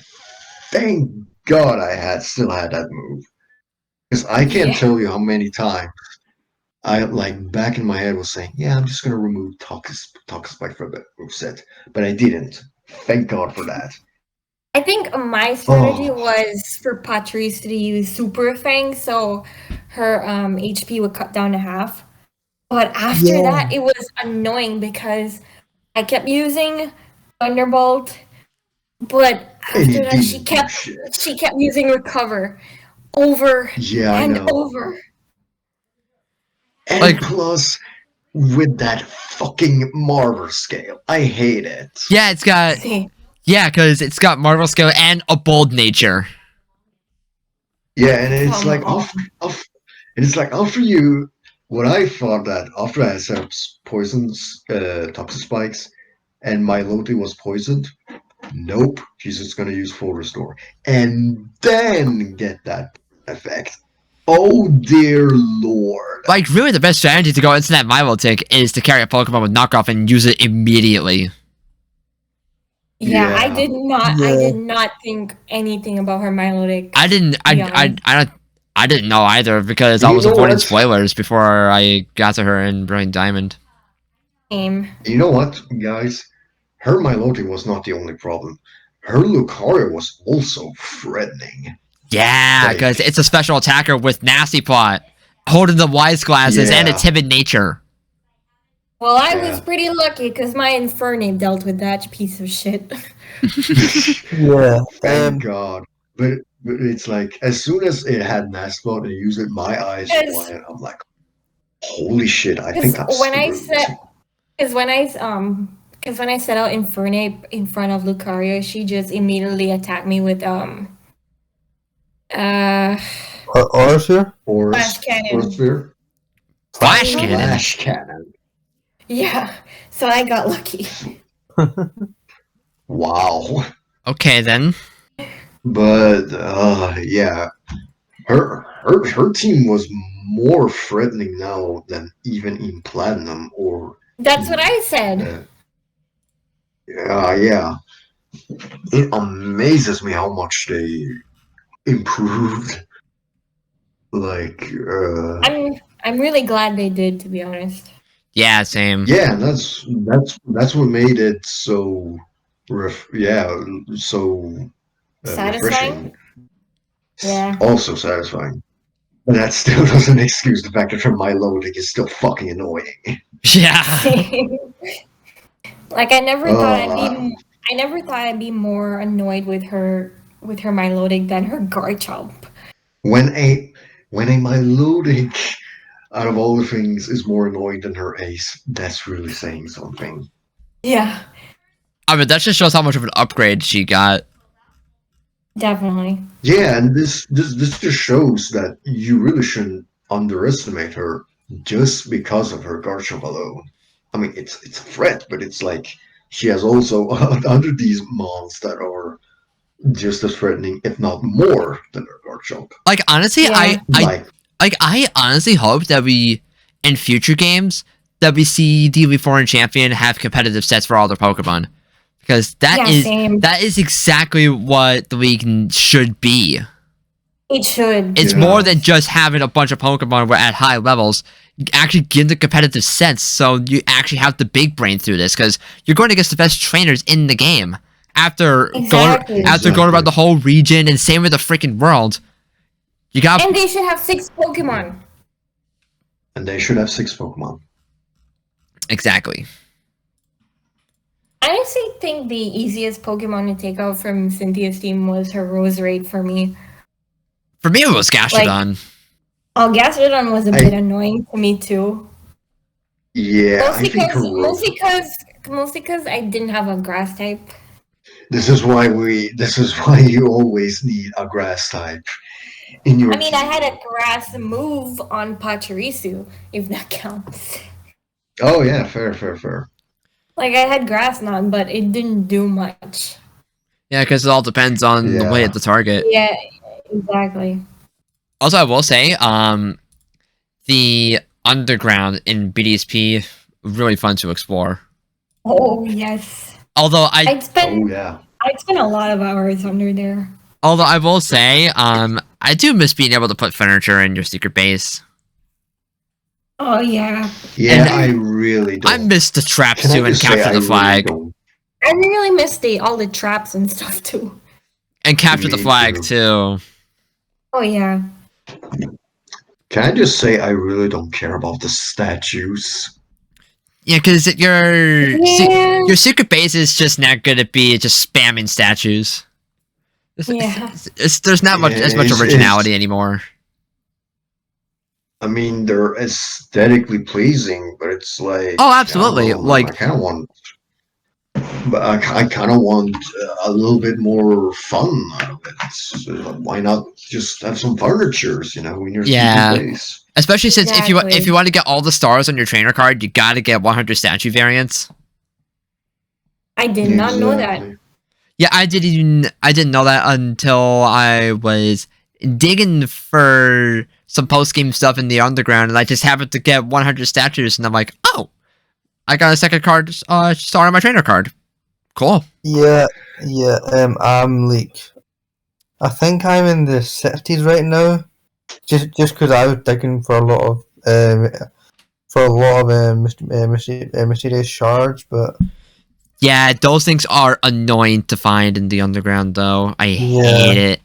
thank God still had that move. Because I can't Yeah. tell you how many times I like back in my head was saying, yeah, I'm just gonna remove Toxic Spike from the moveset. But I didn't. Thank God for that. I think my strategy Oh. was for Patrice to use Super Fang, so her HP would cut down to half. But after that, it was annoying because I kept using Thunderbolt, but And after it that, didn't do shit. she kept using Recover over Yeah, I and know. over. And Like- plus, with that fucking Marver scale, I hate it. Yeah, it's got. See, Yeah, because it's got Marvel skill and a bold nature. Yeah, and it's Come like on. after you, what I thought that after I set up poisons, toxic spikes, and my Loti was poisoned, nope, she's just gonna use full restore, and then get that effect. Oh dear lord! Like, really, the best strategy to go into that Milotic is to carry a Pokemon with knockoff and use it immediately. yeah, Yeah. I did not think anything about her Milotic. I didn't. I didn't know either because I You was know avoiding what? spoilers before I got to her in Brilliant Diamond. Game. You know what, guys? Her Milotic was not the only problem. Her Lucario was also threatening. Yeah, Like- because it's a special attacker with Nasty Plot, holding the wise glasses and a Yeah. timid nature. Well, I Yeah. was pretty lucky because my Infernape dealt with that piece of shit. Yeah. Thank God. But it's like as soon as it had Nasty Plot and used it, my eyes Yes. wide. I'm like, holy shit! I think I'm when I screwed. said, because when I set out Infernape in front of Lucario, she just immediately attacked me with Arceus? Or Flash Cannon. Sphere. Flash Cannon. Flash Cannon. Yeah, so I got lucky. Wow. Okay, then. But yeah, her team was more threatening now than even in Platinum or That's what I said. yeah. It amazes me how much they improved. Like I'm really glad they did, to be honest. Yeah, same. yeah, and that's what made it so so Satisfying? refreshing. Yeah. Also satisfying. But that still doesn't excuse the fact that her Milotic is still fucking annoying. Yeah. Like I never Oh, thought I'd be more annoyed with her Milotic than her Garchomp. when a Milotic out of all the things is more annoying than her ace, that's really saying something. Yeah, I mean, that just shows how much of an upgrade she got. definitely. Yeah, and this just shows that you really shouldn't underestimate her just because of her Garchomp alone. I mean, it's a threat, but it's like she has also under these mons that are just as threatening, if not more, than her Garchomp. Like, honestly, Yeah. I honestly hope that we, in future games, that we see DB Foreign Champion have competitive sets for all their Pokemon. Because that Same. is exactly what the league should be. It should. It's Yeah. more than just having a bunch of Pokemon at high levels. You actually give the competitive sense, so you actually have the big brain through this, because you're going against the best trainers in the game. After Exactly. going around the whole region, and same with the freaking world, You got And they should have 6 Pokemon. And they should have 6 Pokemon. exactly. I honestly think the easiest Pokemon to take out from Cynthia's team was her Roserade for me. For me, it was Gastrodon. Oh, Gastrodon was a bit annoying to me too. Yeah, Mostly I think mostly because I didn't have a grass type. this is why you always need a grass type in your I mean, I team. had a grass move on Pachirisu, if that counts. Oh yeah, fair. Like, I had grass Knot, but it didn't do much. Yeah, because it all depends on the way of the target. Yeah, exactly. Also, I will say, the underground in BDSP really fun to explore. Oh, yes. Although I'd spend yeah. a lot of hours under there. Although I will say, I do miss being able to put furniture in your secret base. Oh, yeah. Yeah, And I really don't. I miss the traps Can I too and just say capture I the really flag. don't? I really miss all the traps and stuff, too. And capture the Me flag too. too. Oh, yeah. Can I just say I really don't care about the statues? Yeah, because Yeah. your secret base is just not going to be just spamming statues. Yeah. There's not much as much originality anymore. I mean, they're aesthetically pleasing, but it's like... Oh, absolutely. I don't know, I kind of want... But I kind of want a little bit more fun out of it. Why not just have some furnitures, in your secret base? Especially since if you Exactly. want to get all the stars on your trainer card, you got to get 100 statue variants. I did not know that. Exactly. Yeah, I didn't know that until I was digging for some post game stuff in the underground, and I just happened to get 100 statues, and I'm like, oh, I got a second card star on my trainer card. Cool. Yeah. I'm like, I think I'm in the 60s right now. Just because I was digging for a lot of mysterious shards, but Yeah, those things are annoying to find in the underground, though. I hate it.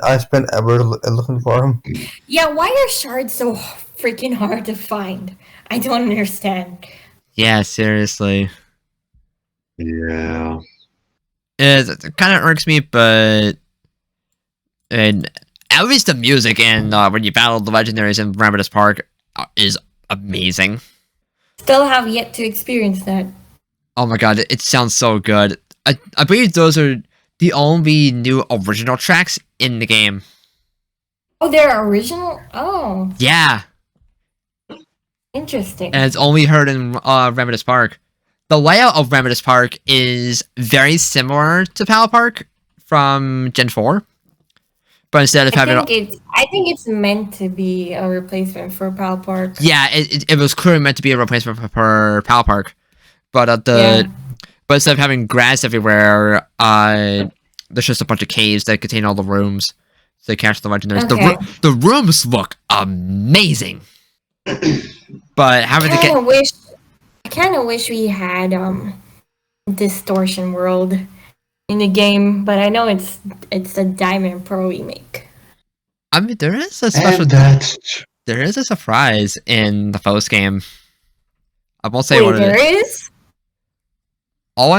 I spent hours looking for them. Yeah, why are shards so freaking hard to find? I don't understand. Yeah, seriously. Yeah. It kind of irks me, but at least the music and when you battle the legendaries in Ramadas Park is amazing. Still have yet to experience that. Oh my god, it sounds so good. I believe those are the only new original tracks in the game. Oh, they're original? Oh, Yeah, interesting. and it's only heard in Ramadas Park. The layout of Ramadas Park is very similar to Pal Park from Gen 4. But instead of I having... think it's meant to be a replacement for Pal Park. Yeah, it was clearly meant to be a replacement for Pal Park. But Yeah. but instead of having grass everywhere, there's just a bunch of caves that contain all the rooms. So they catch the legendaries. Okay. The rooms look amazing. But having to get... I kind of wish we had Distortion World in the game, but I know it's the Diamond Pro remake. I mean, there is a special... There is a surprise in the post game. I won't say what it is. There is? All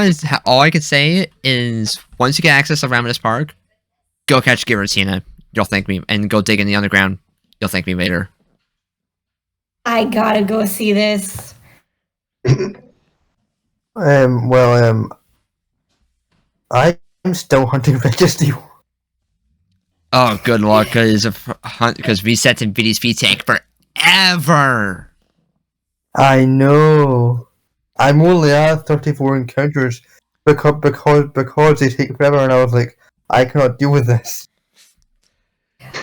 I can say is once you get access to Ramadas Park, go catch Giratina. You'll thank me, and go dig in the underground. You'll thank me later. I gotta go see this. I'm still hunting Majesty. Oh, good luck, because resets in BDSP take forever. I know. I'm only at 34 encounters because they take forever, and I was like, I cannot deal with this.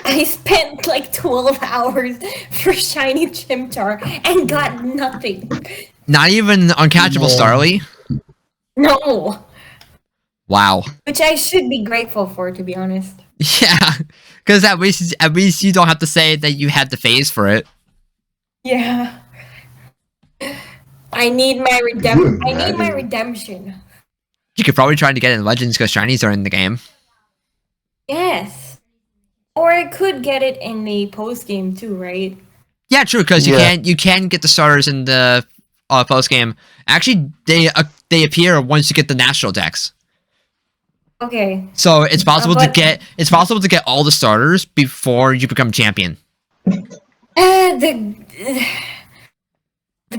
I spent like 12 hours for Shiny Chimchar and got nothing. Not even uncatchable Yeah. Starly? No. Wow. Which I should be grateful for, to be honest. Yeah, because at least you don't have to say that you had the phase for it. Yeah. I need my redemption. You could probably try to get it in Legends because shinies are in the game. Yes. Or I could get it in the post game too, right? Yeah, true. Because Yeah. you can get the starters in the post game. Actually, they appear once you get the national decks. Okay. So it's possible to but- get all the starters before you become champion.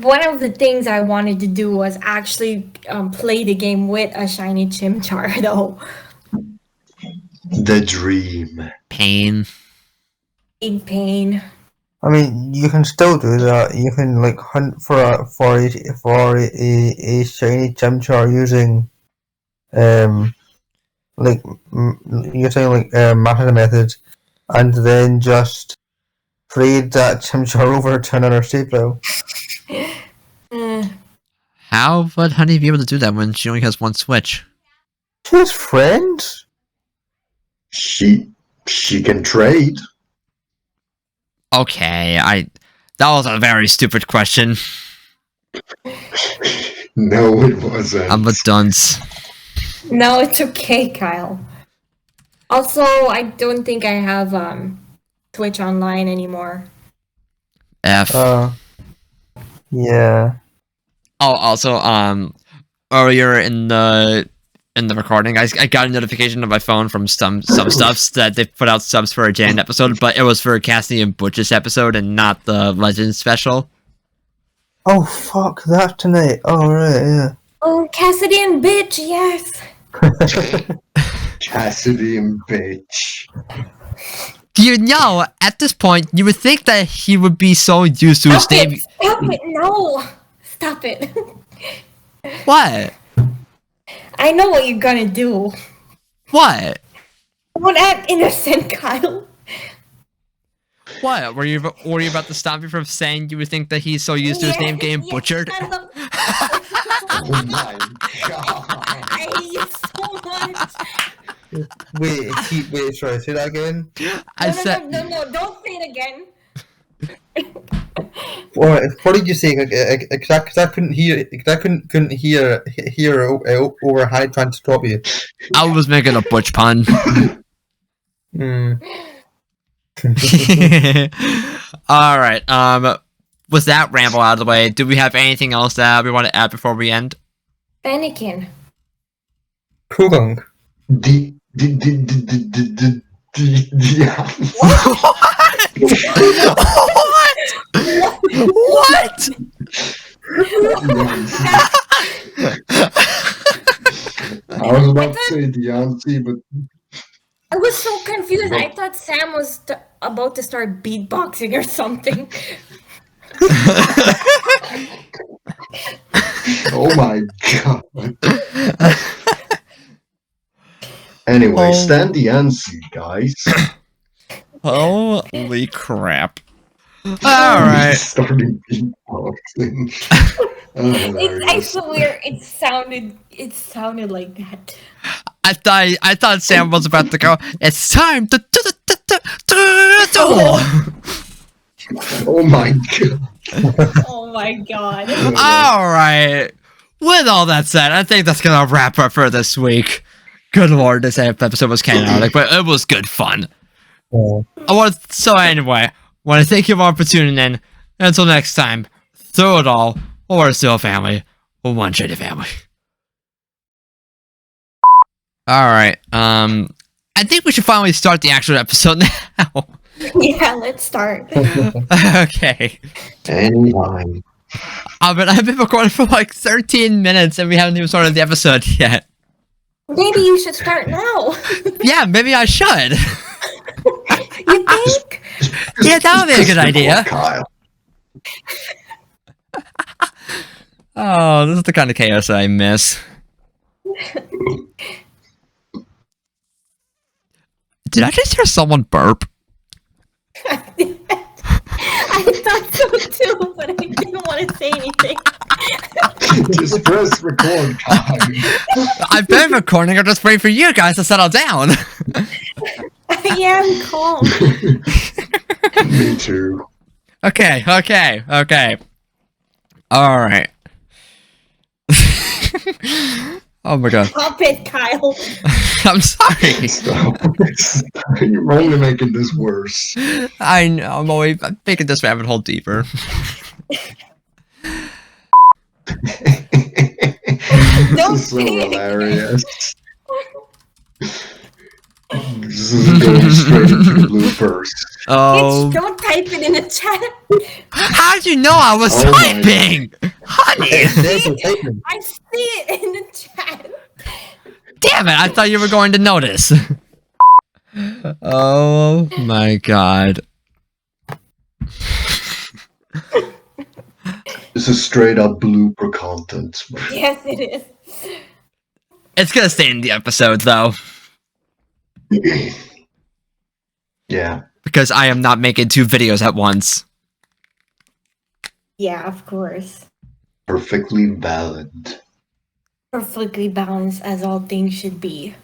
One of the things I wanted to do was actually play the game with a shiny Chimchar, though. The dream. Pain. Big pain. I mean, you can still do that. You can like hunt for a shiny Chimchar using you're saying method methods, and then just trade that Chimchar over to another stable. How would Honey be able to do that when she only has one switch? She's friends. She can trade. Okay, that was a very stupid question. No, it wasn't. I'm a dunce. No, it's okay, Kyle. Also, I don't think I have Twitch online anymore. F. Yeah. Oh, also, earlier in the recording, I got a notification on my phone from some subs that they put out subs for a Jan episode, but it was for Cassidy and Butch's episode and not the Legends special. Oh fuck, that's tonight. Oh right, yeah. Oh, Cassidy and bitch, yes. Cassidy and bitch. You know, at this point, you would think that he would be so used to his Stop it! name. Stop it! No! Stop it! What? I know what you're gonna do. What? Don't act innocent, Kyle. What? Were you about to stop me from saying you would think that he's so used to his name getting butchered? shut up. Oh my god. I hate you so much. Wait, sorry, say that again. I said. No, don't say it again. What did you say? Because I couldn't hear. I couldn't hear over high trying to stop you. I was making a butch pun. All right. With that ramble out of the way, do we have anything else that we want to add before we end? Anakin. Kugong. What? I was about to say Deontay, but I was so confused. I thought Sam was about to start beatboxing or something. oh my god. Anyway, stand Deontay, guys. Holy crap. Alright. Starting beatboxing. I swear it sounded like that. I thought Sam was about to go, it's time to Oh my god. Oh my god. Alright. With all that said, I think that's gonna wrap up for this week. Good lord, this episode was chaotic, but it was good fun. So anyway, want to thank you all for tuning in. Until next time, through it all, we're still a family, one shitty family. Alright, I think we should finally start the actual episode now. Yeah, let's start. Okay. Anytime. But I've been recording for like 13 minutes and we haven't even started the episode yet. Maybe you should start now. Yeah, maybe I should. You think? Yeah, that would be a good idea. Kyle. Oh, this is the kind of chaos I miss. Did I just hear someone burp? I thought so too, but I didn't want to say anything. Just press record, Kyle. I've been recording, I'm just waiting for you guys to settle down. I am calm. Me too. Okay. Alright. Oh my god. Stop it, Kyle. I'm sorry. Stop. You're only making this worse. I know. I'm making this rabbit hole deeper. Don't This is so say it again. hilarious. This is going straight into the bloopers. Oh. Bitch, don't type it in the chat. How'd you know I was Oh my typing? Honey. I see it in the chat. Damn it. I thought you were going to notice. Oh my god. This is straight up blooper content. Yes, it is. It's gonna stay in the episodes though. Yeah. Because I am not making 2 videos at once. Yeah, of course. Perfectly valid. Perfectly balanced as all things should be.